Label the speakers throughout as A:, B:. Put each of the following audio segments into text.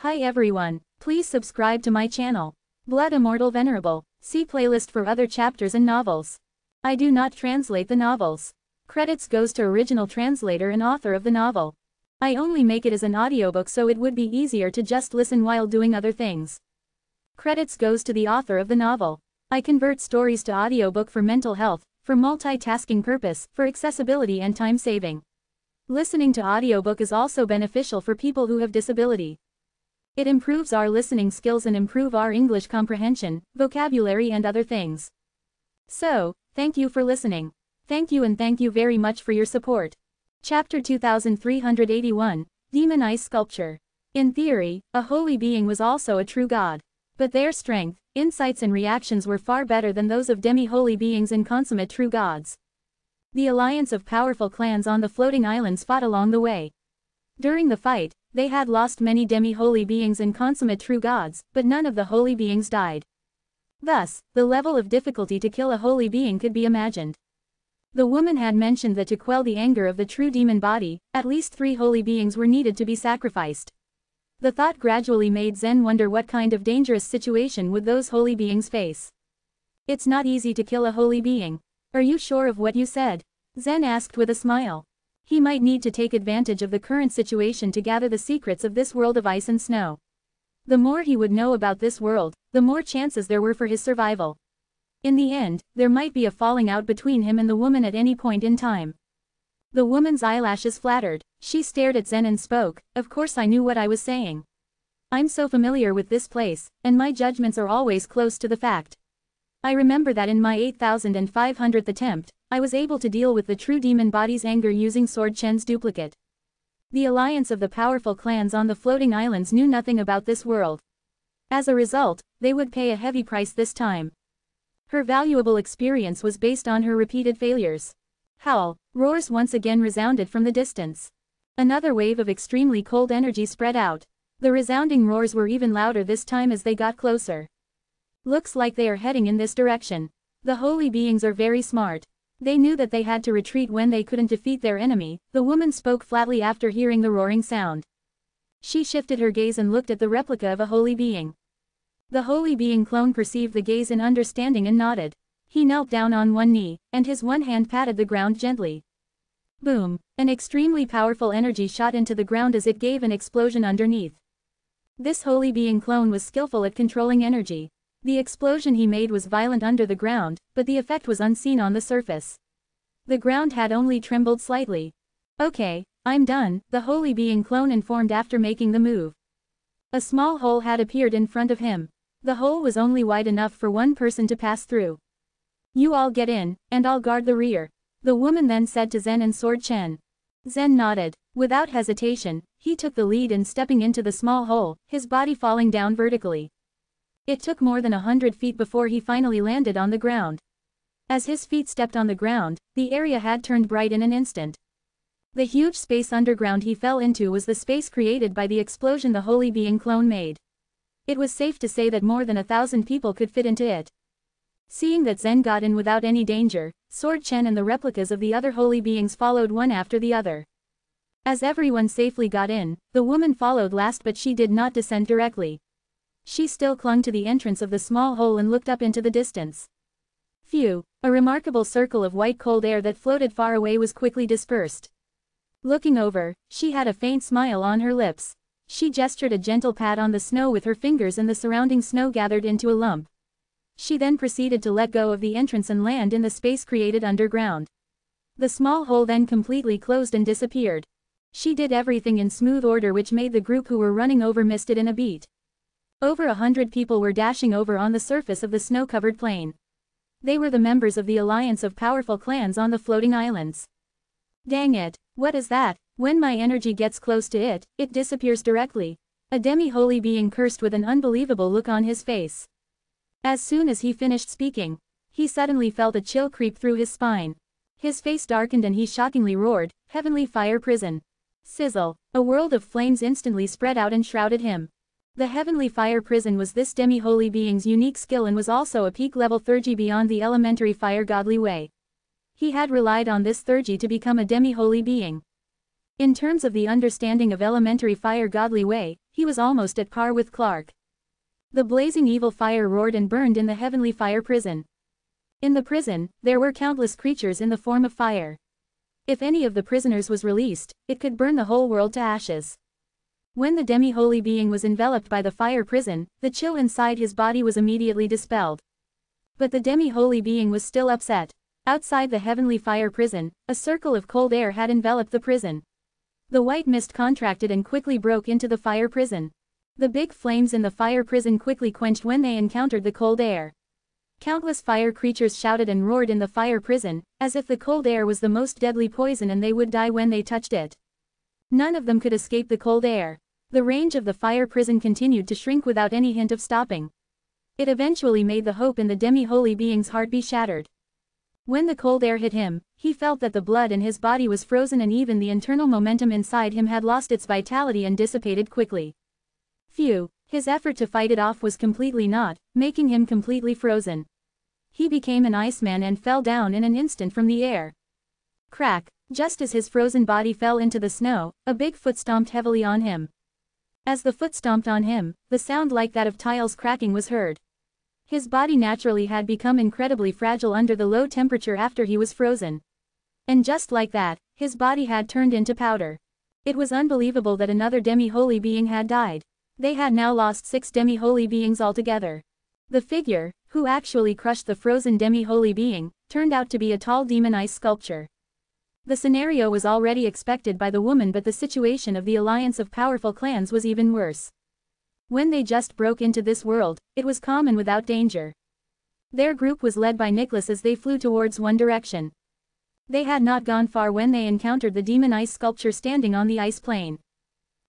A: Hi everyone, please subscribe to my channel. Blood Immortal Venerable, see playlist for other chapters and novels. I do not translate the novels. Credits goes to original translator and author of the novel. I only make it as an audiobook so it would be easier to just listen while doing other things. Credits goes to the author of the novel. I convert stories to audiobook for mental health, for multitasking purpose, for accessibility and time saving. Listening to audiobook is also beneficial for people who have disability. It improves our listening skills and improve our English comprehension, vocabulary and other things. So, thank you for listening. Thank you and thank you very much for your support. Chapter 2381, Demon Ice Sculpture. In theory, a holy being was also a true god. But their strength, insights and reactions were far better than those of demi-holy beings and consummate true gods. The alliance of powerful clans on the floating islands fought along the way. During the fight, they had lost many demi-holy beings and consummate true gods, but none of the holy beings died. Thus, the level of difficulty to kill a holy being could be imagined. The woman had mentioned that to quell the anger of the true demon body, at least 3 holy beings were needed to be sacrificed. The thought gradually made Zen wonder what kind of dangerous situation would those holy beings face. It's not easy to kill a holy being. Are you sure of what you said? Zen asked with a smile. He might need to take advantage of the current situation to gather the secrets of this world of ice and snow. The more he would know about this world, the more chances there were for his survival. In the end, there might be a falling out between him and the woman at any point in time. The woman's eyelashes flattered. She stared at Zen and spoke, "Of course I knew what I was saying. I'm so familiar with this place, and my judgments are always close to the fact. I remember that in my 8,500th attempt, I was able to deal with the true demon body's anger using Sword Chen's duplicate. The alliance of the powerful clans on the floating islands knew nothing about this world. As a result, they would pay a heavy price this time. Her valuable experience was based on her repeated failures." Howl, roars once again resounded from the distance. Another wave of extremely cold energy spread out. The resounding roars were even louder this time as they got closer. Looks like they are heading in this direction. The holy beings are very smart. They knew that they had to retreat when they couldn't defeat their enemy. The woman spoke flatly after hearing the roaring sound. She shifted her gaze and looked at the replica of a holy being. The holy being clone perceived the gaze in understanding and nodded. He knelt down on one knee, and his one hand patted the ground gently. Boom! An extremely powerful energy shot into the ground as it gave an explosion underneath. This holy being clone was skillful at controlling energy. The explosion he made was violent under the ground, but the effect was unseen on the surface. The ground had only trembled slightly. "Okay, I'm done," the holy being clone informed after making the move. A small hole had appeared in front of him. The hole was only wide enough for one person to pass through. "You all get in, and I'll guard the rear," the woman then said to Zen and Sword Chen. Zen nodded. Without hesitation, he took the lead in stepping into the small hole, his body falling down vertically. It took more than 100 feet before he finally landed on the ground. As his feet stepped on the ground, the area had turned bright in an instant. The huge space underground he fell into was the space created by the explosion the holy being clone made. It was safe to say that more than 1,000 people could fit into it. Seeing that Zen got in without any danger, Sword Chen and the replicas of the other holy beings followed one after the other. As everyone safely got in, the woman followed last, but she did not descend directly. She still clung to the entrance of the small hole and looked up into the distance. Phew! A remarkable circle of white cold air that floated far away was quickly dispersed. Looking over, she had a faint smile on her lips. She gestured a gentle pat on the snow with her fingers and the surrounding snow gathered into a lump. She then proceeded to let go of the entrance and land in the space created underground. The small hole then completely closed and disappeared. She did everything in smooth order, which made the group who were running over missed it in a beat. Over 100 people were dashing over on the surface of the snow-covered plain. They were the members of the alliance of powerful clans on the floating islands. Dang it, what is that? When my energy gets close to it, it disappears directly. A demi-holy being cursed with an unbelievable look on his face. As soon as he finished speaking, he suddenly felt a chill creep through his spine. His face darkened and he shockingly roared, "Heavenly Fire Prison!" Sizzle! A world of flames instantly spread out and shrouded him. The Heavenly Fire Prison was this demi-holy being's unique skill and was also a peak-level Thurgy beyond the elementary fire godly way. He had relied on this Thurgy to become a demi-holy being. In terms of the understanding of elementary fire godly way, he was almost at par with Clark. The blazing evil fire roared and burned in the heavenly fire prison. In the prison, there were countless creatures in the form of fire. If any of the prisoners was released, it could burn the whole world to ashes. When the demi-holy being was enveloped by the fire prison, the chill inside his body was immediately dispelled. But the demi-holy being was still upset. Outside the heavenly fire prison, a circle of cold air had enveloped the prison. The white mist contracted and quickly broke into the fire prison. The big flames in the fire prison quickly quenched when they encountered the cold air. Countless fire creatures shouted and roared in the fire prison, as if the cold air was the most deadly poison and they would die when they touched it. None of them could escape the cold air. The range of the fire prison continued to shrink without any hint of stopping. It eventually made the hope in the demi-holy being's heart be shattered. When the cold air hit him, he felt that the blood in his body was frozen and even the internal momentum inside him had lost its vitality and dissipated quickly. Phew, his effort to fight it off was completely naught, making him completely frozen. He became an iceman and fell down in an instant from the air. Crack, just as his frozen body fell into the snow, a big foot stomped heavily on him. As the foot stomped on him, the sound like that of tiles cracking was heard. His body naturally had become incredibly fragile under the low temperature after he was frozen. And just like that, his body had turned into powder. It was unbelievable that another demi-holy being had died. They had now lost 6 demi-holy beings altogether. The figure, who actually crushed the frozen demi-holy being, turned out to be a tall demon ice sculpture. The scenario was already expected by the woman, but the situation of the alliance of powerful clans was even worse. When they just broke into this world, it was calm and without danger. Their group was led by Nicholas as they flew towards one direction. They had not gone far when they encountered the demon ice sculpture standing on the ice plain.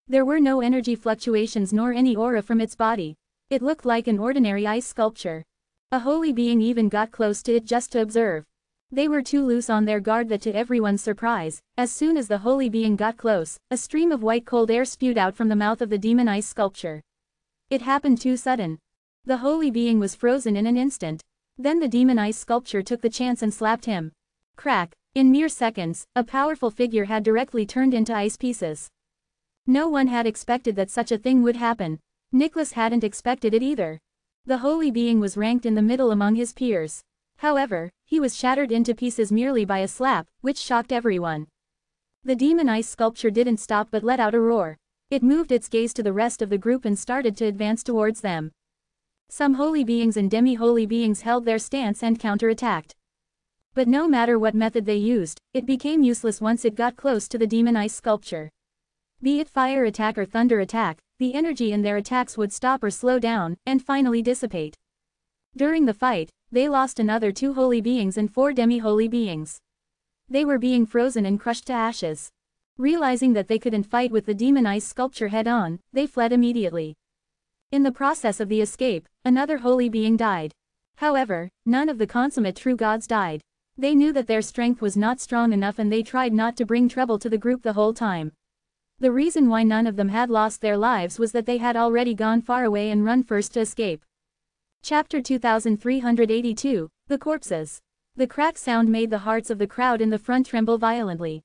A: There were no energy fluctuations nor any aura from its body. It looked like an ordinary ice sculpture. A holy being even got close to it just to observe. They were too loose on their guard that, to everyone's surprise, as soon as the holy being got close, a stream of white cold air spewed out from the mouth of the demon ice sculpture. It happened too sudden. The holy being was frozen in an instant. Then the demon ice sculpture took the chance and slapped him. Crack, in mere seconds, a powerful figure had directly turned into ice pieces. No one had expected that such a thing would happen. Nicholas hadn't expected it either. The holy being was ranked in the middle among his peers. However, he was shattered into pieces merely by a slap, which shocked everyone. The demon ice sculpture didn't stop but let out a roar. It moved its gaze to the rest of the group and started to advance towards them. Some holy beings and demi-holy beings held their stance and counterattacked. But no matter what method they used, it became useless once it got close to the demon ice sculpture. Be it fire attack or thunder attack, the energy in their attacks would stop or slow down, and finally dissipate. During the fight, they lost another 2 holy beings and 4 demi-holy beings. They were being frozen and crushed to ashes. Realizing that they couldn't fight with the demon ice sculpture head-on, they fled immediately. In the process of the escape, another holy being died. However, none of the consummate true gods died. They knew that their strength was not strong enough and they tried not to bring trouble to the group the whole time. The reason why none of them had lost their lives was that they had already gone far away and run first to escape. Chapter 2382, The Corpses. The crack sound made the hearts of the crowd in the front tremble violently.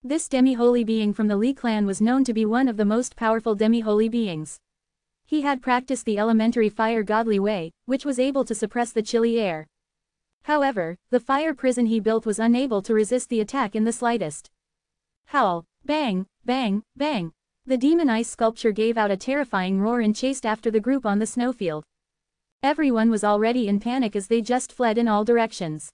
A: This demi-holy being from the Li clan was known to be one of the most powerful demi-holy beings. He had practiced the elementary fire godly way, which was able to suppress the chilly air. However, the fire prison he built was unable to resist the attack in the slightest. Howl, bang, bang, bang. The demon ice sculpture gave out a terrifying roar and chased after the group on the snowfield. Everyone was already in panic as they just fled in all directions.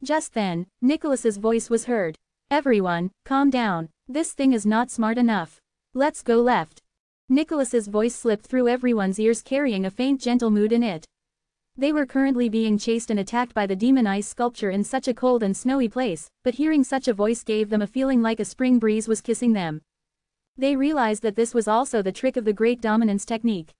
A: Just then, Nicholas's voice was heard. Everyone, calm down. This thing is not smart enough. Let's go left. Nicholas's voice slipped through everyone's ears, carrying a faint gentle mood in it. They were currently being chased and attacked by the demon ice sculpture in such a cold and snowy place, but hearing such a voice gave them a feeling like a spring breeze was kissing them. They realized that this was also the trick of the Great Dominance technique.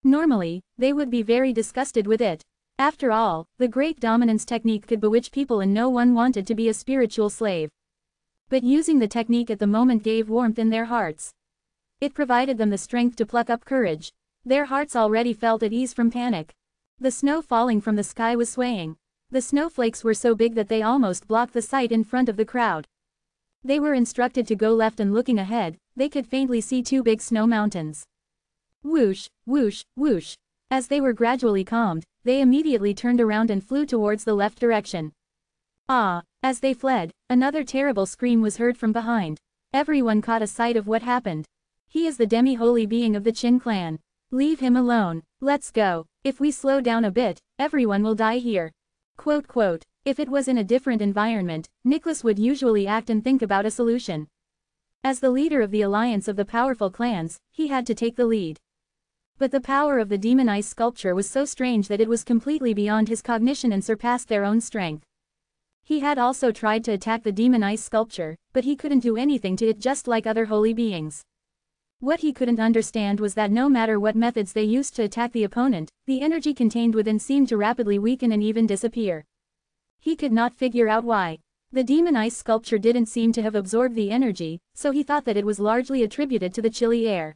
A: Normally, they would be very disgusted with it. After all, the Great Dominance technique could bewitch people and no one wanted to be a spiritual slave. But using the technique at the moment gave warmth in their hearts. It provided them the strength to pluck up courage. Their hearts already felt at ease from panic. The snow falling from the sky was swaying. The snowflakes were so big that they almost blocked the sight in front of the crowd. They were instructed to go left, and looking ahead, they could faintly see 2 big snow mountains. Whoosh, whoosh, whoosh. As they were gradually calmed, they immediately turned around and flew towards the left direction. Ah! As they fled, another terrible scream was heard from behind. Everyone caught a sight of what happened. He is the demi-holy being of the Qin clan. Leave him alone. Let's go. If we slow down a bit, everyone will die here. Quote quote. If it was in a different environment, Nicholas would usually act and think about a solution. As the leader of the alliance of the powerful clans, he had to take the lead. But the power of the demonized sculpture was so strange that it was completely beyond his cognition and surpassed their own strength. He had also tried to attack the demonized sculpture, but he couldn't do anything to it just like other holy beings. What he couldn't understand was that no matter what methods they used to attack the opponent, the energy contained within seemed to rapidly weaken and even disappear. He could not figure out why. The demonized sculpture didn't seem to have absorbed the energy, so he thought that it was largely attributed to the chilly air.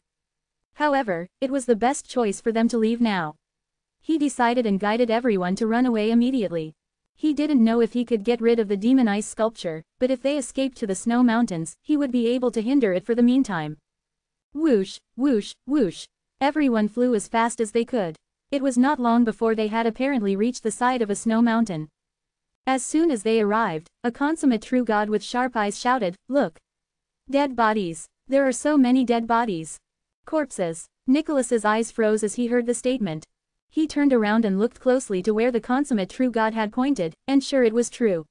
A: However, it was the best choice for them to leave now. He decided and guided everyone to run away immediately. He didn't know if he could get rid of the demonized sculpture, but if they escaped to the snow mountains, he would be able to hinder it for the meantime. Whoosh, whoosh, whoosh. Everyone flew as fast as they could. It was not long before they had apparently reached the side of a snow mountain. As soon as they arrived, a consummate true god with sharp eyes shouted, "Look! Dead bodies! There are so many dead bodies! Corpses!" Nicholas's eyes froze as he heard the statement. He turned around and looked closely to where the consummate true god had pointed, and sure it was true.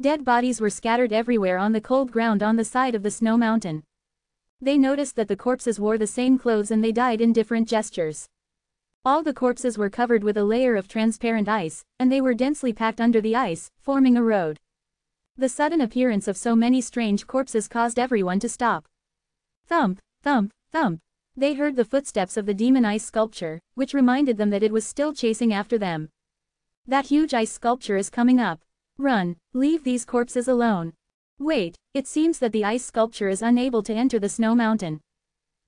A: Dead bodies were scattered everywhere on the cold ground on the side of the snow mountain. They noticed that the corpses wore the same clothes and they died in different gestures. All the corpses were covered with a layer of transparent ice, and they were densely packed under the ice, forming a road. The sudden appearance of so many strange corpses caused everyone to stop. Thump, thump, thump. They heard the footsteps of the demonized sculpture, which reminded them that it was still chasing after them. That huge ice sculpture is coming up. Run, leave these corpses alone. Wait, it seems that the ice sculpture is unable to enter the snow mountain.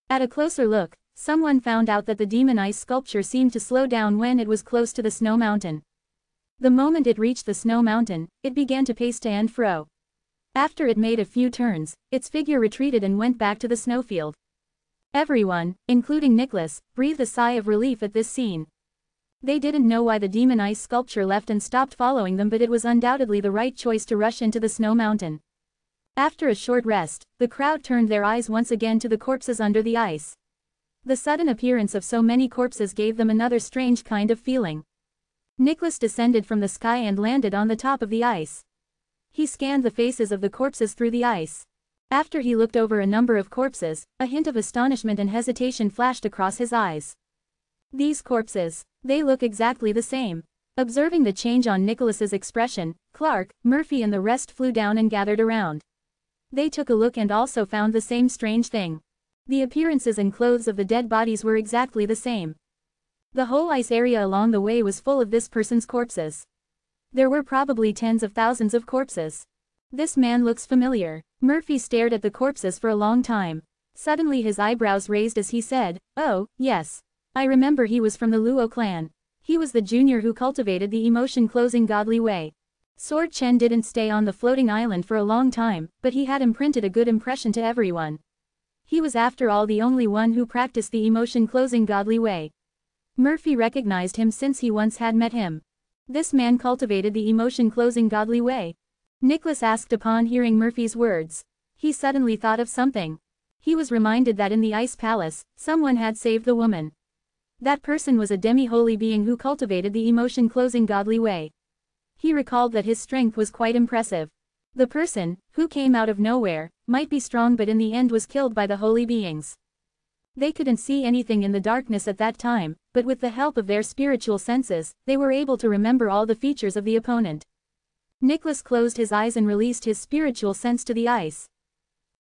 A: At a closer look, someone found out that the demonized sculpture seemed to slow down when it was close to the snow mountain. The moment it reached the snow mountain, it began to pace to and fro. After it made a few turns, its figure retreated and went back to the snowfield. Everyone, including Nicholas, breathed a sigh of relief at this scene. They didn't know why the demonized sculpture left and stopped following them, but it was undoubtedly the right choice to rush into the snow mountain. After a short rest, the crowd turned their eyes once again to the corpses under the ice. The sudden appearance of so many corpses gave them another strange kind of feeling. Nicholas descended from the sky and landed on the top of the ice. He scanned the faces of the corpses through the ice. After he looked over a number of corpses, a hint of astonishment and hesitation flashed across his eyes. These corpses, they look exactly the same. Observing the change on Nicholas's expression, Clark, Murphy and the rest flew down and gathered around. They took a look and also found the same strange thing. The appearances and clothes of the dead bodies were exactly the same. The whole ice area along the way was full of this person's corpses. There were probably tens of thousands of corpses. This man looks familiar. Murphy stared at the corpses for a long time. Suddenly his eyebrows raised as he said, "Oh, yes. I remember he was from the Luo clan. He was the junior who cultivated the emotion-closing godly way." Sword Chen didn't stay on the floating island for a long time, but he had imprinted a good impression to everyone. He was after all the only one who practiced the emotion-closing godly way. Murphy recognized him since he once had met him. This man cultivated the emotion-closing godly way. Nicholas asked upon hearing Murphy's words. He suddenly thought of something. He was reminded that in the Ice Palace, someone had saved the woman. That person was a demi-holy being who cultivated the emotion-closing godly way. He recalled that his strength was quite impressive. The person, who came out of nowhere, might be strong but in the end was killed by the holy beings. They couldn't see anything in the darkness at that time, but with the help of their spiritual senses, they were able to remember all the features of the opponent. Nicholas closed his eyes and released his spiritual sense to the ice.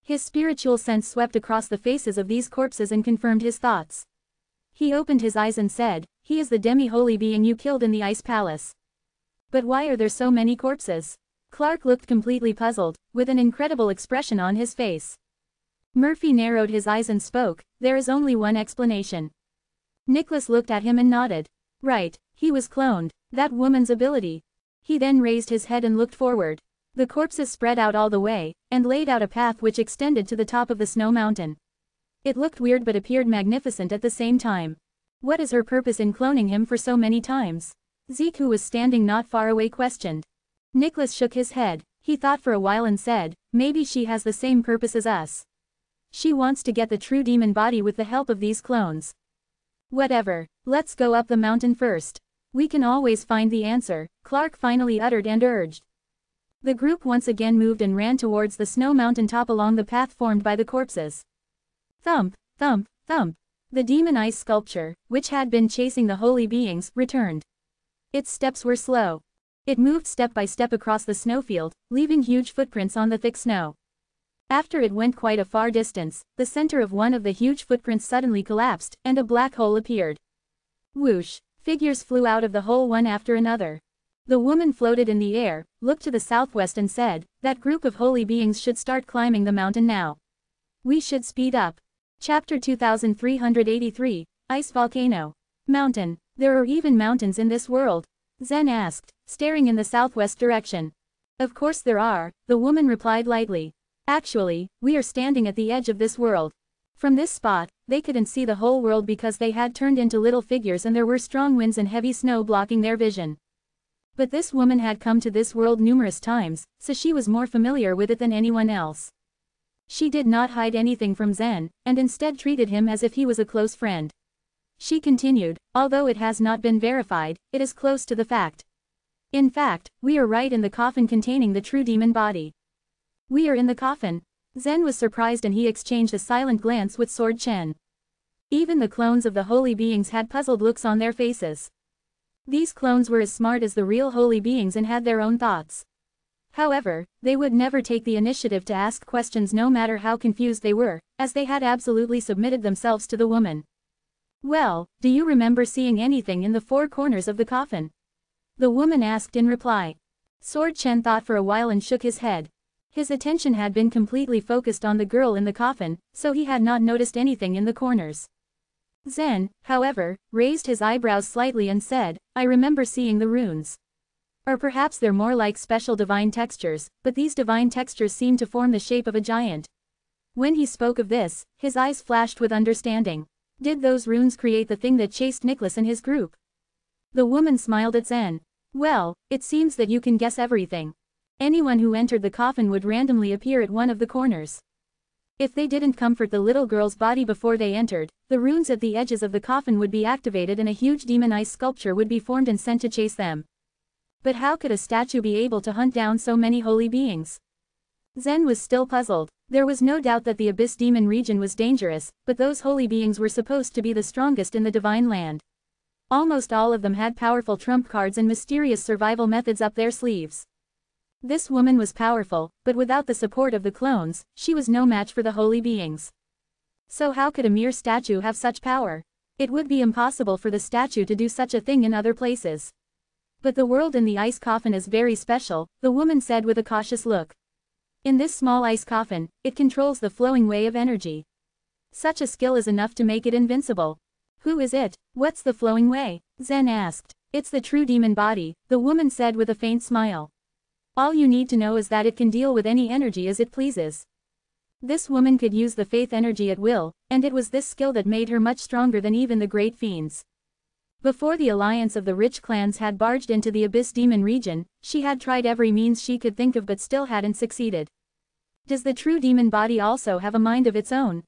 A: His spiritual sense swept across the faces of these corpses and confirmed his thoughts. He opened his eyes and said, "He is the demi-holy being you killed in the Ice Palace. But why are there so many corpses?" Clark looked completely puzzled, with an incredible expression on his face. Murphy narrowed his eyes and spoke, "There is only one explanation." Nicholas looked at him and nodded. Right, he was cloned. That woman's ability. He then raised his head and looked forward. The corpses spread out all the way, and laid out a path which extended to the top of the snow mountain. It looked weird but appeared magnificent at the same time. What is her purpose in cloning him for so many times? Zeke, who was standing not far away, questioned. Nicholas shook his head. He thought for a while and said, maybe she has the same purpose as us. She wants to get the true demon body with the help of these clones. Whatever, let's go up the mountain first. We can always find the answer, Clark finally uttered and urged. The group once again moved and ran towards the snow mountain top along the path formed by the corpses. Thump, thump, thump. The demon ice sculpture, which had been chasing the holy beings, returned. Its steps were slow. It moved step by step across the snowfield, leaving huge footprints on the thick snow. After it went quite a far distance, the center of one of the huge footprints suddenly collapsed, and a black hole appeared. Whoosh! Figures flew out of the hole one after another. The woman floated in the air, looked to the southwest and said, that group of holy beings should start climbing the mountain now. We should speed up. Chapter 2383, Ice Volcano. Mountain. There are even mountains in this world? Zen asked, staring in the southwest direction. Of course there are, the woman replied lightly. Actually, we are standing at the edge of this world. From this spot, they couldn't see the whole world because they had turned into little figures and there were strong winds and heavy snow blocking their vision. But this woman had come to this world numerous times, so she was more familiar with it than anyone else. She did not hide anything from Zen, and instead treated him as if he was a close friend. She continued, although it has not been verified, it is close to the fact. In fact, we are right in the coffin containing the true demon body. We are in the coffin. Zen was surprised and he exchanged a silent glance with Sword Chen. Even the clones of the holy beings had puzzled looks on their faces. These clones were as smart as the real holy beings and had their own thoughts. However, they would never take the initiative to ask questions no matter how confused they were, as they had absolutely submitted themselves to the woman. Well, do you remember seeing anything in the four corners of the coffin? The woman asked in reply. Sword Chen thought for a while and shook his head. His attention had been completely focused on the girl in the coffin, so he had not noticed anything in the corners. Zen, however, raised his eyebrows slightly and said, I remember seeing the runes. Or perhaps they're more like special divine textures, but these divine textures seem to form the shape of a giant. When he spoke of this, his eyes flashed with understanding. Did those runes create the thing that chased Nicholas and his group? The woman smiled at Zen. Well, it seems that you can guess everything. Anyone who entered the coffin would randomly appear at one of the corners. If they didn't comfort the little girl's body before they entered, the runes at the edges of the coffin would be activated and a huge demon ice sculpture would be formed and sent to chase them. But how could a statue be able to hunt down so many holy beings? Zen was still puzzled. There was no doubt that the Abyss Demon region was dangerous, but those holy beings were supposed to be the strongest in the Divine Land. Almost all of them had powerful trump cards and mysterious survival methods up their sleeves. This woman was powerful, but without the support of the clones, she was no match for the holy beings. So how could a mere statue have such power? It would be impossible for the statue to do such a thing in other places. But the world in the ice coffin is very special, the woman said with a cautious look. In this small ice coffin, it controls the flowing way of energy. Such a skill is enough to make it invincible. Who is it? What's the flowing way? Zen asked. It's the true demon body, the woman said with a faint smile. All you need to know is that it can deal with any energy as it pleases. This woman could use the faith energy at will, and it was this skill that made her much stronger than even the great fiends. Before the alliance of the rich clans had barged into the Abyss Demon region, she had tried every means she could think of but still hadn't succeeded. Does the true demon body also have a mind of its own?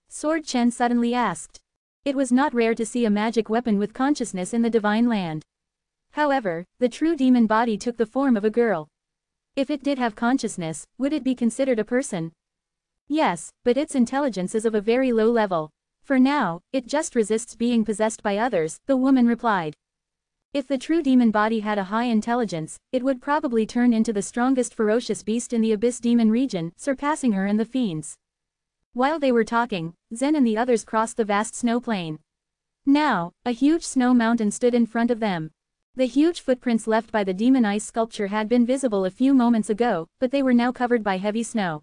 A: Sword Chen suddenly asked. It was not rare to see a magic weapon with consciousness in the Divine Land. However, the true demon body took the form of a girl. If it did have consciousness, would it be considered a person? Yes, but its intelligence is of a very low level. For now, it just resists being possessed by others, the woman replied. If the true demon body had a high intelligence, it would probably turn into the strongest ferocious beast in the Abyss Demon region, surpassing her and the fiends. While they were talking, Zen and the others crossed the vast snow plain. Now, a huge snow mountain stood in front of them. The huge footprints left by the demon ice sculpture had been visible a few moments ago, but they were now covered by heavy snow.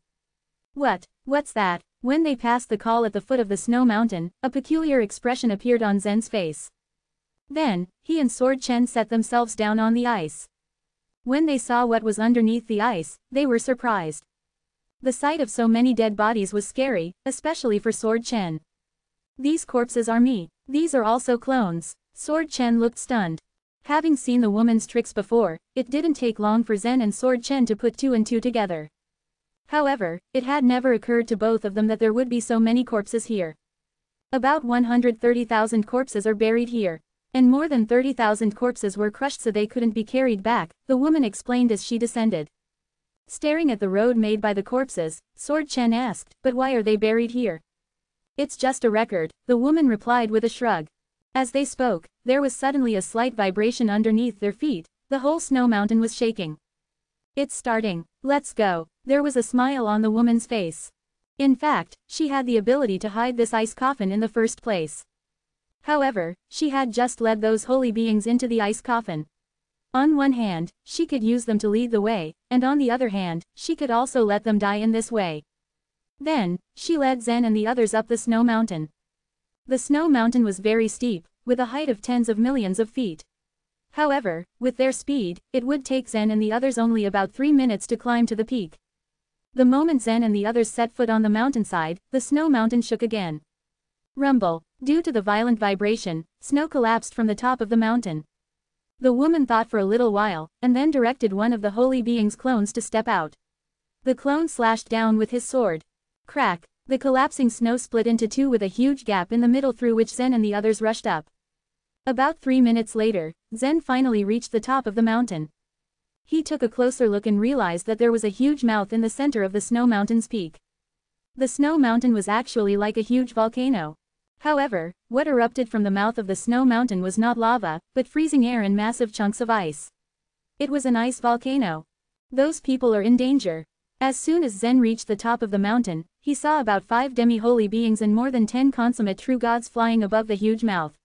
A: What's that? When they passed the col at the foot of the snow mountain, a peculiar expression appeared on Zen's face. Then, he and Sword Chen set themselves down on the ice. When they saw what was underneath the ice, they were surprised. The sight of so many dead bodies was scary, especially for Sword Chen. These corpses are me. These are also clones. Sword Chen looked stunned. Having seen the woman's tricks before, it didn't take long for Zen and Sword Chen to put two and two together. However, it had never occurred to both of them that there would be so many corpses here. About 130,000 corpses are buried here. And more than 30,000 corpses were crushed so they couldn't be carried back, the woman explained as she descended. Staring at the road made by the corpses, Sword Chen asked, "But why are they buried here?" "It's just a record," the woman replied with a shrug. As they spoke, there was suddenly a slight vibration underneath their feet, the whole snow mountain was shaking. "It's starting, let's go." There was a smile on the woman's face. In fact, she had the ability to hide this ice coffin in the first place. However, she had just led those holy beings into the ice coffin. On one hand, she could use them to lead the way, and on the other hand, she could also let them die in this way. Then, she led Zen and the others up the snow mountain. The snow mountain was very steep, with a height of tens of millions of feet. However, with their speed, it would take Zen and the others only about 3 minutes to climb to the peak. The moment Zen and the others set foot on the mountainside, the snow mountain shook again. Rumble. Due to the violent vibration, snow collapsed from the top of the mountain. The woman thought for a little while, and then directed one of the holy being's clones to step out. The clone slashed down with his sword. Crack! The collapsing snow split into two with a huge gap in the middle through which Zen and the others rushed up. About 3 minutes later, Zen finally reached the top of the mountain. He took a closer look and realized that there was a huge mouth in the center of the snow mountain's peak. The snow mountain was actually like a huge volcano. However, what erupted from the mouth of the snow mountain was not lava, but freezing air and massive chunks of ice. It was an ice volcano. Those people are in danger. As soon as Zen reached the top of the mountain, he saw about 5 demi-holy beings and more than 10 consummate true gods flying above the huge mouth.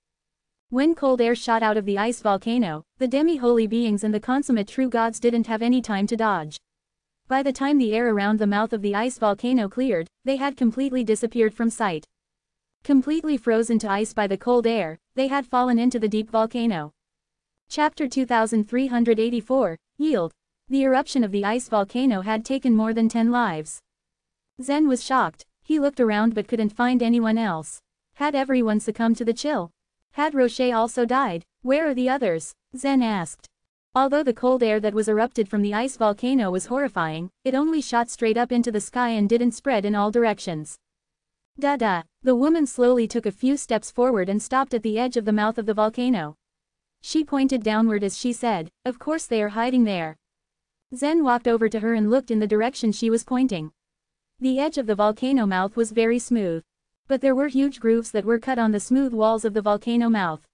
A: When cold air shot out of the ice volcano, the demi-holy beings and the consummate true gods didn't have any time to dodge. By the time the air around the mouth of the ice volcano cleared, they had completely disappeared from sight. Completely frozen to ice by the cold air, they had fallen into the deep volcano. Chapter 2384, Yield. The eruption of the ice volcano had taken more than 10 lives. Zen was shocked. He looked around but couldn't find anyone else. Had everyone succumbed to the chill? Had Rocher also died? Where are the others? Zen asked. Although the cold air that was erupted from the ice volcano was horrifying, it only shot straight up into the sky and didn't spread in all directions. Da-da. The woman slowly took a few steps forward and stopped at the edge of the mouth of the volcano. She pointed downward as she said, "Of course they are hiding there." Zen walked over to her and looked in the direction she was pointing. The edge of the volcano mouth was very smooth. But there were huge grooves that were cut on the smooth walls of the volcano mouth.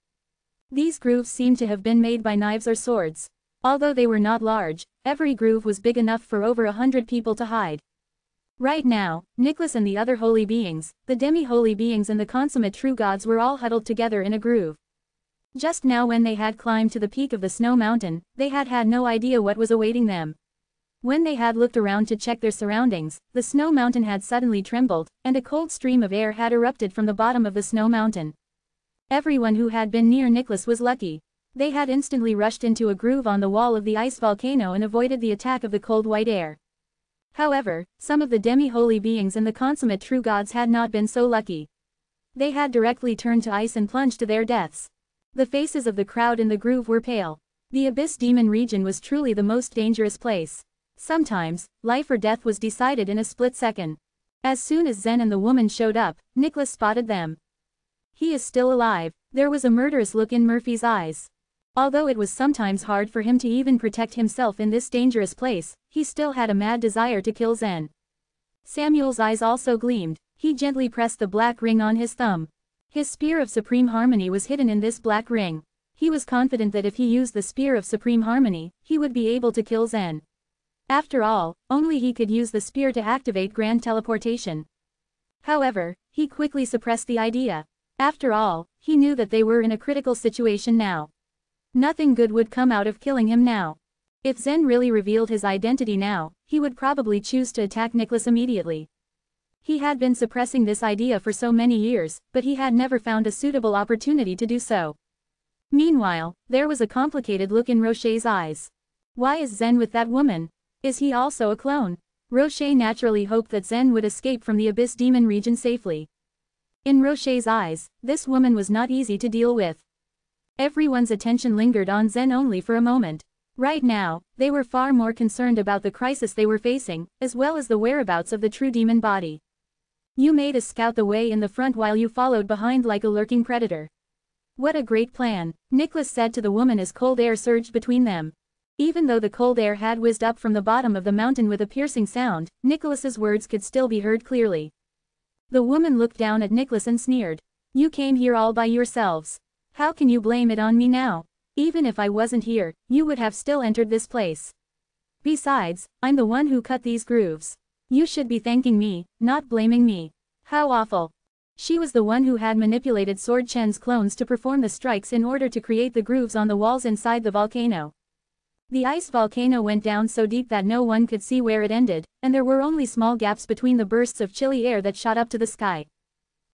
A: These grooves seemed to have been made by knives or swords. Although they were not large, every groove was big enough for over 100 people to hide. Right now, Nicholas and the other holy beings, the demi-holy beings and the consummate true gods were all huddled together in a groove. Just now when they had climbed to the peak of the snow mountain, they had had no idea what was awaiting them. When they had looked around to check their surroundings, the snow mountain had suddenly trembled, and a cold stream of air had erupted from the bottom of the snow mountain. Everyone who had been near Nicholas was lucky. They had instantly rushed into a groove on the wall of the ice volcano and avoided the attack of the cold white air. However, some of the demi-holy beings and the consummate true gods had not been so lucky. They had directly turned to ice and plunged to their deaths. The faces of the crowd in the groove were pale. The Abyss Demon region was truly the most dangerous place. Sometimes, life or death was decided in a split second. As soon as Zen and the woman showed up, Nicholas spotted them. He is still alive. There was a murderous look in Murphy's eyes. Although it was sometimes hard for him to even protect himself in this dangerous place, he still had a mad desire to kill Zen. Samuel's eyes also gleamed. He gently pressed the black ring on his thumb. His spear of supreme harmony was hidden in this black ring. He was confident that if he used the spear of supreme harmony, he would be able to kill Zen. After all, only he could use the spear to activate grand teleportation. However, he quickly suppressed the idea. After all, he knew that they were in a critical situation now. Nothing good would come out of killing him now. If Zen really revealed his identity now, he would probably choose to attack Nicholas immediately. He had been suppressing this idea for so many years, but he had never found a suitable opportunity to do so. Meanwhile, there was a complicated look in Rocher's eyes. Why is Zen with that woman? Is he also a clone? Rocher naturally hoped that Zen would escape from the Abyss Demon region safely. In Rocher's eyes, this woman was not easy to deal with. Everyone's attention lingered on Zen only for a moment. Right now, they were far more concerned about the crisis they were facing, as well as the whereabouts of the true demon body. You made us scout the way in the front while you followed behind like a lurking predator. What a great plan, Nicholas said to the woman as cold air surged between them. Even though the cold air had whizzed up from the bottom of the mountain with a piercing sound, Nicholas's words could still be heard clearly. The woman looked down at Nicholas and sneered. You came here all by yourselves. How can you blame it on me now? Even if I wasn't here, you would have still entered this place. Besides, I'm the one who cut these grooves. You should be thanking me, not blaming me. How awful. She was the one who had manipulated Sword Chen's clones to perform the strikes in order to create the grooves on the walls inside the volcano. The ice volcano went down so deep that no one could see where it ended, and there were only small gaps between the bursts of chilly air that shot up to the sky.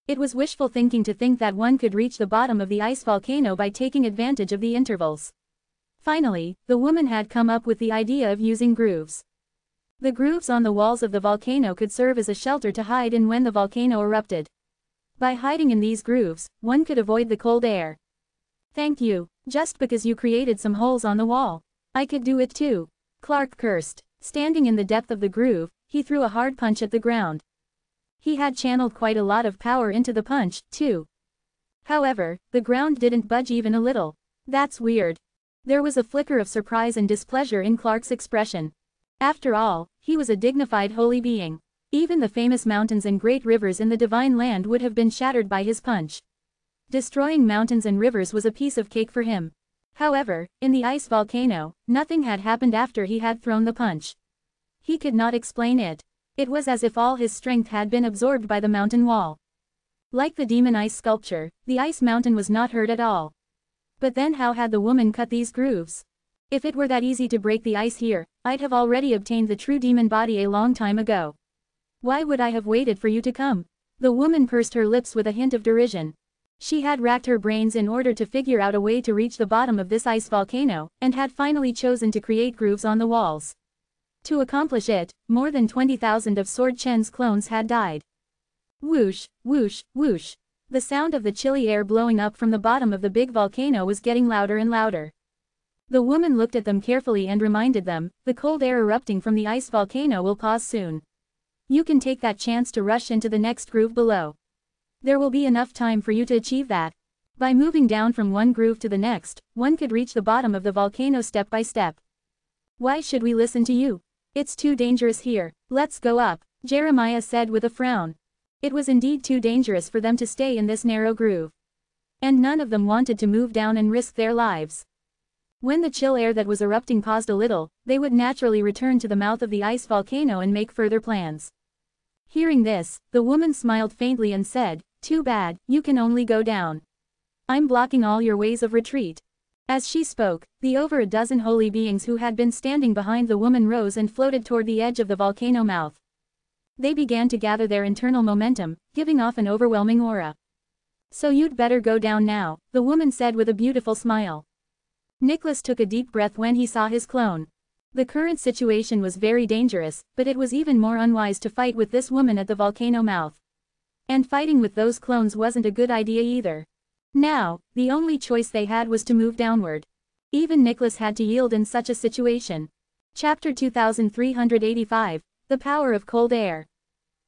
A: It was wishful thinking to think that one could reach the bottom of the ice volcano by taking advantage of the intervals. Finally, the woman had come up with the idea of using grooves. The grooves on the walls of the volcano could serve as a shelter to hide in when the volcano erupted. By hiding in these grooves, one could avoid the cold air. Thank you, just because you created some holes on the wall. I could do it too. Clark cursed. Standing in the depth of the groove, he threw a hard punch at the ground. He had channeled quite a lot of power into the punch, too. However, the ground didn't budge even a little. That's weird. There was a flicker of surprise and displeasure in Clark's expression. After all, he was a dignified holy being. Even the famous mountains and great rivers in the divine land would have been shattered by his punch. Destroying mountains and rivers was a piece of cake for him. However, in the ice volcano, nothing had happened after he had thrown the punch. He could not explain it. It was as if all his strength had been absorbed by the mountain wall. Like the demon ice sculpture, the ice mountain was not hurt at all. But then how had the woman cut these grooves? If it were that easy to break the ice here, I'd have already obtained the true demon body a long time ago. Why would I have waited for you to come? The woman pursed her lips with a hint of derision. She had racked her brains in order to figure out a way to reach the bottom of this ice volcano, and had finally chosen to create grooves on the walls. To accomplish it, more than 20,000 of Sword Chen's clones had died. Whoosh, whoosh, whoosh. The sound of the chilly air blowing up from the bottom of the big volcano was getting louder and louder. The woman looked at them carefully and reminded them, the cold air erupting from the ice volcano will pause soon. You can take that chance to rush into the next groove below. There will be enough time for you to achieve that. By moving down from one groove to the next, one could reach the bottom of the volcano step by step. Why should we listen to you? It's too dangerous here. Let's go up, Jeremiah said with a frown. It was indeed too dangerous for them to stay in this narrow groove. And none of them wanted to move down and risk their lives. When the chill air that was erupting paused a little, they would naturally return to the mouth of the ice volcano and make further plans. Hearing this, the woman smiled faintly and said, too bad, you can only go down. I'm blocking all your ways of retreat. As she spoke, the over a dozen holy beings who had been standing behind the woman rose and floated toward the edge of the volcano mouth. They began to gather their internal momentum, giving off an overwhelming aura. So you'd better go down now, the woman said with a beautiful smile. Nicholas took a deep breath when he saw his clone. The current situation was very dangerous, but it was even more unwise to fight with this woman at the volcano mouth. And fighting with those clones wasn't a good idea either. Now, the only choice they had was to move downward. Even Nicholas had to yield in such a situation. Chapter 2385, The Power of Cold Air.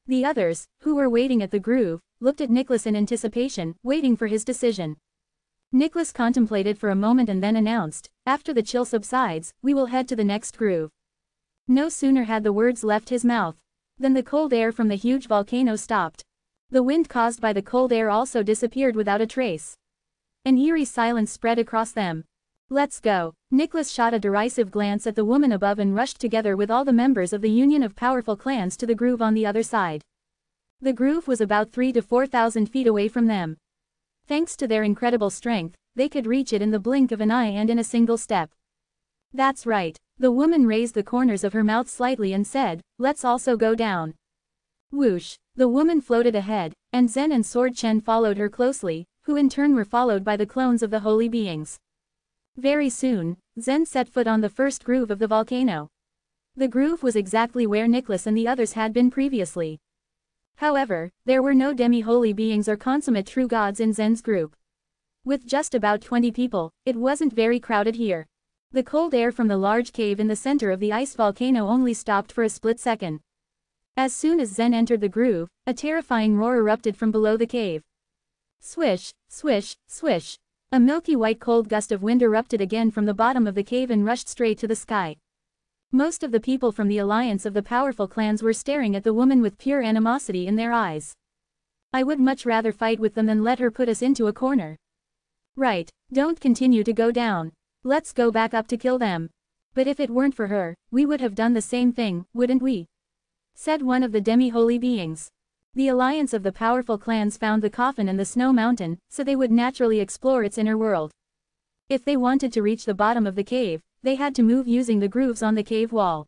A: The others, who were waiting at the groove, looked at Nicholas in anticipation, waiting for his decision. Nicholas contemplated for a moment and then announced, after the chill subsides, we will head to the next groove. No sooner had the words left his mouth than the cold air from the huge volcano stopped. The wind caused by the cold air also disappeared without a trace. An eerie silence spread across them. Let's go. Nicholas shot a derisive glance at the woman above and rushed together with all the members of the Union of Powerful Clans to the groove on the other side. The groove was about 3,000 to 4,000 feet away from them. Thanks to their incredible strength, they could reach it in the blink of an eye and in a single step. That's right. The woman raised the corners of her mouth slightly and said, let's also go down. Whoosh. The woman floated ahead, and Zen and Sword Chen followed her closely, who in turn were followed by the clones of the holy beings. Very soon, Zen set foot on the first groove of the volcano. The groove was exactly where Nicholas and the others had been previously. However, there were no demi-holy beings or consummate true gods in Zen's group. With just about 20 people, it wasn't very crowded here. The cold air from the large cave in the center of the ice volcano only stopped for a split second. As soon as Zen entered the groove, a terrifying roar erupted from below the cave. Swish, swish, swish. A milky white cold gust of wind erupted again from the bottom of the cave and rushed straight to the sky. Most of the people from the alliance of the powerful clans were staring at the woman with pure animosity in their eyes. I would much rather fight with them than let her put us into a corner. Right, don't continue to go down. Let's go back up to kill them. But if it weren't for her, we would have done the same thing, wouldn't we? Said one of the demi-holy beings. The alliance of the powerful clans found the coffin and the snow mountain, so they would naturally explore its inner world. If they wanted to reach the bottom of the cave, they had to move using the grooves on the cave wall.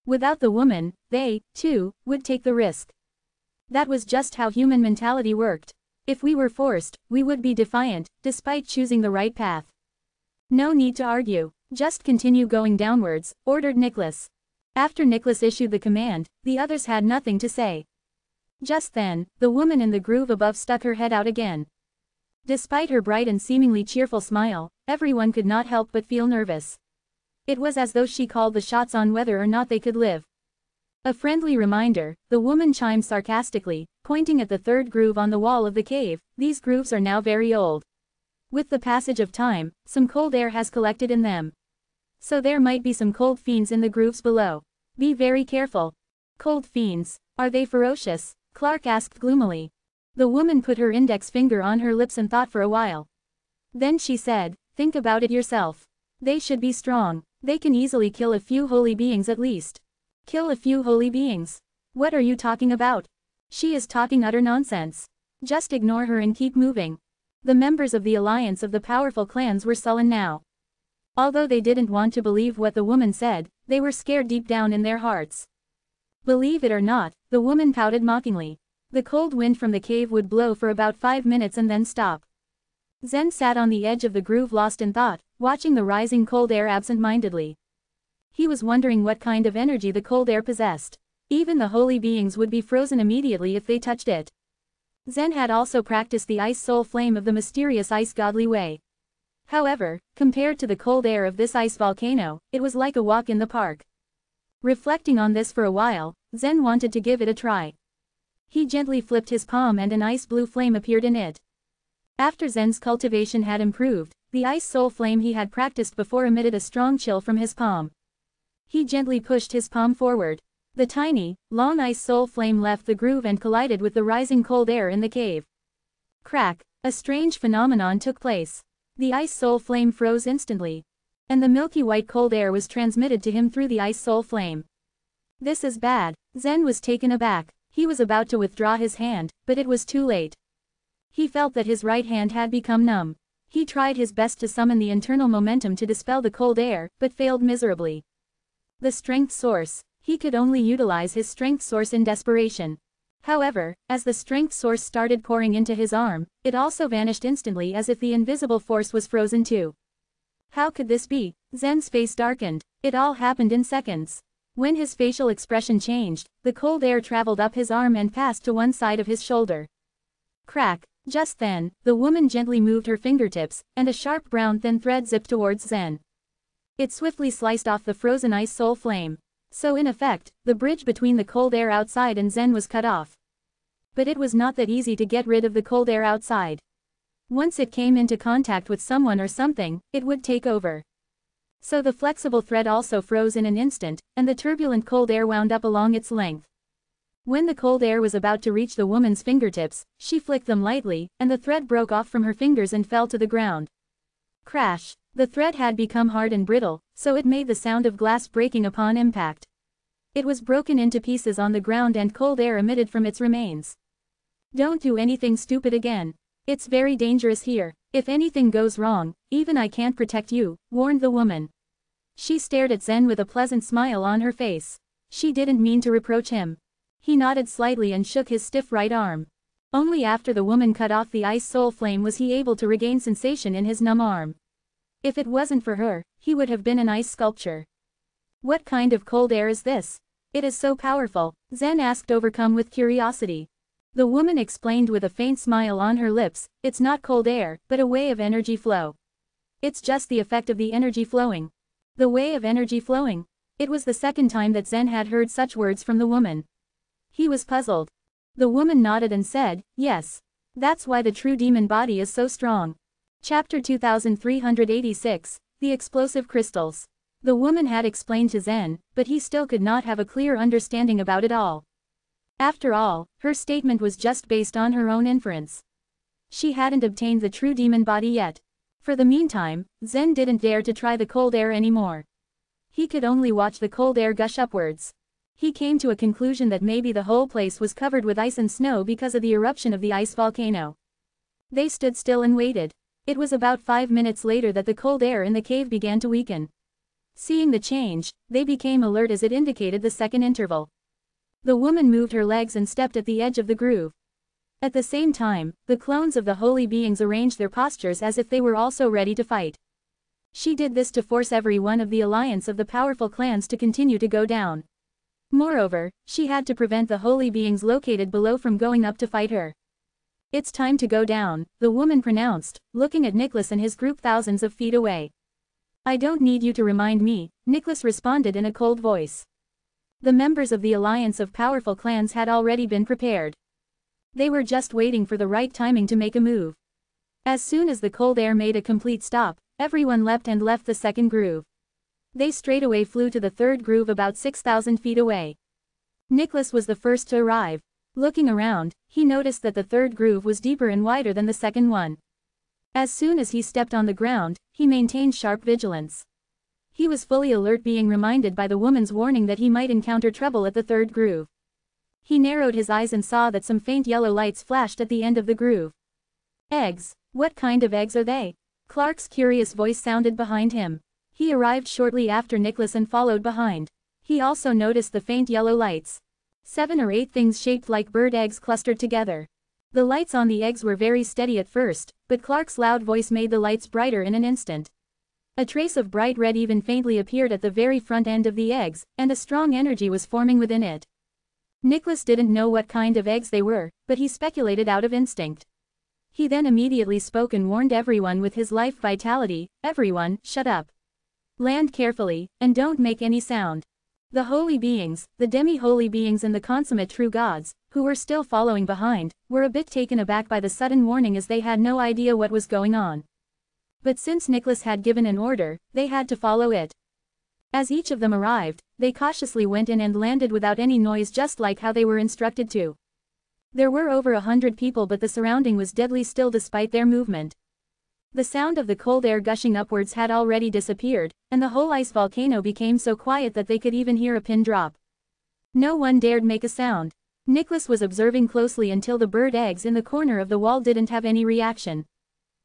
A: Without the woman, they, too, would take the risk. That was just how human mentality worked. If we were forced, we would be defiant, despite choosing the right path. No need to argue. Just continue going downwards, ordered Nicholas. After Nicholas issued the command, the others had nothing to say. Just then, the woman in the groove above stuck her head out again. Despite her bright and seemingly cheerful smile, everyone could not help but feel nervous. It was as though she called the shots on whether or not they could live. A friendly reminder, the woman chimed sarcastically, pointing at the third groove on the wall of the cave. These grooves are now very old. With the passage of time, some cold air has collected in them. So there might be some cold fiends in the grooves below. Be very careful. Cold fiends, are they ferocious? Clark asked gloomily. The woman put her index finger on her lips and thought for a while. Then she said, think about it yourself. They should be strong. They can easily kill a few holy beings at least. Kill a few holy beings? What are you talking about? She is talking utter nonsense. Just ignore her and keep moving. The members of the alliance of the powerful clans were sullen now. Although they didn't want to believe what the woman said, they were scared deep down in their hearts. Believe it or not, the woman pouted mockingly. The cold wind from the cave would blow for about 5 minutes and then stop. Zen sat on the edge of the groove lost in thought, watching the rising cold air absent-mindedly. He was wondering what kind of energy the cold air possessed. Even the holy beings would be frozen immediately if they touched it. Zen had also practiced the ice soul flame of the mysterious ice godly way. However, compared to the cold air of this ice volcano, it was like a walk in the park. Reflecting on this for a while, Zen wanted to give it a try. He gently flipped his palm and an ice blue flame appeared in it. After Zen's cultivation had improved, the ice soul flame he had practiced before emitted a strong chill from his palm. He gently pushed his palm forward. The tiny, long ice soul flame left the groove and collided with the rising cold air in the cave. Crack! A strange phenomenon took place. The ice soul flame froze instantly. And the milky white cold air was transmitted to him through the ice soul flame. This is bad. Zen was taken aback. He was about to withdraw his hand, but it was too late. He felt that his right hand had become numb. He tried his best to summon the internal momentum to dispel the cold air, but failed miserably. The strength source. He could only utilize his strength source in desperation. However, as the strength source started pouring into his arm, it also vanished instantly as if the invisible force was frozen too. How could this be? Zen's face darkened. It all happened in seconds. When his facial expression changed, the cold air traveled up his arm and passed to one side of his shoulder. Crack! Just then, the woman gently moved her fingertips, and a sharp brown thin thread zipped towards Zen. It swiftly sliced off the frozen ice soul flame. So in effect, the bridge between the cold air outside and Zen was cut off. But it was not that easy to get rid of the cold air outside. Once it came into contact with someone or something, it would take over. So the flexible thread also froze in an instant, and the turbulent cold air wound up along its length. When the cold air was about to reach the woman's fingertips, she flicked them lightly, and the thread broke off from her fingers and fell to the ground. Crash! The thread had become hard and brittle, so it made the sound of glass breaking upon impact. It was broken into pieces on the ground and cold air emitted from its remains. Don't do anything stupid again. It's very dangerous here. If anything goes wrong, even I can't protect you, warned the woman. She stared at Zen with a pleasant smile on her face. She didn't mean to reproach him. He nodded slightly and shook his stiff right arm. Only after the woman cut off the ice soul flame was he able to regain sensation in his numb arm. If it wasn't for her, he would have been an ice sculpture. What kind of cold air is this? It is so powerful, Zen asked, overcome with curiosity. The woman explained with a faint smile on her lips, it's not cold air, but a way of energy flow. It's just the effect of the energy flowing. The way of energy flowing. It was the second time that Zen had heard such words from the woman. He was puzzled. The woman nodded and said, yes. That's why the true demon body is so strong. Chapter 2386, The Explosive Crystals. The woman had explained to Zen, but he still could not have a clear understanding about it all. After all, her statement was just based on her own inference. She hadn't obtained the true demon body yet. For the meantime, Zen didn't dare to try the cold air anymore. He could only watch the cold air gush upwards. He came to a conclusion that maybe the whole place was covered with ice and snow because of the eruption of the ice volcano. They stood still and waited. It was about 5 minutes later that the cold air in the cave began to weaken. Seeing the change, they became alert as it indicated the second interval. The woman moved her legs and stepped at the edge of the groove. At the same time, the clones of the holy beings arranged their postures as if they were also ready to fight. She did this to force every one of the alliance of the powerful clans to continue to go down. Moreover, she had to prevent the holy beings located below from going up to fight her. It's time to go down, the woman pronounced, looking at Nicholas and his group thousands of feet away. I don't need you to remind me, Nicholas responded in a cold voice. The members of the alliance of powerful clans had already been prepared. They were just waiting for the right timing to make a move. As soon as the cold air made a complete stop, everyone leapt and left the second groove. They straightaway flew to the third groove about 6,000 feet away. Nicholas was the first to arrive. Looking around, he noticed that the third groove was deeper and wider than the second one. As soon as he stepped on the ground, he maintained sharp vigilance. He was fully alert, being reminded by the woman's warning that he might encounter trouble at the third groove. He narrowed his eyes and saw that some faint yellow lights flashed at the end of the groove. Eggs. What kind of eggs are they? Clark's curious voice sounded behind him. He arrived shortly after Nicholas and followed behind. He also noticed the faint yellow lights. 7 or 8 things shaped like bird eggs clustered together. The lights on the eggs were very steady at first, but Clark's loud voice made the lights brighter in an instant. A trace of bright red even faintly appeared at the very front end of the eggs, and a strong energy was forming within it. Nicholas didn't know what kind of eggs they were, but he speculated out of instinct. He then immediately spoke and warned everyone with his life vitality, everyone, shut up. Land carefully, and don't make any sound. The holy beings, the demi-holy beings and the consummate true gods, who were still following behind, were a bit taken aback by the sudden warning as they had no idea what was going on. But since Nicholas had given an order, they had to follow it. As each of them arrived, they cautiously went in and landed without any noise, just like how they were instructed to. There were over 100 people, but the surrounding was deadly still despite their movement. The sound of the cold air gushing upwards had already disappeared, and the whole ice volcano became so quiet that they could even hear a pin drop. No one dared make a sound. Nicholas was observing closely until the bird eggs in the corner of the wall didn't have any reaction.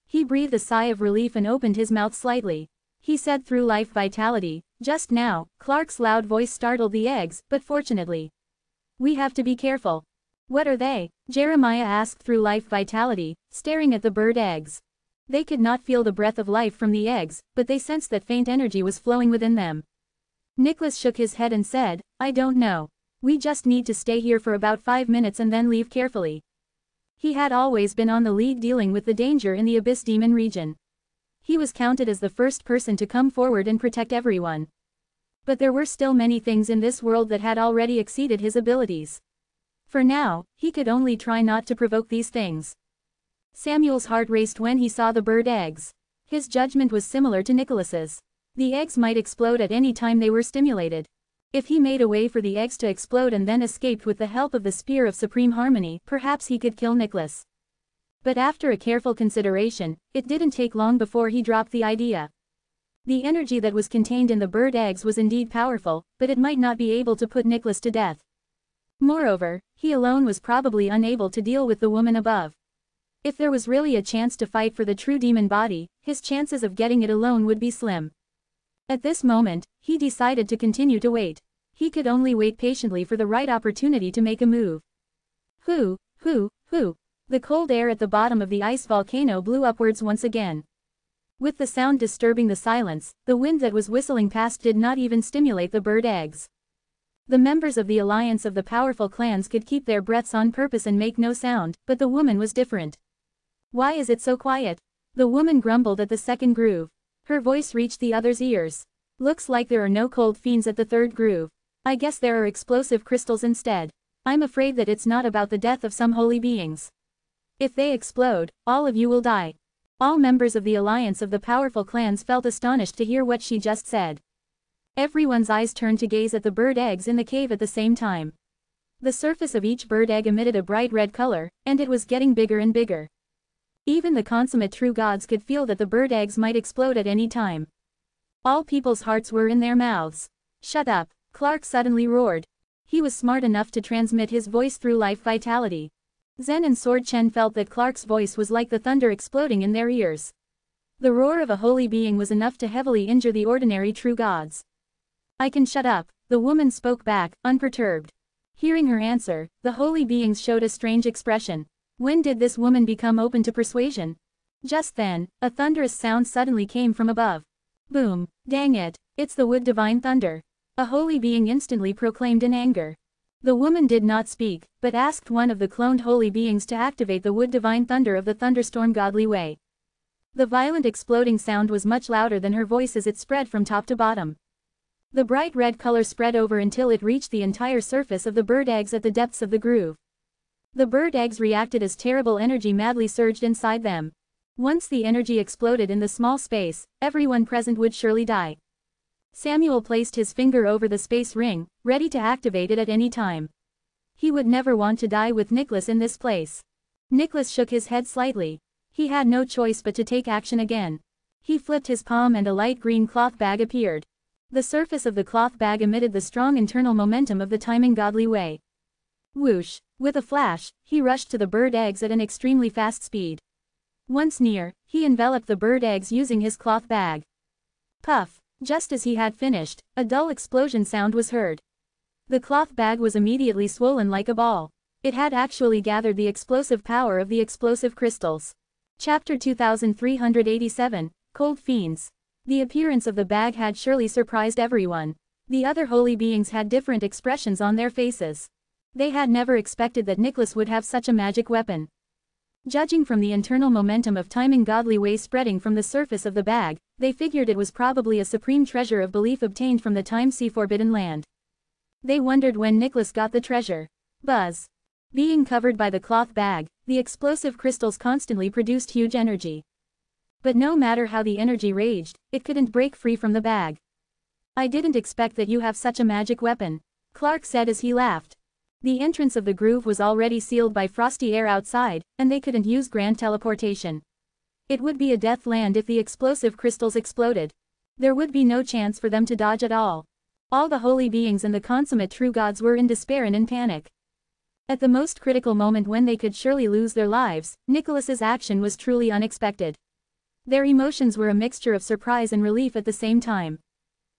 A: He breathed a sigh of relief and opened his mouth slightly. He said through life vitality, just now. Clark's loud voice startled the eggs, but fortunately. We have to be careful. What are they? Jeremiah asked through life vitality, staring at the bird eggs. They could not feel the breath of life from the eggs, but they sensed that faint energy was flowing within them. Nicholas shook his head and said, I don't know. We just need to stay here for about 5 minutes and then leave carefully. He had always been on the lead dealing with the danger in the Abyss Demon region. He was counted as the first person to come forward and protect everyone. But there were still many things in this world that had already exceeded his abilities. For now, he could only try not to provoke these things. Samuel's heart raced when he saw the bird eggs. His judgment was similar to Nicholas's. The eggs might explode at any time they were stimulated. If he made a way for the eggs to explode and then escaped with the help of the Spear of Supreme Harmony, perhaps he could kill Nicholas. But after a careful consideration, it didn't take long before he dropped the idea. The energy that was contained in the bird eggs was indeed powerful, but it might not be able to put Nicholas to death. Moreover, he alone was probably unable to deal with the woman above. If there was really a chance to fight for the true demon body, his chances of getting it alone would be slim. At this moment, he decided to continue to wait. He could only wait patiently for the right opportunity to make a move. Hoo. The cold air at the bottom of the ice volcano blew upwards once again. With the sound disturbing the silence, the wind that was whistling past did not even stimulate the bird eggs. The members of the alliance of the powerful clans could keep their breaths on purpose and make no sound, but the woman was different. Why is it so quiet? The woman grumbled at the second groove. Her voice reached the other's ears. Looks like there are no cold fiends at the third groove. I guess there are explosive crystals instead. I'm afraid that it's not about the death of some holy beings. If they explode, all of you will die. All members of the alliance of the powerful clans felt astonished to hear what she just said. Everyone's eyes turned to gaze at the bird eggs in the cave at the same time. The surface of each bird egg emitted a bright red color, and it was getting bigger and bigger. Even the consummate true gods could feel that the bird eggs might explode at any time. All people's hearts were in their mouths. Shut up, Clark suddenly roared. He was smart enough to transmit his voice through life vitality. Zen and Sword Chen felt that Clark's voice was like the thunder exploding in their ears. The roar of a holy being was enough to heavily injure the ordinary true gods. I can shut up, the woman spoke back, unperturbed. Hearing her answer, the holy beings showed a strange expression. When did this woman become open to persuasion? Just then, a thunderous sound suddenly came from above. Boom, dang it, it's the wood divine thunder. A holy being instantly proclaimed in anger. The woman did not speak, but asked one of the cloned holy beings to activate the wood divine thunder of the thunderstorm godly way. The violent exploding sound was much louder than her voice as it spread from top to bottom. The bright red color spread over until it reached the entire surface of the bird eggs at the depths of the groove. The bird eggs reacted as terrible energy madly surged inside them. Once the energy exploded in the small space, everyone present would surely die. Samuel placed his finger over the space ring, ready to activate it at any time. He would never want to die with Nicholas in this place. Nicholas shook his head slightly. He had no choice but to take action again. He flipped his palm and a light green cloth bag appeared. The surface of the cloth bag emitted the strong internal momentum of the timing godly way. Whoosh! With a flash, he rushed to the bird eggs at an extremely fast speed. Once near, he enveloped the bird eggs using his cloth bag. Puff! Just as he had finished, a dull explosion sound was heard. The cloth bag was immediately swollen like a ball. It had actually gathered the explosive power of the explosive crystals. Chapter 2387, Cold Fiends. The appearance of the bag had surely surprised everyone. The other holy beings had different expressions on their faces. They had never expected that Nicholas would have such a magic weapon. Judging from the internal momentum of timing godly way spreading from the surface of the bag, they figured it was probably a supreme treasure of belief obtained from the time-sea forbidden land. They wondered when Nicholas got the treasure. Buzz. Being covered by the cloth bag, the explosive crystals constantly produced huge energy. But no matter how the energy raged, it couldn't break free from the bag. I didn't expect that you have such a magic weapon, Clark said as he laughed. The entrance of the groove was already sealed by frosty air outside, and they couldn't use grand teleportation. It would be a death land if the explosive crystals exploded. There would be no chance for them to dodge at all. All the holy beings and the consummate true gods were in despair and in panic. At the most critical moment when they could surely lose their lives, Nicholas's action was truly unexpected. Their emotions were a mixture of surprise and relief at the same time.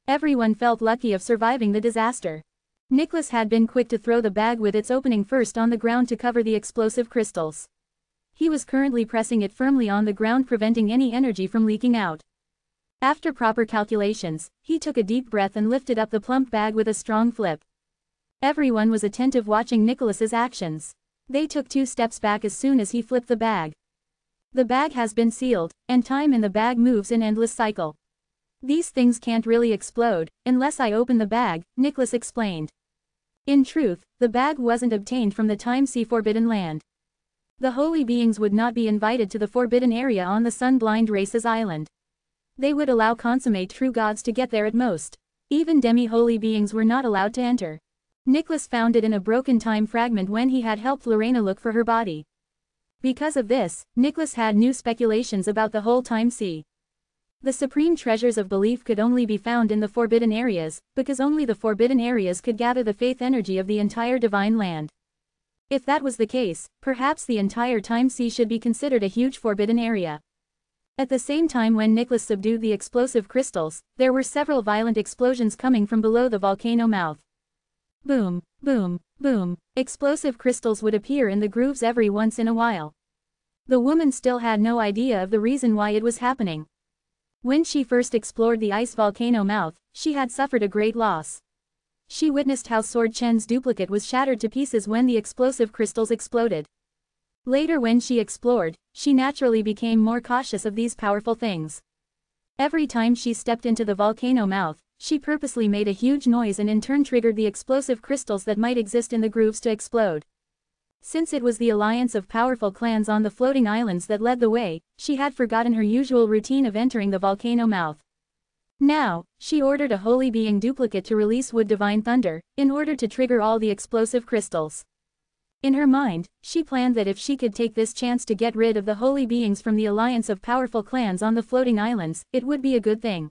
A: Everyone felt lucky of surviving the disaster. Nicholas had been quick to throw the bag with its opening first on the ground to cover the explosive crystals. He was currently pressing it firmly on the ground, preventing any energy from leaking out. After proper calculations, he took a deep breath and lifted up the plump bag with a strong flip. Everyone was attentive watching Nicholas's actions. They took 2 steps back as soon as he flipped the bag. The bag has been sealed, and time in the bag moves in endless cycle. These things can't really explode, unless I open the bag, Nicholas explained. In truth, the bag wasn't obtained from the time-sea forbidden land. The holy beings would not be invited to the forbidden area on the sun-blind race's island. They would allow consummate true gods to get there at most. Even demi-holy beings were not allowed to enter. Nicholas found it in a broken time fragment when he had helped Lorena look for her body. Because of this, Nicholas had new speculations about the whole time sea. The supreme treasures of belief could only be found in the forbidden areas, because only the forbidden areas could gather the faith energy of the entire divine land. If that was the case, perhaps the entire time sea should be considered a huge forbidden area. At the same time when Nicholas subdued the explosive crystals, there were several violent explosions coming from below the volcano mouth. Boom, boom, boom. Explosive crystals would appear in the grooves every once in a while. The woman still had no idea of the reason why it was happening. When she first explored the ice volcano mouth, she had suffered a great loss. She witnessed how Sword Chen's duplicate was shattered to pieces when the explosive crystals exploded. Later when she explored, she naturally became more cautious of these powerful things. Every time she stepped into the volcano mouth, she purposely made a huge noise and in turn triggered the explosive crystals that might exist in the grooves to explode. Since it was the alliance of powerful clans on the floating islands that led the way, she had forgotten her usual routine of entering the volcano mouth. Now, she ordered a holy being duplicate to release Wood Divine Thunder, in order to trigger all the explosive crystals. In her mind, she planned that if she could take this chance to get rid of the holy beings from the alliance of powerful clans on the floating islands, it would be a good thing.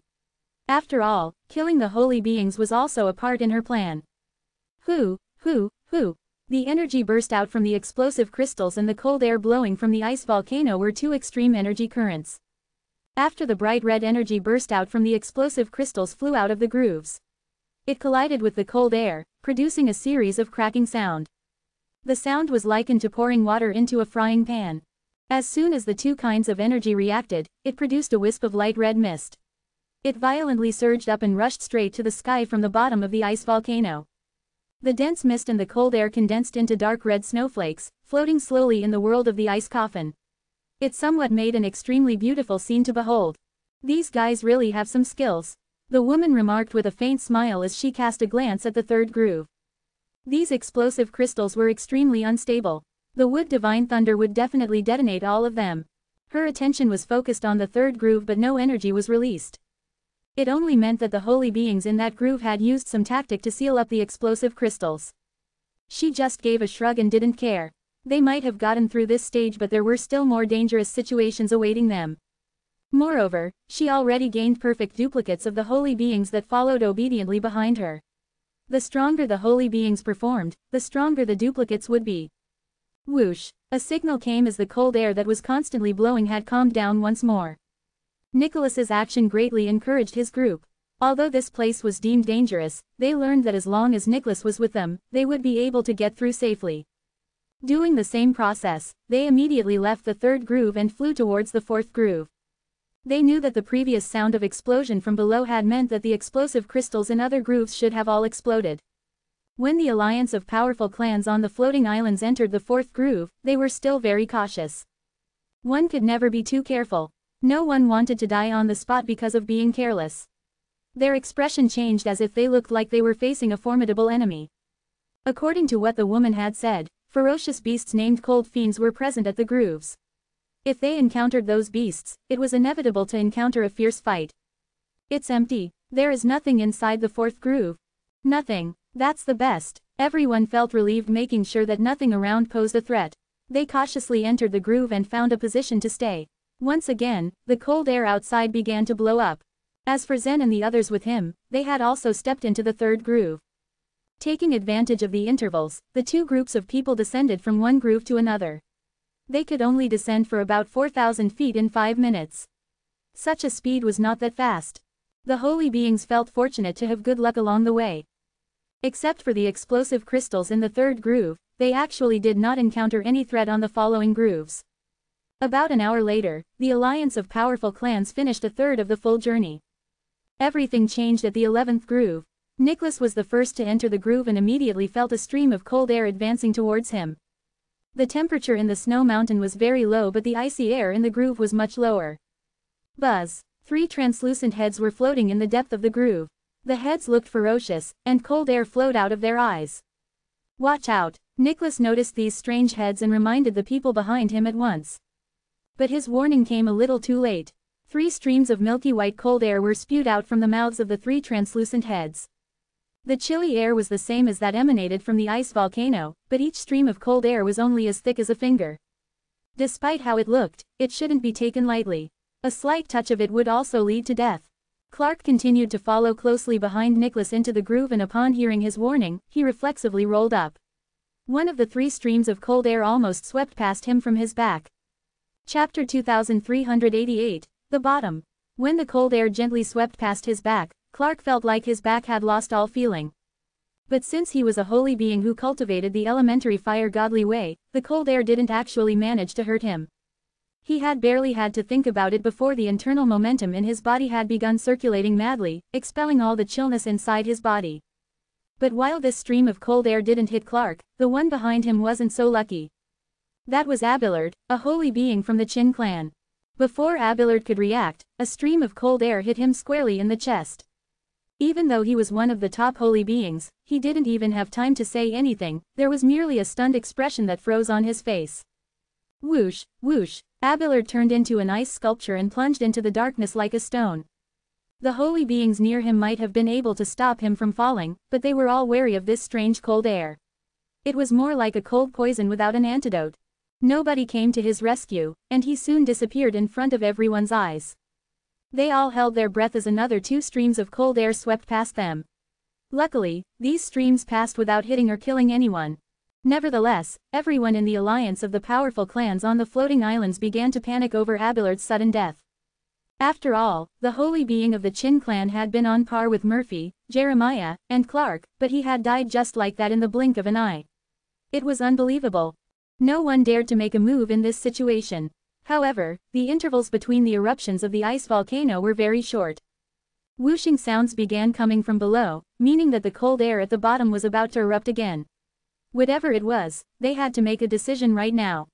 A: After all, killing the holy beings was also a part in her plan. Hoo. The energy burst out from the explosive crystals and the cold air blowing from the ice volcano were two extreme energy currents. After the bright red energy burst out from the explosive crystals flew out of the grooves. It collided with the cold air, producing a series of cracking sound. The sound was likened to pouring water into a frying pan. As soon as the two kinds of energy reacted, it produced a wisp of light red mist. It violently surged up and rushed straight to the sky from the bottom of the ice volcano. The dense mist and the cold air condensed into dark red snowflakes, floating slowly in the world of the ice coffin. It somewhat made an extremely beautiful scene to behold. These guys really have some skills, the woman remarked with a faint smile as she cast a glance at the third groove. These explosive crystals were extremely unstable. The Wood Divine Thunder would definitely detonate all of them. Her attention was focused on the third groove but no energy was released. It only meant that the holy beings in that groove had used some tactic to seal up the explosive crystals. She just gave a shrug and didn't care. They might have gotten through this stage but there were still more dangerous situations awaiting them. Moreover, she already gained perfect duplicates of the holy beings that followed obediently behind her. The stronger the holy beings performed, the stronger the duplicates would be. Whoosh! A signal came as the cold air that was constantly blowing had calmed down once more. Nicholas's action greatly encouraged his group. Although this place was deemed dangerous, they learned that as long as Nicholas was with them, they would be able to get through safely. Doing the same process, they immediately left the third groove and flew towards the fourth groove. They knew that the previous sound of explosion from below had meant that the explosive crystals in other grooves should have all exploded. When the alliance of powerful clans on the floating islands entered the fourth groove, they were still very cautious. One could never be too careful. No one wanted to die on the spot because of being careless. Their expression changed as if they looked like they were facing a formidable enemy. According to what the woman had said, ferocious beasts named cold fiends were present at the grooves. If they encountered those beasts, it was inevitable to encounter a fierce fight. It's empty. There is nothing inside the fourth groove. Nothing. That's the best. Everyone felt relieved, making sure that nothing around posed a threat. They cautiously entered the groove and found a position to stay. Once again, the cold air outside began to blow up. As for Zen and the others with him, they had also stepped into the third groove. Taking advantage of the intervals, the two groups of people descended from one groove to another. They could only descend for about 4,000 feet in 5 minutes. Such a speed was not that fast. The holy beings felt fortunate to have good luck along the way. Except for the explosive crystals in the third groove, they actually did not encounter any threat on the following grooves. About an hour later, the alliance of powerful clans finished a third of the full journey. Everything changed at the 11th groove. Nicholas was the first to enter the groove and immediately felt a stream of cold air advancing towards him. The temperature in the snow mountain was very low but the icy air in the groove was much lower. Buzz! 3 translucent heads were floating in the depth of the groove. The heads looked ferocious, and cold air flowed out of their eyes. Watch out! Nicholas noticed these strange heads and reminded the people behind him at once. But his warning came a little too late. 3 streams of milky white cold air were spewed out from the mouths of the 3 translucent heads. The chilly air was the same as that emanated from the ice volcano, but each stream of cold air was only as thick as a finger. Despite how it looked, it shouldn't be taken lightly. A slight touch of it would also lead to death. Clark continued to follow closely behind Nicholas into the groove and upon hearing his warning, he reflexively rolled up. One of the 3 streams of cold air almost swept past him from his back. Chapter 2388, The Bottom. When the cold air gently swept past his back, Clark felt like his back had lost all feeling. But since he was a holy being who cultivated the elementary fire godly way, the cold air didn't actually manage to hurt him. He had barely had to think about it before the internal momentum in his body had begun circulating madly, expelling all the chillness inside his body. But while this stream of cold air didn't hit Clark, the one behind him wasn't so lucky. That was Abelard, a holy being from the Chin clan. Before Abelard could react, a stream of cold air hit him squarely in the chest. Even though he was one of the top holy beings, he didn't even have time to say anything, there was merely a stunned expression that froze on his face. Whoosh, whoosh, Abelard turned into an ice sculpture and plunged into the darkness like a stone. The holy beings near him might have been able to stop him from falling, but they were all wary of this strange cold air. It was more like a cold poison without an antidote. Nobody came to his rescue, and he soon disappeared in front of everyone's eyes. They all held their breath as another 2 streams of cold air swept past them. Luckily, these streams passed without hitting or killing anyone. Nevertheless, everyone in the alliance of the powerful clans on the floating islands began to panic over Abelard's sudden death. After all, the holy being of the Chin clan had been on par with Murphy, Jeremiah, and Clark, but he had died just like that in the blink of an eye. It was unbelievable. No one dared to make a move in this situation. However, the intervals between the eruptions of the ice volcano were very short. Whooshing sounds began coming from below, meaning that the cold air at the bottom was about to erupt again. Whatever it was, they had to make a decision right now.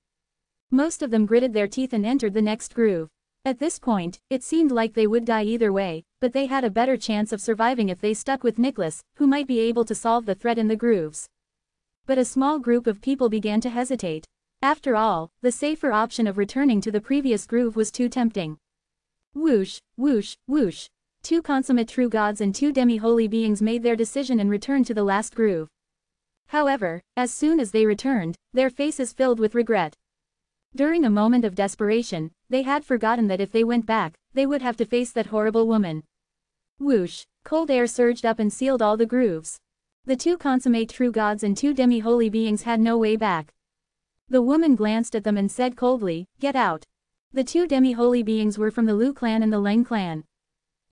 A: Most of them gritted their teeth and entered the next groove. At this point, it seemed like they would die either way, but they had a better chance of surviving if they stuck with Nicholas, who might be able to solve the threat in the grooves. But a small group of people began to hesitate. After all, the safer option of returning to the previous groove was too tempting. Whoosh, whoosh, whoosh. 2 consummate true gods and 2 demi-holy beings made their decision and returned to the last groove. However, as soon as they returned, their faces filled with regret. During a moment of desperation, they had forgotten that if they went back, they would have to face that horrible woman. Whoosh, cold air surged up and sealed all the grooves. The 2 consummate true gods and 2 demi-holy beings had no way back. The woman glanced at them and said coldly, "Get out." The 2 demi-holy beings were from the Lu clan and the Leng clan.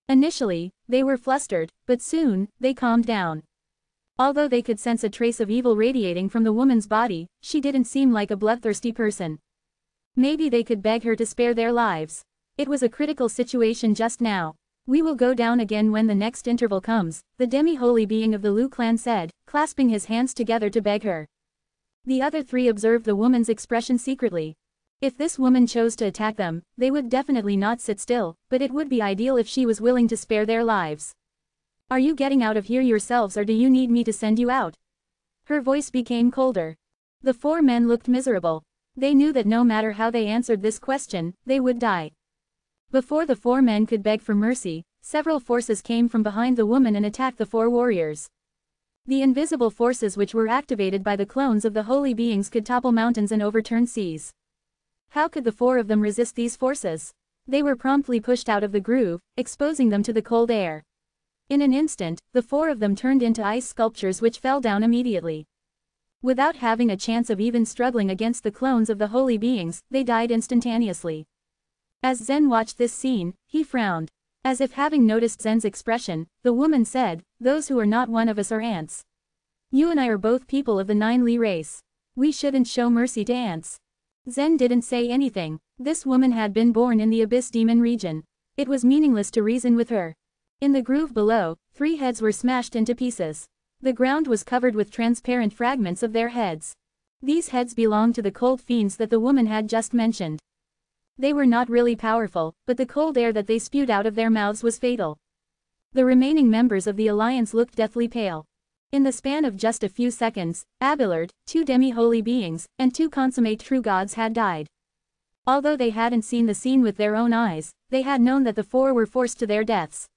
A: Initially, they were flustered, but soon, they calmed down. Although they could sense a trace of evil radiating from the woman's body, she didn't seem like a bloodthirsty person. Maybe they could beg her to spare their lives. It was a critical situation just now. "We will go down again when the next interval comes," the demi-holy being of the Lu clan said, clasping his hands together to beg her. The other 3 observed the woman's expression secretly. If this woman chose to attack them, they would definitely not sit still, but it would be ideal if she was willing to spare their lives. "Are you getting out of here yourselves or do you need me to send you out?" Her voice became colder. The 4 men looked miserable. They knew that no matter how they answered this question, they would die. Before the 4 men could beg for mercy, several forces came from behind the woman and attacked the 4 warriors. The invisible forces which were activated by the clones of the holy beings could topple mountains and overturn seas. How could the 4 of them resist these forces? They were promptly pushed out of the groove, exposing them to the cold air. In an instant, the 4 of them turned into ice sculptures which fell down immediately. Without having a chance of even struggling against the clones of the holy beings, they died instantaneously. As Zen watched this scene, he frowned. As if having noticed Zen's expression, the woman said, "Those who are not one of us are ants. You and I are both people of the 9 Li race. We shouldn't show mercy to ants." Zen didn't say anything. This woman had been born in the Abyss Demon region. It was meaningless to reason with her. In the groove below, 3 heads were smashed into pieces. The ground was covered with transparent fragments of their heads. These heads belonged to the cold fiends that the woman had just mentioned. They were not really powerful, but the cold air that they spewed out of their mouths was fatal. The remaining members of the alliance looked deathly pale. In the span of just a few seconds, Abelard, 2 demi-holy beings, and 2 consummate true gods had died. Although they hadn't seen the scene with their own eyes, they had known that the 4 were forced to their deaths.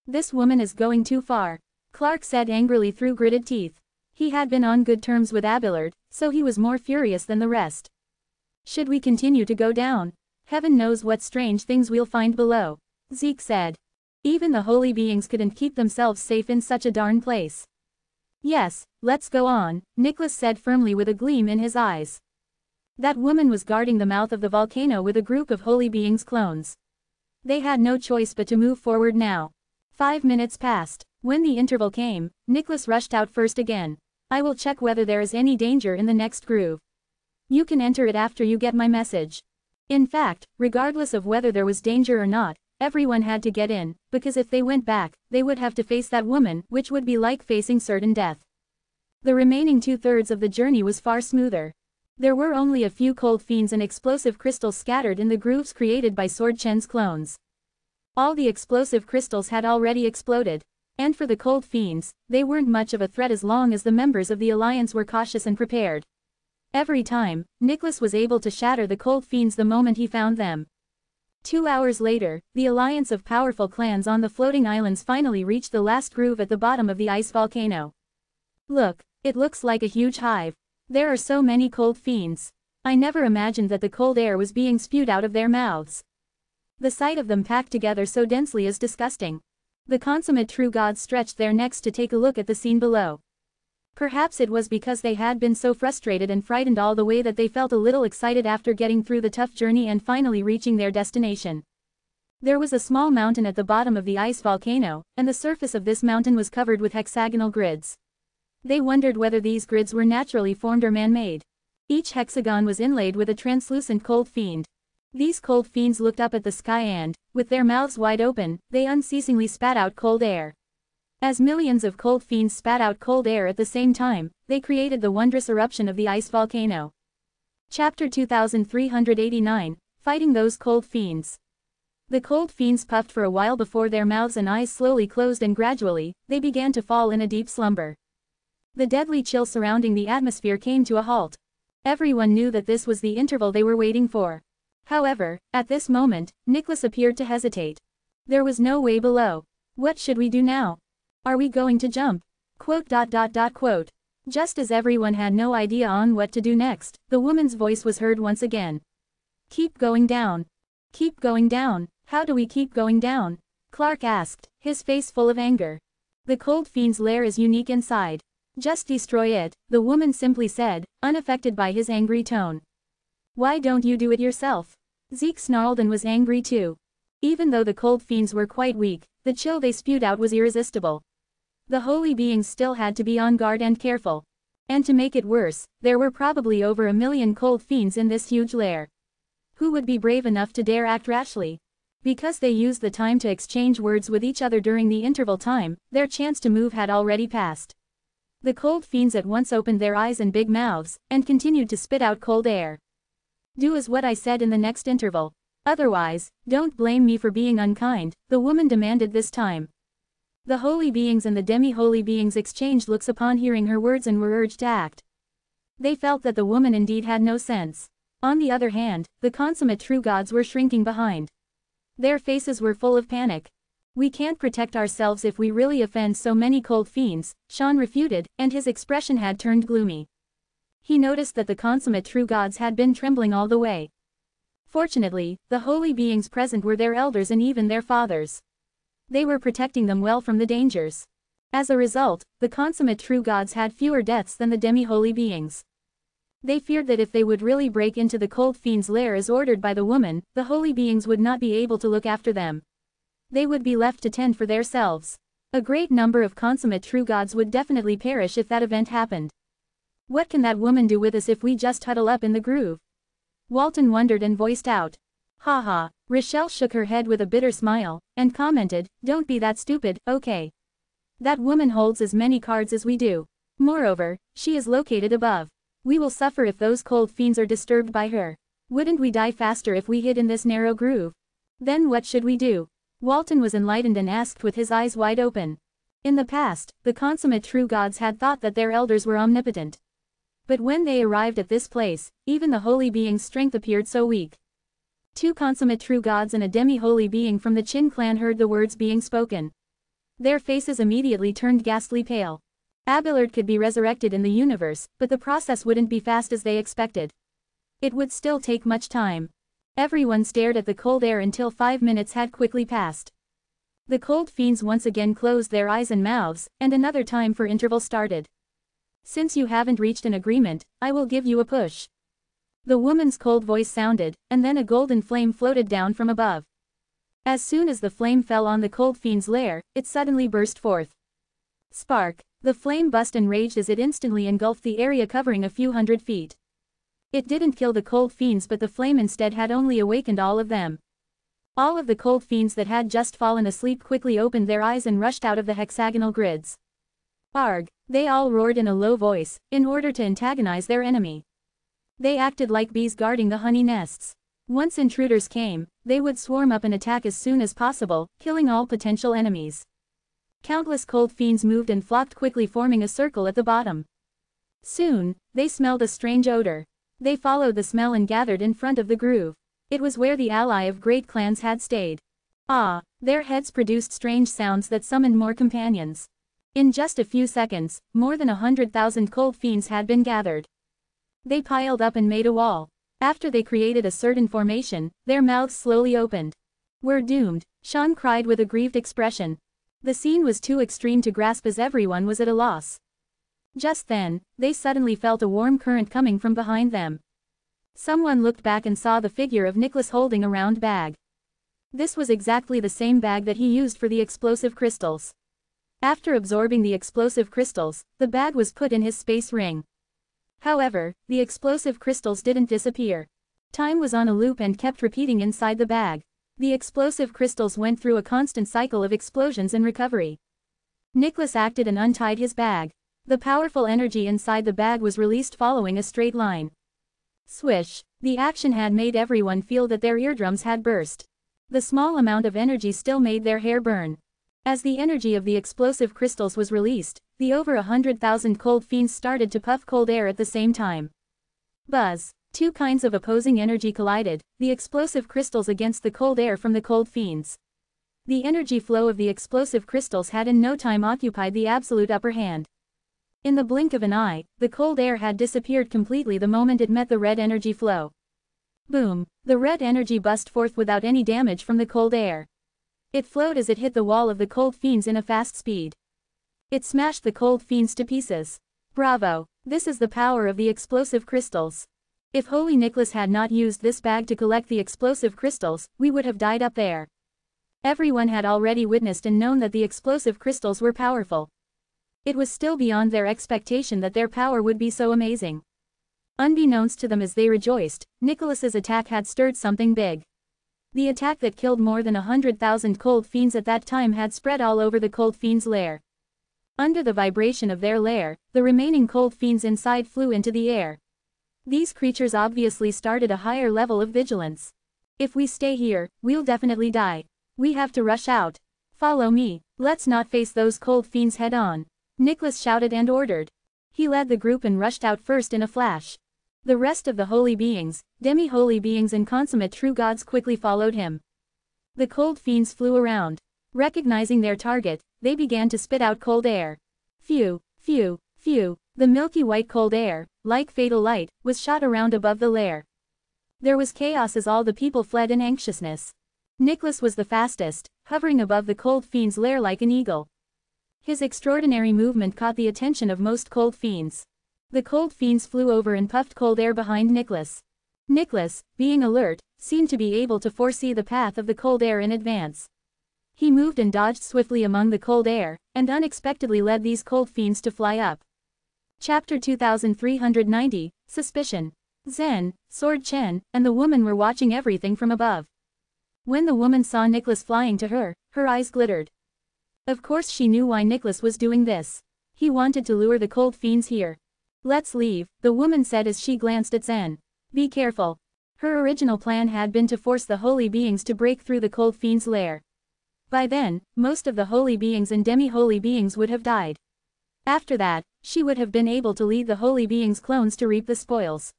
A: "This woman is going too far," Clark said angrily through gritted teeth. He had been on good terms with Abelard, so he was more furious than the rest. "Should we continue to go down? Heaven knows what strange things we'll find below," Zeke said. Even the holy beings couldn't keep themselves safe in such a darn place. "Yes, let's go on," Nicholas said firmly with a gleam in his eyes. That woman was guarding the mouth of the volcano with a group of holy beings clones. They had no choice but to move forward now. 5 minutes passed. When the interval came, Nicholas rushed out first again. "I will check whether there is any danger in the next groove. You can enter it after you get my message." In fact, regardless of whether there was danger or not, everyone had to get in, because if they went back, they would have to face that woman, which would be like facing certain death. The remaining 2/3 of the journey was far smoother. There were only a few cold fiends and explosive crystals scattered in the grooves created by Sword Chen's clones. All the explosive crystals had already exploded. And for the cold fiends, they weren't much of a threat as long as the members of the alliance were cautious and prepared. Every time, Nicholas was able to shatter the cold fiends the moment he found them. 2 hours later, the alliance of powerful clans on the floating islands finally reached the last groove at the bottom of the ice volcano. Look, it looks like a huge hive. There are so many cold fiends. I never imagined that the cold air was being spewed out of their mouths. The sight of them packed together so densely is disgusting. The consummate true gods stretched their necks to take a look at the scene below. Perhaps it was because they had been so frustrated and frightened all the way that they felt a little excited after getting through the tough journey and finally reaching their destination. There was a small mountain at the bottom of the ice volcano, and the surface of this mountain was covered with hexagonal grids. They wondered whether these grids were naturally formed or man-made. Each hexagon was inlaid with a translucent cold fiend. These cold fiends looked up at the sky and, with their mouths wide open, they unceasingly spat out cold air. As millions of cold fiends spat out cold air at the same time, they created the wondrous eruption of the ice volcano. Chapter 2389, Fighting Those Cold Fiends. The cold fiends puffed for a while before their mouths and eyes slowly closed, and gradually, they began to fall in a deep slumber. The deadly chill surrounding the atmosphere came to a halt. Everyone knew that this was the interval they were waiting for. However, at this moment, Nicholas appeared to hesitate. There was no way below. What should we do now? Are we going to jump? Quote. Just as everyone had no idea on what to do next, the woman's voice was heard once again. Keep going down. Keep going down. How do we keep going down? Clark asked, his face full of anger. The cold fiend's lair is unique inside. Just destroy it, the woman simply said, unaffected by his angry tone. Why don't you do it yourself? Zeke snarled and was angry too. Even though the cold fiends were quite weak, the chill they spewed out was irresistible. The holy beings still had to be on guard and careful. And to make it worse, there were probably over 1 million cold fiends in this huge lair. Who would be brave enough to dare act rashly? Because they used the time to exchange words with each other during the interval time, their chance to move had already passed. The cold fiends at once opened their eyes and big mouths, and continued to spit out cold air. Do as what I said in the next interval. Otherwise, don't blame me for being unkind, the woman demanded this time. The holy beings and the demi-holy beings exchanged looks upon hearing her words and were urged to act. They felt that the woman indeed had no sense. On the other hand, the consummate true gods were shrinking behind. Their faces were full of panic. We can't protect ourselves if we really offend so many cold fiends, Sean refuted, and his expression had turned gloomy. He noticed that the consummate true gods had been trembling all the way. Fortunately, the holy beings present were their elders and even their fathers. They were protecting them well from the dangers. As a result, the consummate true gods had fewer deaths than the demi-holy beings. They feared that if they would really break into the cold fiend's lair as ordered by the woman, the holy beings would not be able to look after them. They would be left to tend for themselves. A great number of consummate true gods would definitely perish if that event happened. What can that woman do with us if we just huddle up in the groove? Walton wondered and voiced out. Ha ha, Rochelle shook her head with a bitter smile, and commented, don't be that stupid, okay. That woman holds as many cards as we do. Moreover, she is located above. We will suffer if those cold fiends are disturbed by her. Wouldn't we die faster if we hid in this narrow groove? Then what should we do? Walton was enlightened and asked with his eyes wide open. In the past, the consummate true gods had thought that their elders were omnipotent. But when they arrived at this place, even the holy being's strength appeared so weak. 2 consummate true gods and a demi-holy being from the Qin clan heard the words being spoken. Their faces immediately turned ghastly pale. Abelard could be resurrected in the universe, but the process wouldn't be fast as they expected. It would still take much time. Everyone stared at the cold air until 5 minutes had quickly passed. The cold fiends once again closed their eyes and mouths, and another time for interval started. Since you haven't reached an agreement, I will give you a push. The woman's cold voice sounded, and then a golden flame floated down from above. As soon as the flame fell on the cold fiend's lair, it suddenly burst forth. Spark! The flame bust and raged as it instantly engulfed the area covering a few hundred feet. It didn't kill the cold fiends, but the flame instead had only awakened all of them. All of the cold fiends that had just fallen asleep quickly opened their eyes and rushed out of the hexagonal grids. Arg! They all roared in a low voice, in order to antagonize their enemy. They acted like bees guarding the honey nests. Once intruders came, they would swarm up and attack as soon as possible, killing all potential enemies. Countless cold fiends moved and flocked quickly, forming a circle at the bottom. Soon, they smelled a strange odor. They followed the smell and gathered in front of the groove. It was where the ally of great clans had stayed. Ah! Their heads produced strange sounds that summoned more companions. In just a few seconds, more than 100,000 cold fiends had been gathered. They piled up and made a wall. After they created a certain formation, their mouths slowly opened. "We're doomed," Sean cried with a grieved expression. The scene was too extreme to grasp as everyone was at a loss. Just then, they suddenly felt a warm current coming from behind them. Someone looked back and saw the figure of Nicholas holding a round bag. This was exactly the same bag that he used for the explosive crystals. After absorbing the explosive crystals, the bag was put in his space ring. However, the explosive crystals didn't disappear. Time was on a loop and kept repeating inside the bag. The explosive crystals went through a constant cycle of explosions and recovery. Nicholas acted and untied his bag. The powerful energy inside the bag was released following a straight line. Swish! The action had made everyone feel that their eardrums had burst. The small amount of energy still made their hair burn. As the energy of the explosive crystals was released, the over 100,000 cold fiends started to puff cold air at the same time. Buzz! Two kinds of opposing energy collided, the explosive crystals against the cold air from the cold fiends. The energy flow of the explosive crystals had in no time occupied the absolute upper hand. In the blink of an eye, the cold air had disappeared completely the moment it met the red energy flow. Boom! The red energy burst forth without any damage from the cold air. It flowed as it hit the wall of the cold fiends in a fast speed. It smashed the cold fiends to pieces. Bravo! This is the power of the explosive crystals. If Holy Nicholas had not used this bag to collect the explosive crystals, we would have died up there. Everyone had already witnessed and known that the explosive crystals were powerful. It was still beyond their expectation that their power would be so amazing. Unbeknownst to them as they rejoiced, Nicholas's attack had stirred something big. The attack that killed more than 100,000 cold fiends at that time had spread all over the cold fiends' lair. Under the vibration of their lair, the remaining cold fiends inside flew into the air. These creatures obviously started a higher level of vigilance. If we stay here, we'll definitely die. We have to rush out. Follow me, let's not face those cold fiends head on. Nicholas shouted and ordered. He led the group and rushed out first in a flash. The rest of the holy beings, demi-holy beings and consummate true gods quickly followed him. The cold fiends flew around. Recognizing their target, they began to spit out cold air. Phew, phew, phew, the milky white cold air, like fatal light, was shot around above the lair. There was chaos as all the people fled in anxiousness. Nicholas was the fastest, hovering above the cold fiends' lair like an eagle. His extraordinary movement caught the attention of most cold fiends. The cold fiends flew over and puffed cold air behind Nicholas. Nicholas, being alert, seemed to be able to foresee the path of the cold air in advance. He moved and dodged swiftly among the cold air, and unexpectedly led these cold fiends to fly up. Chapter 2390, Suspicion. Zen, Sword Chen, and the woman were watching everything from above. When the woman saw Nicholas flying to her, her eyes glittered. Of course she knew why Nicholas was doing this. He wanted to lure the cold fiends here. Let's leave, the woman said as she glanced at Zen. Be careful. Her original plan had been to force the holy beings to break through the cold fiends' lair. By then, most of the holy beings and demi-holy beings would have died. After that, she would have been able to lead the holy beings' clones to reap the spoils.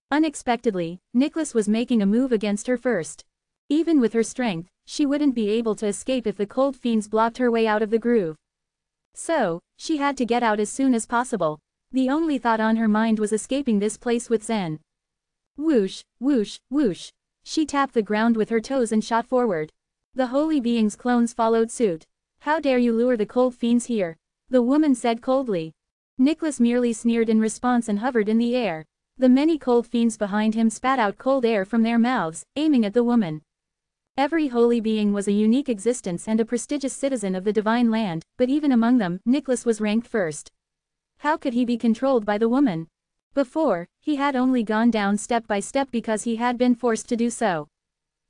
A: Unexpectedly, Nicholas was making a move against her first. Even with her strength, she wouldn't be able to escape if the cold fiends blocked her way out of the groove. So, she had to get out as soon as possible. The only thought on her mind was escaping this place with Zen. Whoosh, whoosh, whoosh. She tapped the ground with her toes and shot forward. The holy beings' clones followed suit. How dare you lure the cold fiends here? The woman said coldly. Nicholas merely sneered in response and hovered in the air. The many cold fiends behind him spat out cold air from their mouths, aiming at the woman. Every holy being was a unique existence and a prestigious citizen of the divine land, but even among them, Nicholas was ranked first. How could he be controlled by the woman? Before, he had only gone down step by step because he had been forced to do so.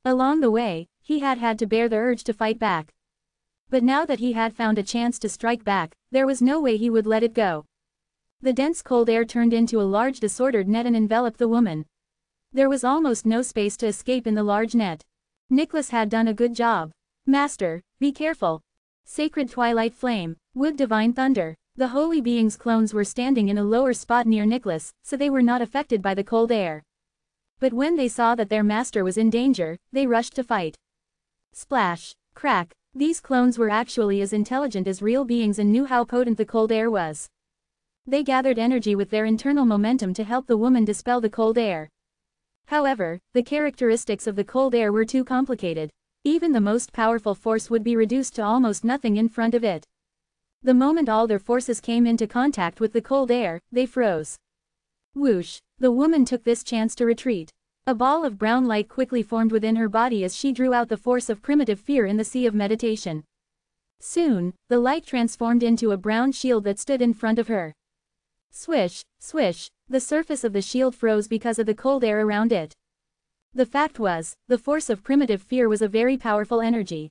A: Along the way, he had had to bear the urge to fight back. But now that he had found a chance to strike back, there was no way he would let it go. The dense cold air turned into a large disordered net and enveloped the woman. There was almost no space to escape in the large net. Nicholas had done a good job. Master, be careful. Sacred twilight flame, wood divine thunder. The holy being's clones were standing in a lower spot near Nicholas, so they were not affected by the cold air. But when they saw that their master was in danger, they rushed to fight. Splash, crack. These clones were actually as intelligent as real beings and knew how potent the cold air was. They gathered energy with their internal momentum to help the woman dispel the cold air. However, the characteristics of the cold air were too complicated. Even the most powerful force would be reduced to almost nothing in front of it. The moment all their forces came into contact with the cold air, they froze. Whoosh! The woman took this chance to retreat. A ball of brown light quickly formed within her body as she drew out the force of primitive fear in the sea of meditation. Soon, the light transformed into a brown shield that stood in front of her. Swish, swish, the surface of the shield froze because of the cold air around it. The fact was, the force of primitive fear was a very powerful energy.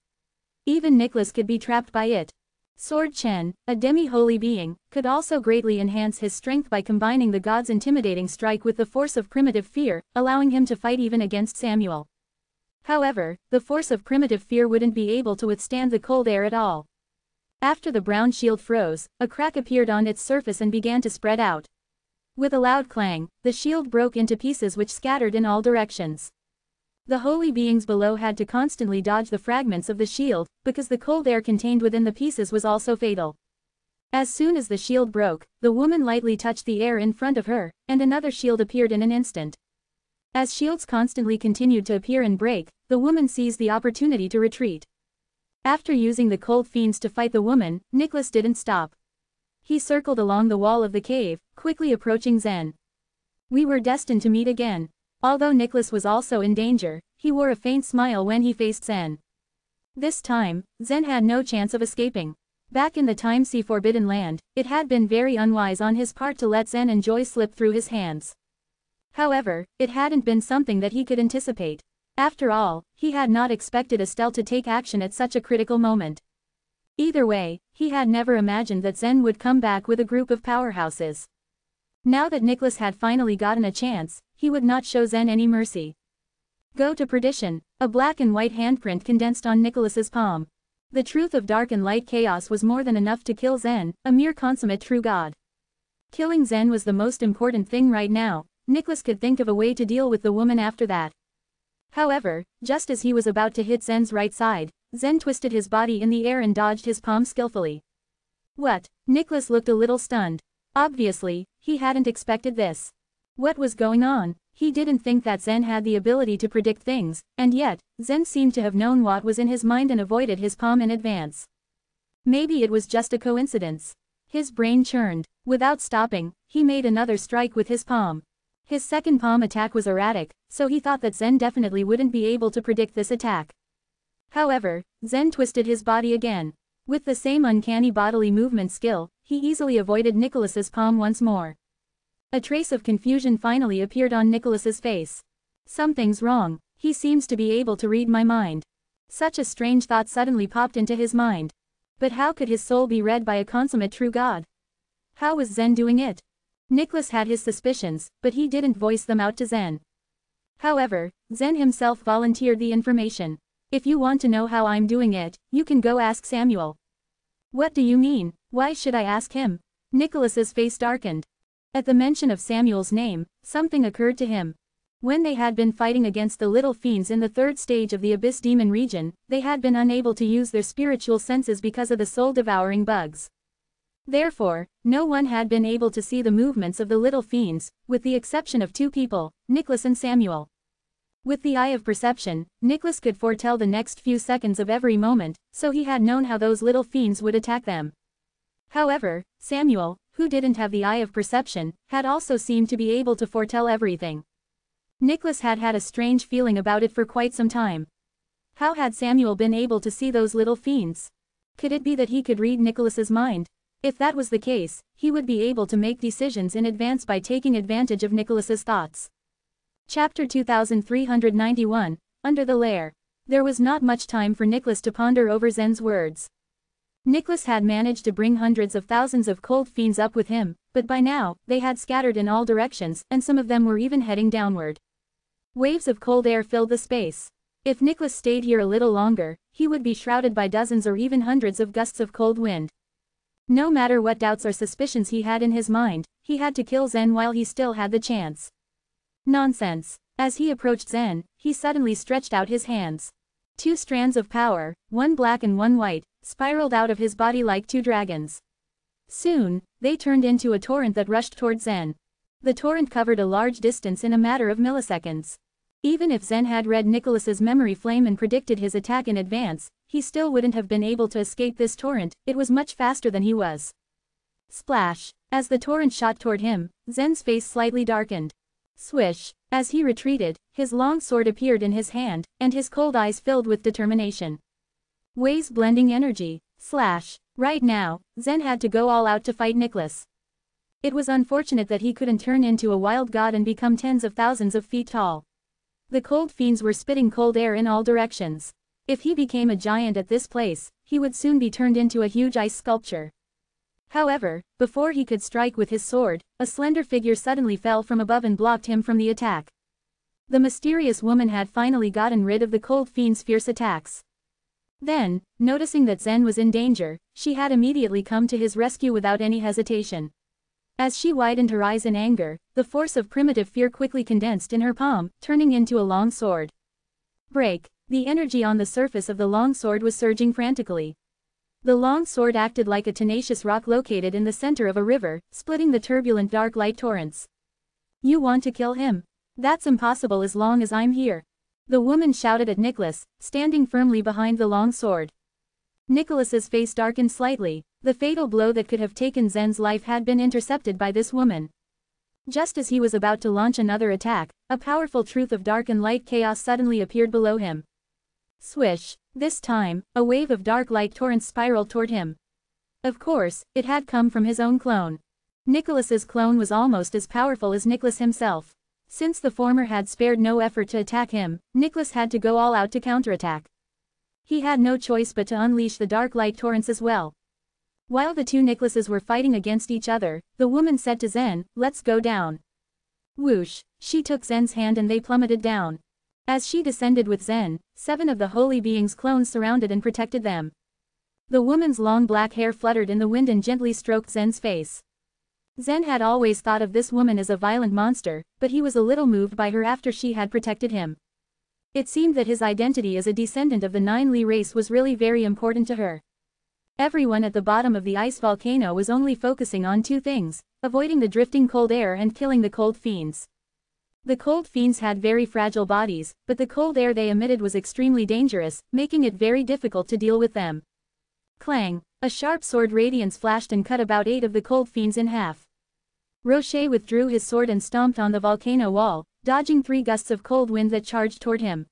A: Even Nicholas could be trapped by it. Sword Chen, a demi-holy being, could also greatly enhance his strength by combining the god's intimidating strike with the force of primitive fear, allowing him to fight even against Samuel. However, the force of primitive fear wouldn't be able to withstand the cold air at all. After the brown shield froze, a crack appeared on its surface and began to spread out. With a loud clang, the shield broke into pieces which scattered in all directions. The holy beings below had to constantly dodge the fragments of the shield, because the cold air contained within the pieces was also fatal. As soon as the shield broke, the woman lightly touched the air in front of her, and another shield appeared in an instant. As shields constantly continued to appear and break, the woman seized the opportunity to retreat. After using the cold fiends to fight the woman, Nicholas didn't stop. He circled along the wall of the cave, quickly approaching Zen. We were destined to meet again. Although Nicholas was also in danger, he wore a faint smile when he faced Zen. This time, Zen had no chance of escaping. Back in the time-sea forbidden land, it had been very unwise on his part to let Zen and Joy slip through his hands. However, it hadn't been something that he could anticipate. After all, he had not expected Estelle to take action at such a critical moment. Either way, he had never imagined that Zen would come back with a group of powerhouses. Now that Nicholas had finally gotten a chance, he would not show Zen any mercy. Go to perdition, a black and white handprint condensed on Nicholas's palm. The truth of dark and light chaos was more than enough to kill Zen, a mere consummate true god. Killing Zen was the most important thing right now. Nicholas could think of a way to deal with the woman after that. However, just as he was about to hit Zen's right side, Zen twisted his body in the air and dodged his palm skillfully. What? Nicholas looked a little stunned. Obviously, he hadn't expected this. What was going on? He didn't think that Zen had the ability to predict things, and yet, Zen seemed to have known what was in his mind and avoided his palm in advance. Maybe it was just a coincidence. His brain churned. Without stopping, he made another strike with his palm. His second palm attack was erratic, so he thought that Zen definitely wouldn't be able to predict this attack. However, Zen twisted his body again. With the same uncanny bodily movement skill, he easily avoided Nicholas's palm once more. A trace of confusion finally appeared on Nicholas's face. Something's wrong. He seems to be able to read my mind. Such a strange thought suddenly popped into his mind. But how could his soul be read by a consummate true god? How was Zen doing it? Nicholas had his suspicions, but he didn't voice them out to Zen. However, Zen himself volunteered the information. If you want to know how I'm doing it, you can go ask Samuel. What do you mean? Why should I ask him? Nicholas's face darkened. At the mention of Samuel's name, something occurred to him. When they had been fighting against the little fiends in the third stage of the Abyss Demon region, they had been unable to use their spiritual senses because of the soul-devouring bugs. Therefore, no one had been able to see the movements of the little fiends, with the exception of two people, Nicholas and Samuel. With the eye of perception, Nicholas could foretell the next few seconds of every moment, so he had known how those little fiends would attack them. However, Samuel, who didn't have the eye of perception, had also seemed to be able to foretell everything. Nicholas had had a strange feeling about it for quite some time. How had Samuel been able to see those little fiends? Could it be that he could read Nicholas's mind? If that was the case, he would be able to make decisions in advance by taking advantage of Nicholas's thoughts. Chapter 2391, Under the Lair. There was not much time for Nicholas to ponder over Zen's words. Nicholas had managed to bring hundreds of thousands of cold fiends up with him, but by now, they had scattered in all directions, and some of them were even heading downward. Waves of cold air filled the space. If Nicholas stayed here a little longer, he would be shrouded by dozens or even hundreds of gusts of cold wind. No matter what doubts or suspicions he had in his mind, he had to kill Zen while he still had the chance. Nonsense. As he approached Zen, he suddenly stretched out his hands. 2 strands of power, one black and one white, spiraled out of his body like 2 dragons. Soon, they turned into a torrent that rushed toward Zen. The torrent covered a large distance in a matter of milliseconds. Even if Zen had read Nicholas's memory flame and predicted his attack in advance, he still wouldn't have been able to escape this torrent. It was much faster than he was. Splash! As the torrent shot toward him, Zen's face slightly darkened. Swish! As he retreated, his long sword appeared in his hand, and his cold eyes filled with determination. Wei's blending energy. Slash! Right now, Zen had to go all out to fight Nicholas. It was unfortunate that he couldn't turn into a wild god and become tens of thousands of feet tall. The cold fiends were spitting cold air in all directions. If he became a giant at this place, he would soon be turned into a huge ice sculpture. However, before he could strike with his sword, a slender figure suddenly fell from above and blocked him from the attack. The mysterious woman had finally gotten rid of the cold fiend's fierce attacks. Then, noticing that Zen was in danger, she had immediately come to his rescue without any hesitation. As she widened her eyes in anger, the force of primitive fear quickly condensed in her palm, turning into a long sword. Break! The energy on the surface of the long sword was surging frantically. The long sword acted like a tenacious rock located in the center of a river, splitting the turbulent dark light torrents. You want to kill him? That's impossible as long as I'm here. The woman shouted at Nicholas, standing firmly behind the long sword. Nicholas's face darkened slightly. The fatal blow that could have taken Zen's life had been intercepted by this woman. Just as he was about to launch another attack, a powerful truth of dark and light chaos suddenly appeared below him. Swish! This time, a wave of dark light torrents spiraled toward him. Of course, it had come from his own clone. Nicholas's clone was almost as powerful as Nicholas himself. Since the former had spared no effort to attack him, Nicholas had to go all out to counterattack. He had no choice but to unleash the dark light torrents as well. While the 2 Nicholases were fighting against each other, the woman said to Zen, "Let's go down." Whoosh! She took Zen's hand and they plummeted down. As she descended with Zen, 7 of the holy beings' clones surrounded and protected them. The woman's long black hair fluttered in the wind and gently stroked Zen's face. Zen had always thought of this woman as a violent monster, but he was a little moved by her after she had protected him. It seemed that his identity as a descendant of the 9 Li race was really very important to her. Everyone at the bottom of the ice volcano was only focusing on 2 things, avoiding the drifting cold air and killing the cold fiends. The cold fiends had very fragile bodies, but the cold air they emitted was extremely dangerous, making it very difficult to deal with them. Clang! A sharp sword radiance flashed and cut about 8 of the cold fiends in half. Rocher withdrew his sword and stomped on the volcano wall, dodging 3 gusts of cold wind that charged toward him.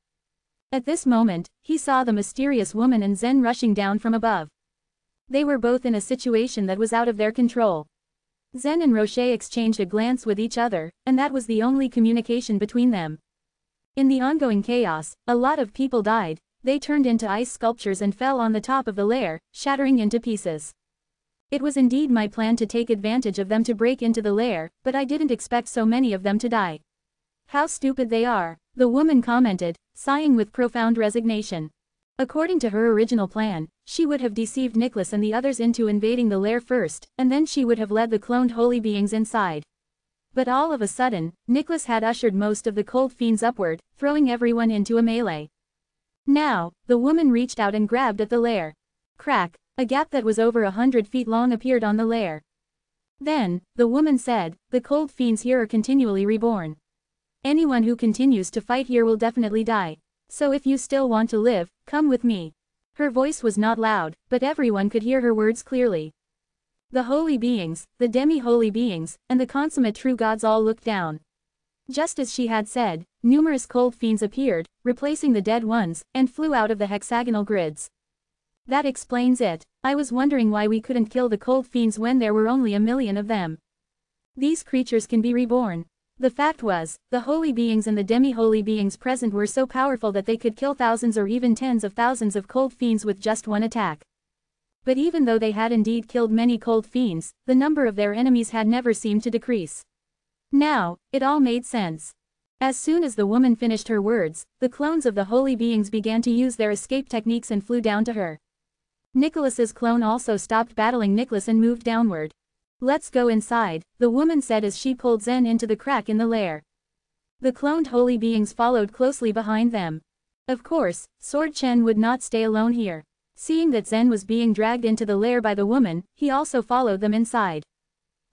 A: At this moment, he saw the mysterious woman and Zen rushing down from above. They were both in a situation that was out of their control. Zen and Rocher exchanged a glance with each other, and that was the only communication between them. In the ongoing chaos, a lot of people died. They turned into ice sculptures and fell on the top of the lair, shattering into pieces. It was indeed my plan to take advantage of them to break into the lair, but I didn't expect so many of them to die. How stupid they are, the woman commented, sighing with profound resignation. According to her original plan, she would have deceived Nicholas and the others into invading the lair first, and then she would have led the cloned holy beings inside. But all of a sudden, Nicholas had ushered most of the cold fiends upward, throwing everyone into a melee. Now, the woman reached out and grabbed at the lair. Crack! A gap that was over 100 feet long appeared on the lair. Then, the woman said, "The cold fiends here are continually reborn. Anyone who continues to fight here will definitely die. So if you still want to live, come with me." Her voice was not loud, but everyone could hear her words clearly. The holy beings, the demi-holy beings, and the consummate true gods all looked down. Just as she had said, numerous cold fiends appeared, replacing the dead ones, and flew out of the hexagonal grids. That explains it. I was wondering why we couldn't kill the cold fiends when there were only 1,000,000 of them. These creatures can be reborn. The fact was, the holy beings and the demi-holy beings present were so powerful that they could kill thousands or even tens of thousands of cold fiends with just one attack. But even though they had indeed killed many cold fiends, the number of their enemies had never seemed to decrease. Now, it all made sense. As soon as the woman finished her words, the clones of the holy beings began to use their escape techniques and flew down to her. Nicholas's clone also stopped battling Nicholas and moved downward. "Let's go inside," the woman said as she pulled Zen into the crack in the lair. The cloned holy beings followed closely behind them. Of course, Sword Chen would not stay alone here. Seeing that Zen was being dragged into the lair by the woman, he also followed them inside.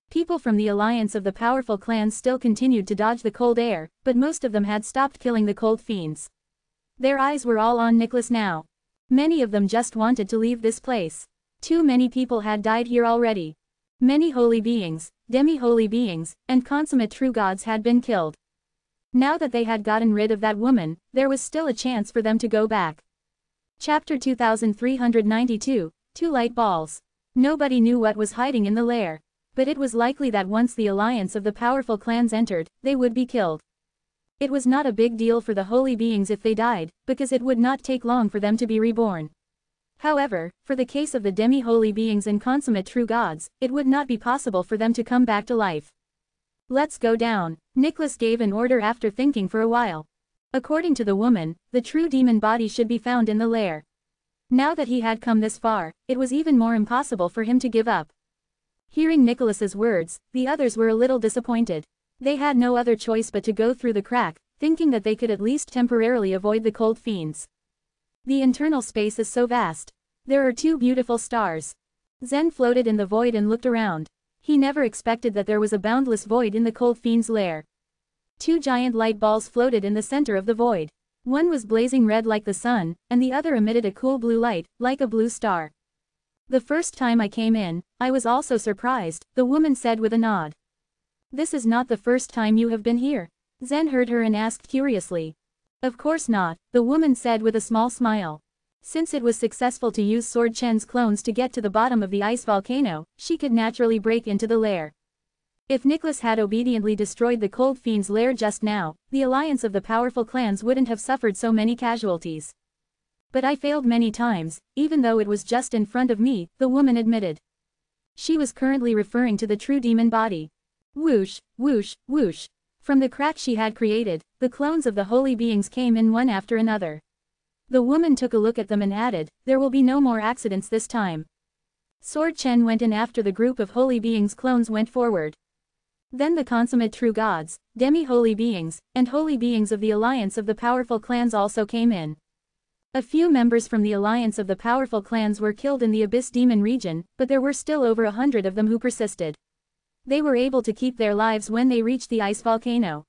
A: People from the alliance of the powerful clans still continued to dodge the cold air, but most of them had stopped killing the cold fiends. Their eyes were all on Nicholas now. Many of them just wanted to leave this place. Too many people had died here already. Many holy beings, demi-holy beings, and consummate true gods had been killed. Now that they had gotten rid of that woman, there was still a chance for them to go back. Chapter 2392, Two Light Balls. Nobody knew what was hiding in the lair. But it was likely that once the alliance of the powerful clans entered, they would be killed. It was not a big deal for the holy beings if they died, because it would not take long for them to be reborn. However, for the case of the demi-holy beings and consummate true gods, it would not be possible for them to come back to life. "Let's go down," Nicholas gave an order after thinking for a while. According to the woman, the true demon body should be found in the lair. Now that he had come this far, it was even more impossible for him to give up. Hearing Nicholas's words, the others were a little disappointed. They had no other choice but to go through the crack, thinking that they could at least temporarily avoid the cold fiends. The internal space is so vast. There are two beautiful stars. Zen floated in the void and looked around. He never expected that there was a boundless void in the cold fiend's lair. Two giant light balls floated in the center of the void. One was blazing red like the sun, and the other emitted a cool blue light, like a blue star. "The first time I came in, I was also surprised," the woman said with a nod. "This is not the first time you have been here?" Zen heard her and asked curiously. "Of course not," the woman said with a small smile. Since it was successful to use Sword Chen's clones to get to the bottom of the ice volcano, she could naturally break into the lair. If Nicholas had obediently destroyed the cold fiend's lair just now, the alliance of the powerful clans wouldn't have suffered so many casualties. "But I failed many times, even though it was just in front of me," the woman admitted. She was currently referring to the true demon body. Whoosh, whoosh, whoosh. From the crack she had created, the clones of the holy beings came in one after another. The woman took a look at them and added, "There will be no more accidents this time." Sword Chen went in after the group of holy beings' clones went forward. Then the consummate true gods, demi-holy beings, and holy beings of the alliance of the powerful clans also came in. A few members from the alliance of the powerful clans were killed in the Abyss Demon region, but there were still over 100 of them who persisted. They were able to keep their lives when they reached the ice volcano.